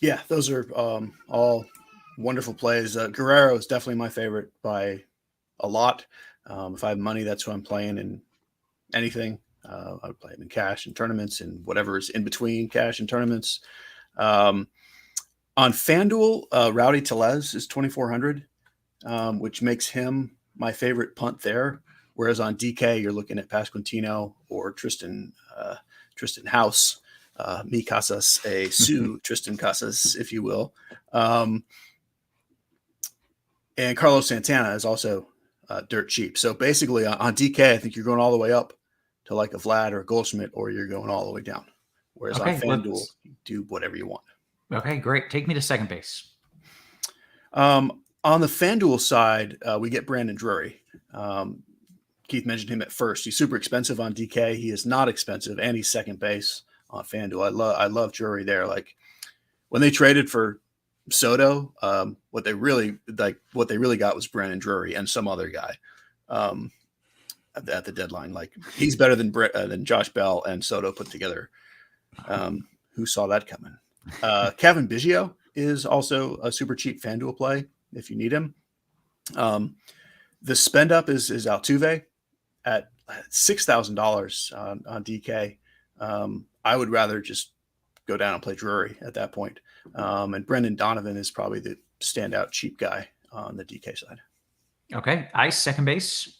[SPEAKER 4] Yeah, those are all wonderful plays. Guerrero is definitely my favorite by a lot. If I have money, that's who I'm playing in anything. I would play him in cash and tournaments and whatever is in between cash and tournaments. On FanDuel, Rowdy Tellez is 2,400, which makes him my favorite punt there. Whereas on DK, you're looking at Pasquantino or Tristan House. Mi Casas, Tristan Casas, if you will. And Carlos Santana is also dirt cheap. So basically on DK, I think you're going all the way up to like a Vlad or a Goldschmidt, or you're going all the way down. Whereas on FanDuel, you do whatever you want.
[SPEAKER 3] Okay, great. Take me to second base.
[SPEAKER 4] On the FanDuel side, we get Brandon Drury. Keith mentioned him at first. He's super expensive on DK. He is not expensive, and he's second base on FanDuel. I love Drury there. Like when they traded for Soto, what they really got was Brandon Drury and some other guy at the deadline. Like he's better than Josh Bell and Soto put together. Who saw that coming? Kevin Biggio is also a super cheap FanDuel play if you need him. The spend up is Altuve at $6,000 on DK. I would rather just go down and play Drury at that point. And Brendan Donovan is probably the standout cheap guy on the DK side.
[SPEAKER 3] Okay. Ice, second base.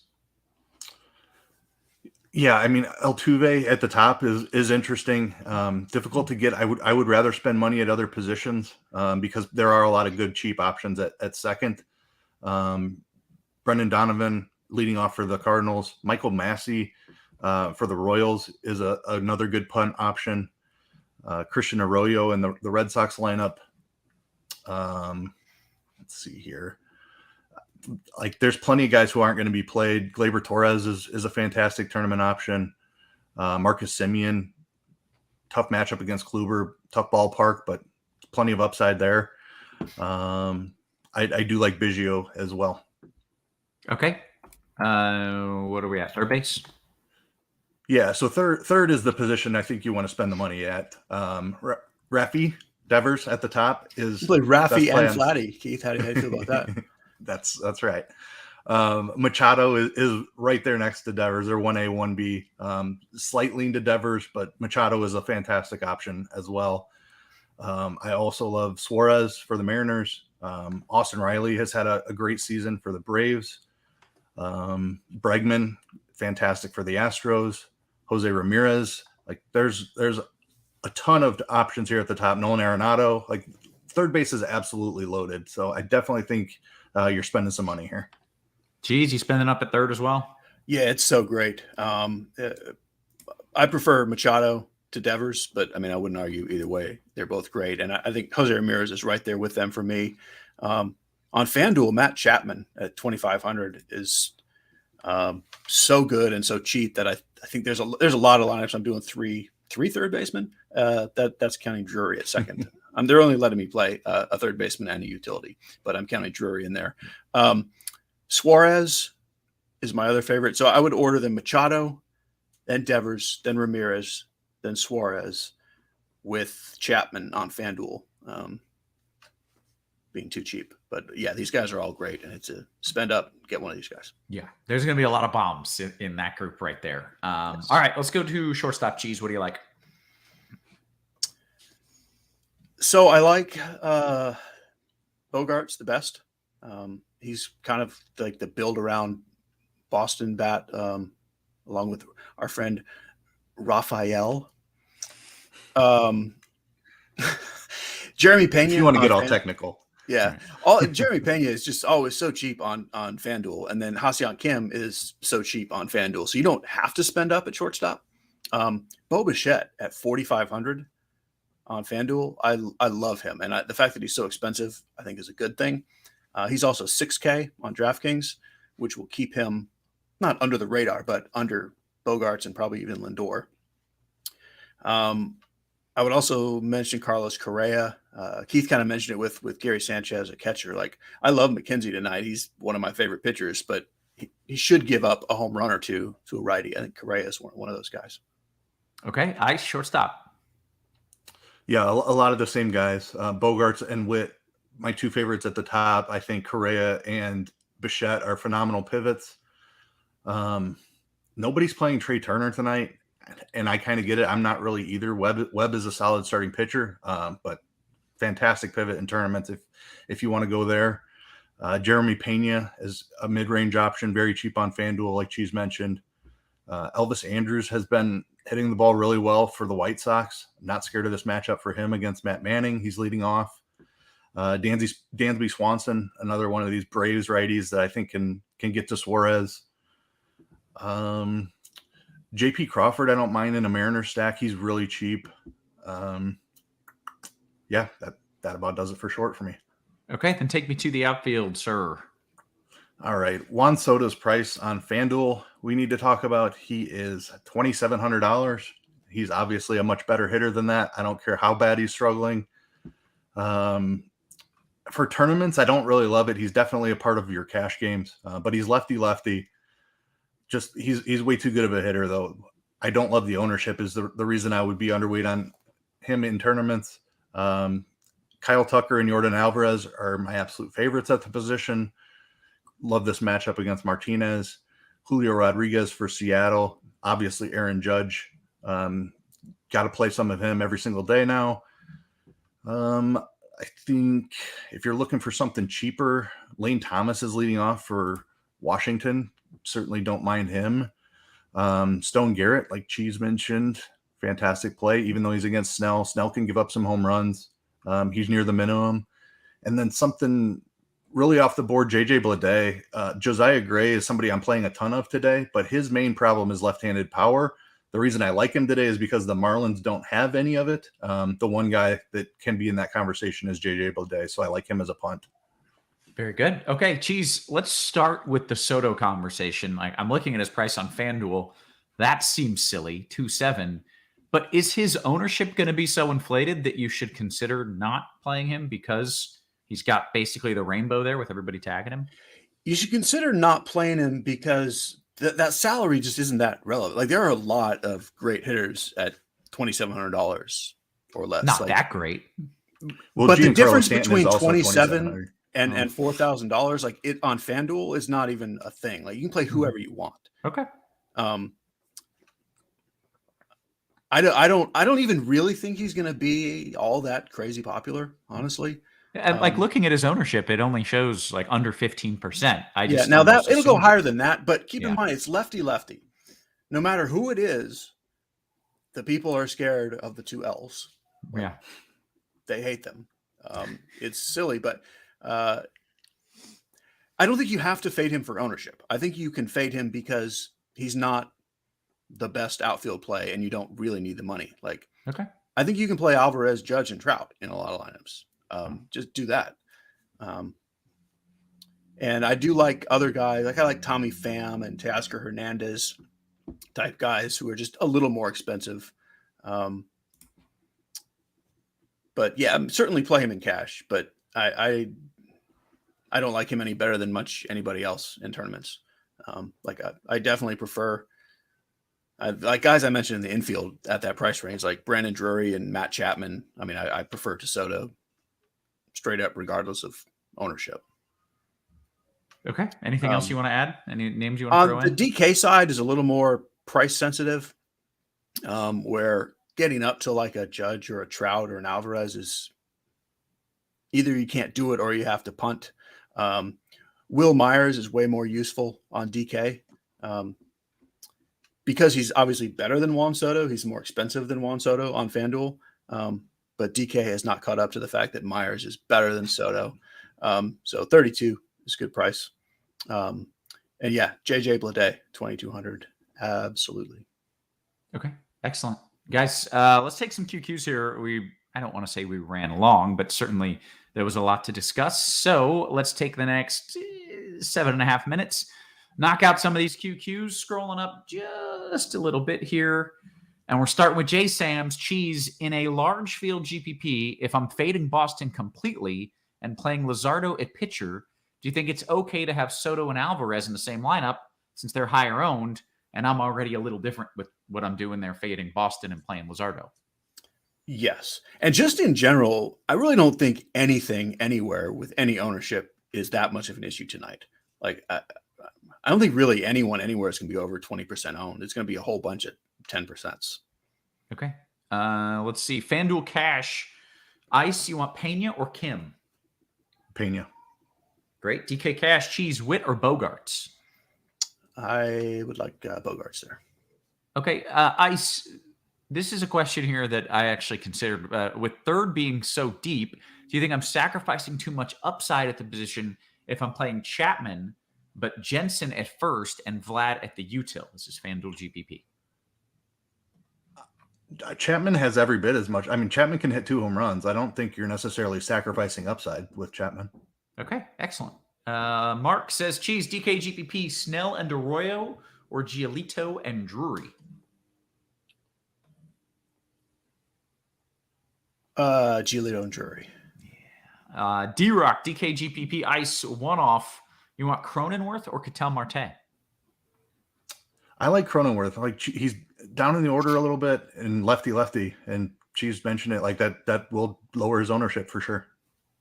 [SPEAKER 5] Yeah, I mean, Altuve at the top is interesting. Difficult to get. I would rather spend money at other positions because there are a lot of good cheap options at second. Brendan Donovan leading off for the Cardinals. Michael Massey for the Royals is another good punt option. Christian Arroyo in the Red Sox lineup. Let's see here. Like there's plenty of guys who aren't going to be played. Gleyber Torres is a fantastic tournament option. Marcus Semien, tough matchup against Kluber, tough ballpark, but plenty of upside there. I do like Biggio as well.
[SPEAKER 3] Okay. What are we at? Third base?
[SPEAKER 5] Yeah, so third is the position I think you want to spend the money at. Rafi Devers at the top is
[SPEAKER 4] play Rafi and Vladdy. Keith, how do you feel about that?
[SPEAKER 5] That's right. Machado is right there next to Devers. They're 1A, 1B. Slight lean to Devers, but Machado is a fantastic option as well. I also love Suarez for the Mariners. Austin Riley has had a great season for the Braves. Bregman, fantastic for the Astros. Jose Ramirez. Like there's a ton of options here at the top. Nolan Arenado. Like third base is absolutely loaded. So I definitely think you're spending some money here.
[SPEAKER 3] Geez, you spending up at third as well?
[SPEAKER 4] Yeah, it's so great. I prefer Machado to Devers, but I mean, I wouldn't argue either way. They're both great. And I think Jose Ramirez is right there with them for me. On FanDuel, Matt Chapman at 2,500 is so good and so cheap that I think there's a lot of lineups. I'm doing three third basemen. That's counting Drury at second. They're only letting me play a third baseman and a utility, but I'm counting Drury in there. Suarez is my other favorite. So I would order them Machado, then Devers, then Ramirez, then Suarez with Chapman on FanDuel being too cheap. But yeah, these guys are all great, and it's a spend up, get one of these guys.
[SPEAKER 3] Yeah, there's going to be a lot of bombs in that group right there.
[SPEAKER 4] Yes.
[SPEAKER 3] All right, let's go to shortstop. Cheese, what do you like?
[SPEAKER 4] So I like Bogarts the best. He's kind of like the build around Boston bat, along with our friend Raphael. Jeremy Pena.
[SPEAKER 5] If you want to get all technical.
[SPEAKER 4] Yeah. Jeremy Pena is just always so cheap on FanDuel. And then Ha-Seong Kim is so cheap on FanDuel. So you don't have to spend up at shortstop. Bo Bichette at 4,500 on FanDuel. I love him. And the fact that he's so expensive, I think is a good thing. He's also 6K on DraftKings, which will keep him not under the radar, but under Bogarts and probably even Lindor. I would also mention Carlos Correa. Keith kind of mentioned it with Gary Sanchez, a catcher. Like, I love McKenzie tonight. He's one of my favorite pitchers, but he should give up a home run or two to a righty. I think Correa is one of those guys.
[SPEAKER 3] Okay, shortstop.
[SPEAKER 5] Yeah, a lot of the same guys. Bogarts and Witt, my two favorites at the top. I think Correa and Bichette are phenomenal pivots. Nobody's playing Trey Turner tonight, and I kind of get it. I'm not really either. Webb is a solid starting pitcher, but fantastic pivot in tournaments if you want to go there. Jeremy Pena is a mid-range option, very cheap on FanDuel, like Cheese mentioned. Elvis Andrus has been hitting the ball really well for the White Sox. I'm not scared of this matchup for him against Matt Manning. He's leading off. Dansby Swanson, another one of these Braves righties that I think can get to Suarez. JP Crawford, I don't mind in a Mariners stack. He's really cheap. Yeah, that about does it for short for me.
[SPEAKER 3] Okay, then take me to the outfield, sir.
[SPEAKER 5] All right. Juan Soto's price on FanDuel, we need to talk about. He is $2,700. He's obviously a much better hitter than that. I don't care how bad he's struggling. For tournaments, I don't really love it. He's definitely a part of your cash games, but he's lefty. Just he's way too good of a hitter, though. I don't love the ownership is the reason I would be underweight on him in tournaments. Kyle Tucker and Jordan Alvarez are my absolute favorites at the position. Love this matchup against Martinez. Julio Rodriguez for Seattle. Obviously, Aaron Judge. Got to play some of him every single day now. I think if you're looking for something cheaper, Lane Thomas is leading off for Washington. Certainly don't mind him. Stone Garrett, like Cheese mentioned, fantastic play, even though he's against Snell. Snell can give up some home runs. He's near the minimum. And then something really off the board, JJ Bleday. Josiah Gray is somebody I'm playing a ton of today, but his main problem is left-handed power. The reason I like him today is because the Marlins don't have any of it. The one guy that can be in that conversation is JJ Bleday, so I like him as a punt.
[SPEAKER 3] Very good. Okay, Cheese, let's start with the Soto conversation. Like, I'm looking at his price on FanDuel. That seems silly, 2.7. But is his ownership going to be so inflated that you should consider not playing him because he's got basically the rainbow there with everybody tagging him?
[SPEAKER 4] You should consider not playing him because that salary just isn't that relevant. Like, there are a lot of great hitters at $2,700 or less.
[SPEAKER 3] Not
[SPEAKER 4] like,
[SPEAKER 3] that great.
[SPEAKER 5] Well,
[SPEAKER 4] but the
[SPEAKER 5] Giancarlo
[SPEAKER 4] difference
[SPEAKER 5] Stanton
[SPEAKER 4] between
[SPEAKER 5] is also
[SPEAKER 4] 27 and
[SPEAKER 3] Oh.
[SPEAKER 4] $4,000, like it on FanDuel, is not even a thing. Like, you can play whoever you want.
[SPEAKER 3] Okay.
[SPEAKER 4] I don't even really think he's going to be all that crazy popular, honestly.
[SPEAKER 3] And like looking at his ownership, it only shows like under 15%.
[SPEAKER 4] Now that it'll go higher than that, but keep in
[SPEAKER 3] Yeah.
[SPEAKER 4] mind it's lefty. No matter who it is, the people are scared of the two L's.
[SPEAKER 3] Yeah.
[SPEAKER 4] They hate them. It's silly, but I don't think you have to fade him for ownership. I think you can fade him because he's not the best outfield play, and you don't really need the money. Like,
[SPEAKER 3] Okay.
[SPEAKER 4] I think you can play Alvarez, Judge, and Trout in a lot of lineups. Just do that. And I do like other guys. Like, I like Tommy Pham and Teoscar Hernandez type guys who are just a little more expensive. But yeah, certainly play him in cash. But I don't like him any better than much anybody else in tournaments. I definitely prefer like guys I mentioned in the infield at that price range, like Brandon Drury and Matt Chapman. I mean, I prefer to Soto straight up, regardless of ownership.
[SPEAKER 3] Okay. Anything else you want to add? Any names you want to throw in?
[SPEAKER 4] The DK side is a little more price sensitive, where getting up to like a Judge or a Trout or an Alvarez is either you can't do it or you have to punt. Will Myers is way more useful on DK because he's obviously better than Juan Soto. He's more expensive than Juan Soto on FanDuel. But DK has not caught up to the fact that Myers is better than Soto. So 32 is a good price. And yeah, JJ Bleday, 2,200. Absolutely.
[SPEAKER 3] Okay. Excellent. Guys, let's take some QQs here. I don't want to say we ran long, but certainly there was a lot to discuss. So let's take the next 7.5 minutes, knock out some of these QQs, scrolling up just a little bit here. And we're starting with J. Sam's Cheese in a large field GPP. If I'm fading Boston completely and playing Luzardo at pitcher, do you think it's okay to have Soto and Alvarez in the same lineup since they're higher owned? And I'm already a little different with what I'm doing there, fading Boston and playing Luzardo.
[SPEAKER 4] Yes. And just in general, I really don't think anything anywhere with any ownership is that much of an issue tonight. Like, I don't think really anyone anywhere is going to be over 20% owned. It's going to be a whole bunch of 10%.
[SPEAKER 3] Okay. Let's see. FanDuel Cash. Ice, you want Pena or Kim?
[SPEAKER 5] Pena.
[SPEAKER 3] Great. DK Cash, Cheese, Witt, or Bogarts?
[SPEAKER 4] I would like Bogarts there.
[SPEAKER 3] Okay. Ice, this is a question here that I actually considered. With third being so deep, do you think I'm sacrificing too much upside at the position if I'm playing Chapman, but Jensen at first and Vlad at the util? This is FanDuel GPP.
[SPEAKER 5] Chapman has every bit as much. I mean, Chapman can hit 2 home runs. I don't think you're necessarily sacrificing upside with Chapman.
[SPEAKER 3] Okay, excellent. Mark says, Cheese, DK, GPP, Snell and Arroyo, or Giolito and Drury?
[SPEAKER 4] Giolito and Drury.
[SPEAKER 3] Yeah. D-Rock, DK, GPP, Ice, one-off. You want Cronenworth or Ketel Marte?
[SPEAKER 5] I like Cronenworth. He's down in the order a little bit and lefty, and Cheese mentioned it. Like that will lower his ownership for sure.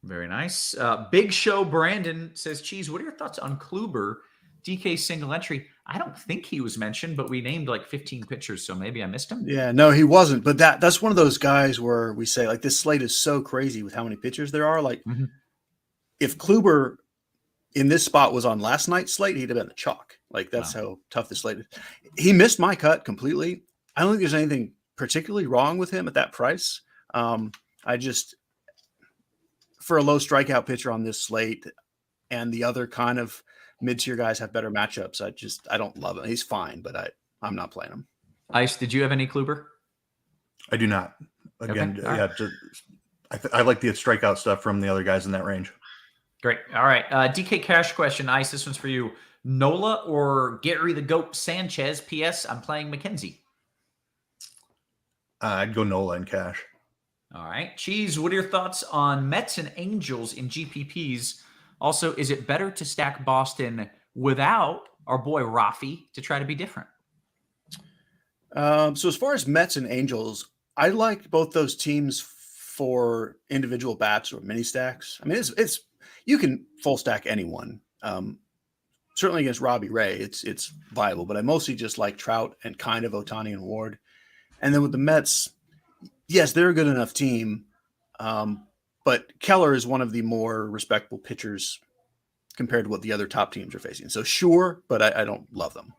[SPEAKER 3] Very nice. Big Show Brandon says, Cheese, what are your thoughts on Kluber? DK single entry. I don't think he was mentioned, but we named like 15 pitchers, so maybe I missed him.
[SPEAKER 4] Yeah, no, he wasn't. But that's one of those guys where we say, like, this slate is so crazy with how many pitchers there are. Like, if Kluber in this spot was on last night's slate, he'd have been the chalk. Like, that's how tough the slate is. He missed my cut completely. I don't think there's anything particularly wrong with him at that price. For a low strikeout pitcher on this slate and the other kind of mid-tier guys have better matchups, I don't love him. He's fine, but I'm not playing him.
[SPEAKER 3] Ice, did you have any Kluber?
[SPEAKER 5] I do not. Again,
[SPEAKER 3] okay.
[SPEAKER 5] Yeah, I like the strikeout stuff from the other guys in that range.
[SPEAKER 3] Great. All right. DK Cash question. Ice, this one's for you. Nola or Gary the Goat Sanchez? P.S. I'm playing McKenzie.
[SPEAKER 5] I'd go Nola in cash.
[SPEAKER 3] All right. Cheese, what are your thoughts on Mets and Angels in GPPs? Also, is it better to stack Boston without our boy Rafi to try to be different?
[SPEAKER 4] So as far as Mets and Angels, I like both those teams for individual bats or mini stacks. I mean, it's you can full stack anyone. Certainly against Robbie Ray, it's viable, but I mostly just like Trout and kind of Ohtani and Ward. And then with the Mets, yes, they're a good enough team, but Keller is one of the more respectable pitchers compared to what the other top teams are facing. So sure, but I don't love them.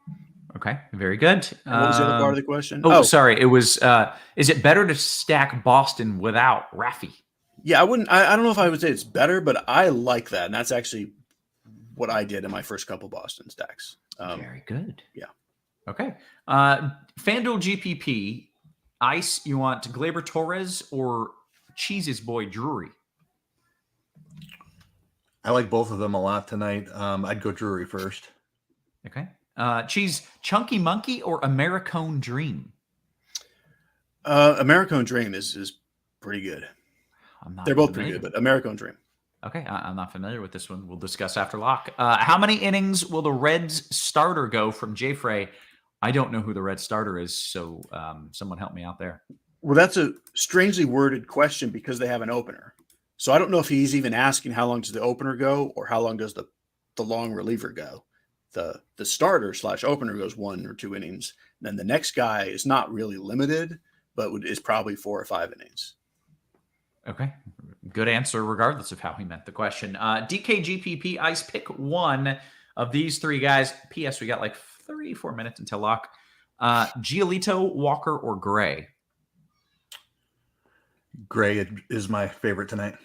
[SPEAKER 3] Okay, very good.
[SPEAKER 4] And what was the other part of the question?
[SPEAKER 3] Sorry. It was, is it better to stack Boston without Rafi?
[SPEAKER 4] Yeah, I wouldn't. I don't know if I would say it's better, but I like that. And that's actually what I did in my first couple Boston stacks.
[SPEAKER 3] Very good.
[SPEAKER 4] Yeah.
[SPEAKER 3] Okay. FanDuel GPP, Ice, you want Gleyber Torres or Cheese's boy Drury?
[SPEAKER 5] I like both of them a lot tonight. I'd go Drury first.
[SPEAKER 3] Okay. Cheese, Chunky Monkey or Americone Dream?
[SPEAKER 4] Americone Dream is pretty good.
[SPEAKER 3] I'm not.
[SPEAKER 4] They're both
[SPEAKER 3] familiar.
[SPEAKER 4] pretty good, but American Dream.
[SPEAKER 3] Okay, I'm not familiar with this one. We'll discuss after lock. How many innings will the Reds starter go from Jay Frey? I don't know who the Red starter is, so someone help me out there.
[SPEAKER 4] Well, that's a strangely worded question because they have an opener. So I don't know if he's even asking how long does the opener go or how long does the long reliever go. The starter / opener goes 1 or 2 innings. Then the next guy is not really limited, but is probably 4 or 5 innings.
[SPEAKER 3] Okay, good answer regardless of how he meant the question. DKGPP Ice, pick one of these 3 guys. P.S. We got like 3-4 minutes until lock. Giolito, Walker, or Gray?
[SPEAKER 5] Gray is my favorite tonight.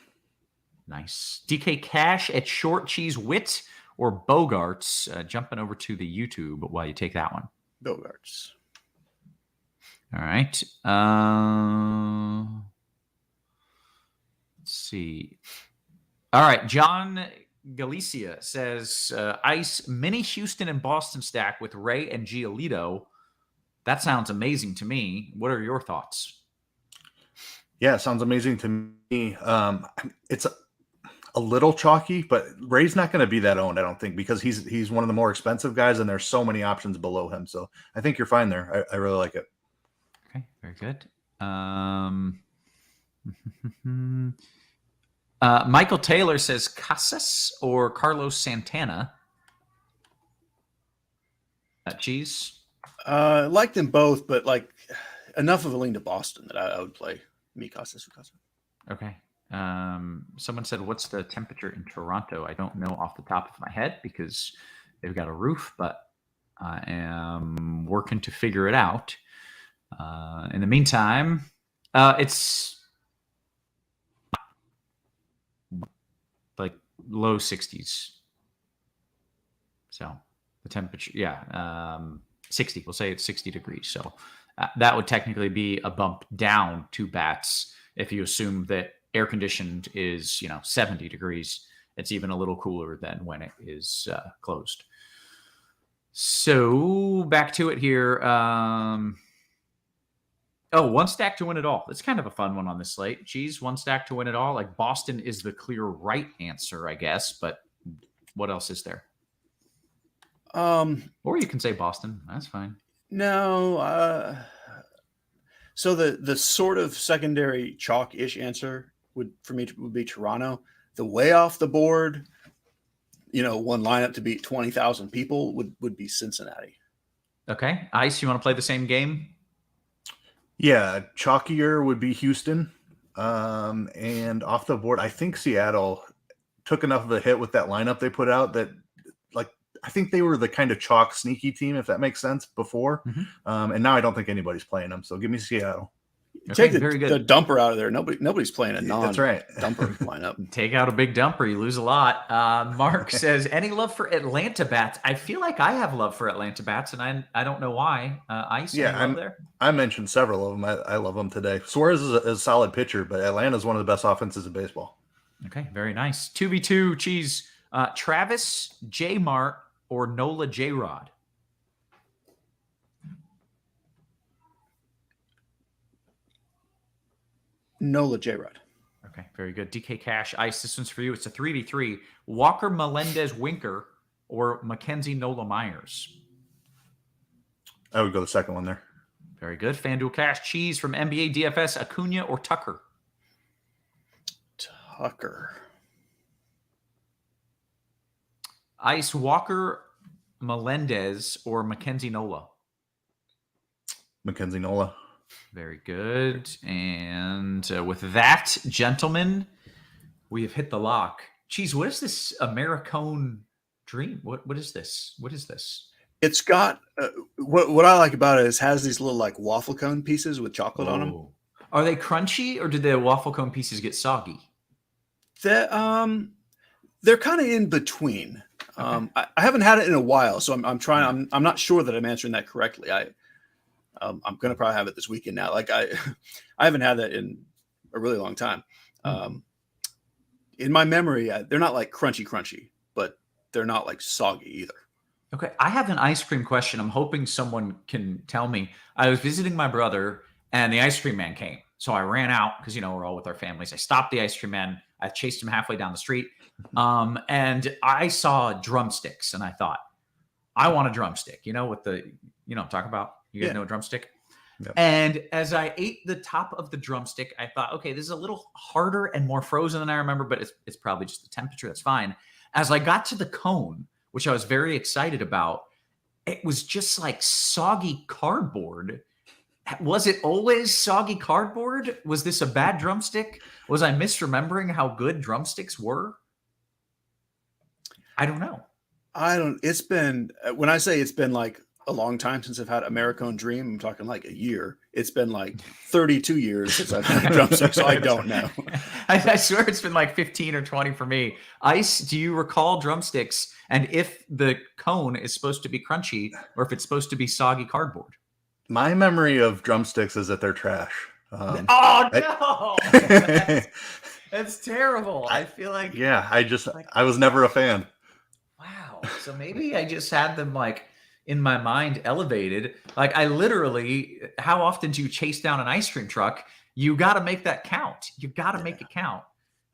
[SPEAKER 3] Nice. DK Cash at short, Cheese Witt, or Bogarts? Jumping over to the YouTube while you take that one.
[SPEAKER 4] Bogarts.
[SPEAKER 3] All right. Let's see. All right. John Galicia says, Ice, mini Houston and Boston stack with Ray and Giolito. That sounds amazing to me. What are your thoughts?
[SPEAKER 5] Yeah, it sounds amazing to me. It's a little chalky, but Ray's not going to be that owned, I don't think, because he's one of the more expensive guys, and there's so many options below him. So I think you're fine there. I really like it.
[SPEAKER 3] Okay, very good. Michael Taylor says Casas or Carlos Santana. Cheese.
[SPEAKER 4] I like them both, but like enough of a lean to Boston that I would play Casas.
[SPEAKER 3] Okay. Someone said, what's the temperature in Toronto? I don't know off the top of my head because they've got a roof, but I am working to figure it out. In the meantime, it's like low 60s. So the temperature, 60. We'll say it's 60 degrees. So that would technically be a bump down 2 bats if you assume that air conditioned is 70 degrees. It's even a little cooler than when it is closed. So back to it here. One stack to win it all. It's kind of a fun one on this slate. Cheese, 1 stack to win it all. Like Boston is the clear right answer, I guess. But what else is there? Or you can say Boston. That's fine.
[SPEAKER 4] No. So the sort of secondary chalk-ish answer would be Toronto. The way off the board, one lineup to beat 20,000 people would be Cincinnati.
[SPEAKER 3] Okay. Ice, you want to play the same game?
[SPEAKER 5] Yeah, chalkier would be Houston. And off the board, I think Seattle took enough of a hit with that lineup they put out that, like, I think they were the kind of chalk sneaky team, if that makes sense, before.
[SPEAKER 3] Mm-hmm.
[SPEAKER 5] And now I don't think anybody's playing them. So give me Seattle.
[SPEAKER 4] Okay, take the dumper out of there. Nobody's playing a
[SPEAKER 5] That's right.
[SPEAKER 4] dumper lineup.
[SPEAKER 3] Take out a big dumper, you lose a lot. Mark says, any love for Atlanta bats? I feel like I have love for Atlanta bats, and I don't know why. Ice, love there?
[SPEAKER 5] I mentioned several of them. I love them today. Suarez is a solid pitcher, but Atlanta is one of the best offenses in baseball.
[SPEAKER 3] Okay, very nice. 2v2, Cheese. Travis J. Mart or Nola J. Rod?
[SPEAKER 4] Nola J-Rod.
[SPEAKER 3] Okay, very good. DK Cash, Ice, this one's for you. It's a 3v3. Walker Melendez Winker or Mackenzie Nola Myers?
[SPEAKER 5] I would go the second one there.
[SPEAKER 2] Very good. Fanduel Cash Cheese from NBA DFS, Acuna or Tucker?
[SPEAKER 4] Tucker.
[SPEAKER 3] Ice Walker Melendez or Mackenzie Nola?
[SPEAKER 5] Mackenzie Nola.
[SPEAKER 3] Very good. And with that, gentlemen, we have hit the lock. Cheese, what is this Americone Dream? What is this? What is this?
[SPEAKER 4] It's got what I like about it is has these little like waffle cone pieces with chocolate on them.
[SPEAKER 3] Are they crunchy or did the waffle cone pieces get soggy?
[SPEAKER 4] They're kind of in between. Okay. I haven't had it in a while, so I'm trying. I'm not sure that I'm answering that correctly. I'm going to probably have it this weekend now. Like I haven't had that in a really long time. In my memory, they're not like crunchy, but they're not like soggy either.
[SPEAKER 3] Okay. I have an ice cream question. I'm hoping someone can tell me. I was visiting my brother and the ice cream man came. So I ran out because, we're all with our families. I stopped the ice cream man. I chased him halfway down the street. And I saw drumsticks and I thought, I want a drumstick, with the, I'm talking about, you guys know a drumstick?
[SPEAKER 5] Yep.
[SPEAKER 3] And as I ate the top of the drumstick, I thought, okay, this is a little harder and more frozen than I remember, but it's probably just the temperature. That's fine. As I got to the cone, which I was very excited about, it was just like soggy cardboard. Was it always soggy cardboard? Was this a bad drumstick? Was I misremembering how good drumsticks were? I don't know.
[SPEAKER 4] It's been, when I say it's been like a long time since I've had Americone Dream, I'm talking like a year. It's been like 32 years since I've had a drumstick, so I don't know.
[SPEAKER 3] I swear it's been like 15 or 20 for me. Ice, do you recall drumsticks? And if the cone is supposed to be crunchy or if it's supposed to be soggy cardboard?
[SPEAKER 5] My memory of drumsticks is that they're trash.
[SPEAKER 3] Oh, no! That's terrible. I feel like...
[SPEAKER 5] Yeah, I was never a fan.
[SPEAKER 3] Wow. So maybe I just had them like in my mind elevated. Like I literally, how often do you chase down an ice cream truck? You got to make that count. You got to make it count.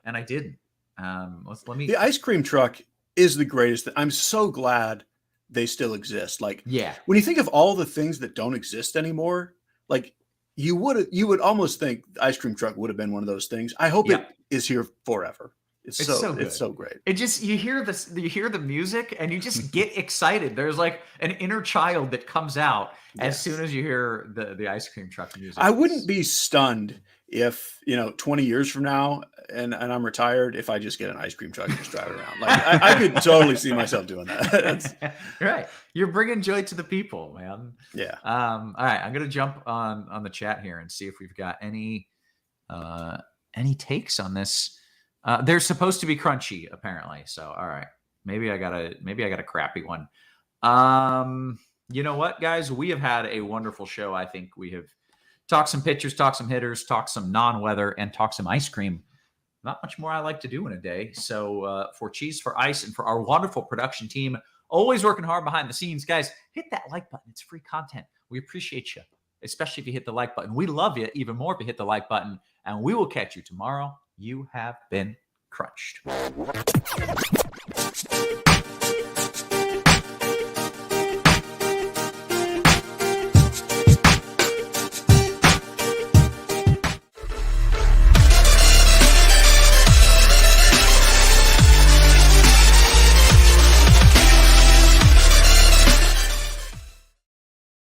[SPEAKER 3] And I didn't.
[SPEAKER 4] The ice cream truck is the greatest. I'm so glad they still exist. Like, when you think of all the things that don't exist anymore, like you would almost think the ice cream truck would have been one of those things. I hope it is here forever. It's so good. It's so great.
[SPEAKER 3] It just, you hear the music and you just get excited. There's like an inner child that comes out as soon as you hear the ice cream truck music.
[SPEAKER 4] I wouldn't be stunned if 20 years from now and I'm retired, if I just get an ice cream truck and just drive around. Like I could totally see myself doing that.
[SPEAKER 3] Right. You're bringing joy to the people, man.
[SPEAKER 4] Yeah.
[SPEAKER 3] All right. I'm going to jump on the chat here and see if we've got any takes on this. They're supposed to be crunchy, apparently. So, all right, maybe I got a crappy one. You know what, guys? We have had a wonderful show. I think we have talked some pitchers, talked some hitters, talked some non-weather, and talked some ice cream. Not much more I like to do in a day. So, for Cheese, for Ice, and for our wonderful production team, always working hard behind the scenes, guys, hit that like button. It's free content. We appreciate you, especially if you hit the like button. We love you even more if you hit the like button, and we will catch you tomorrow. You have been crunched.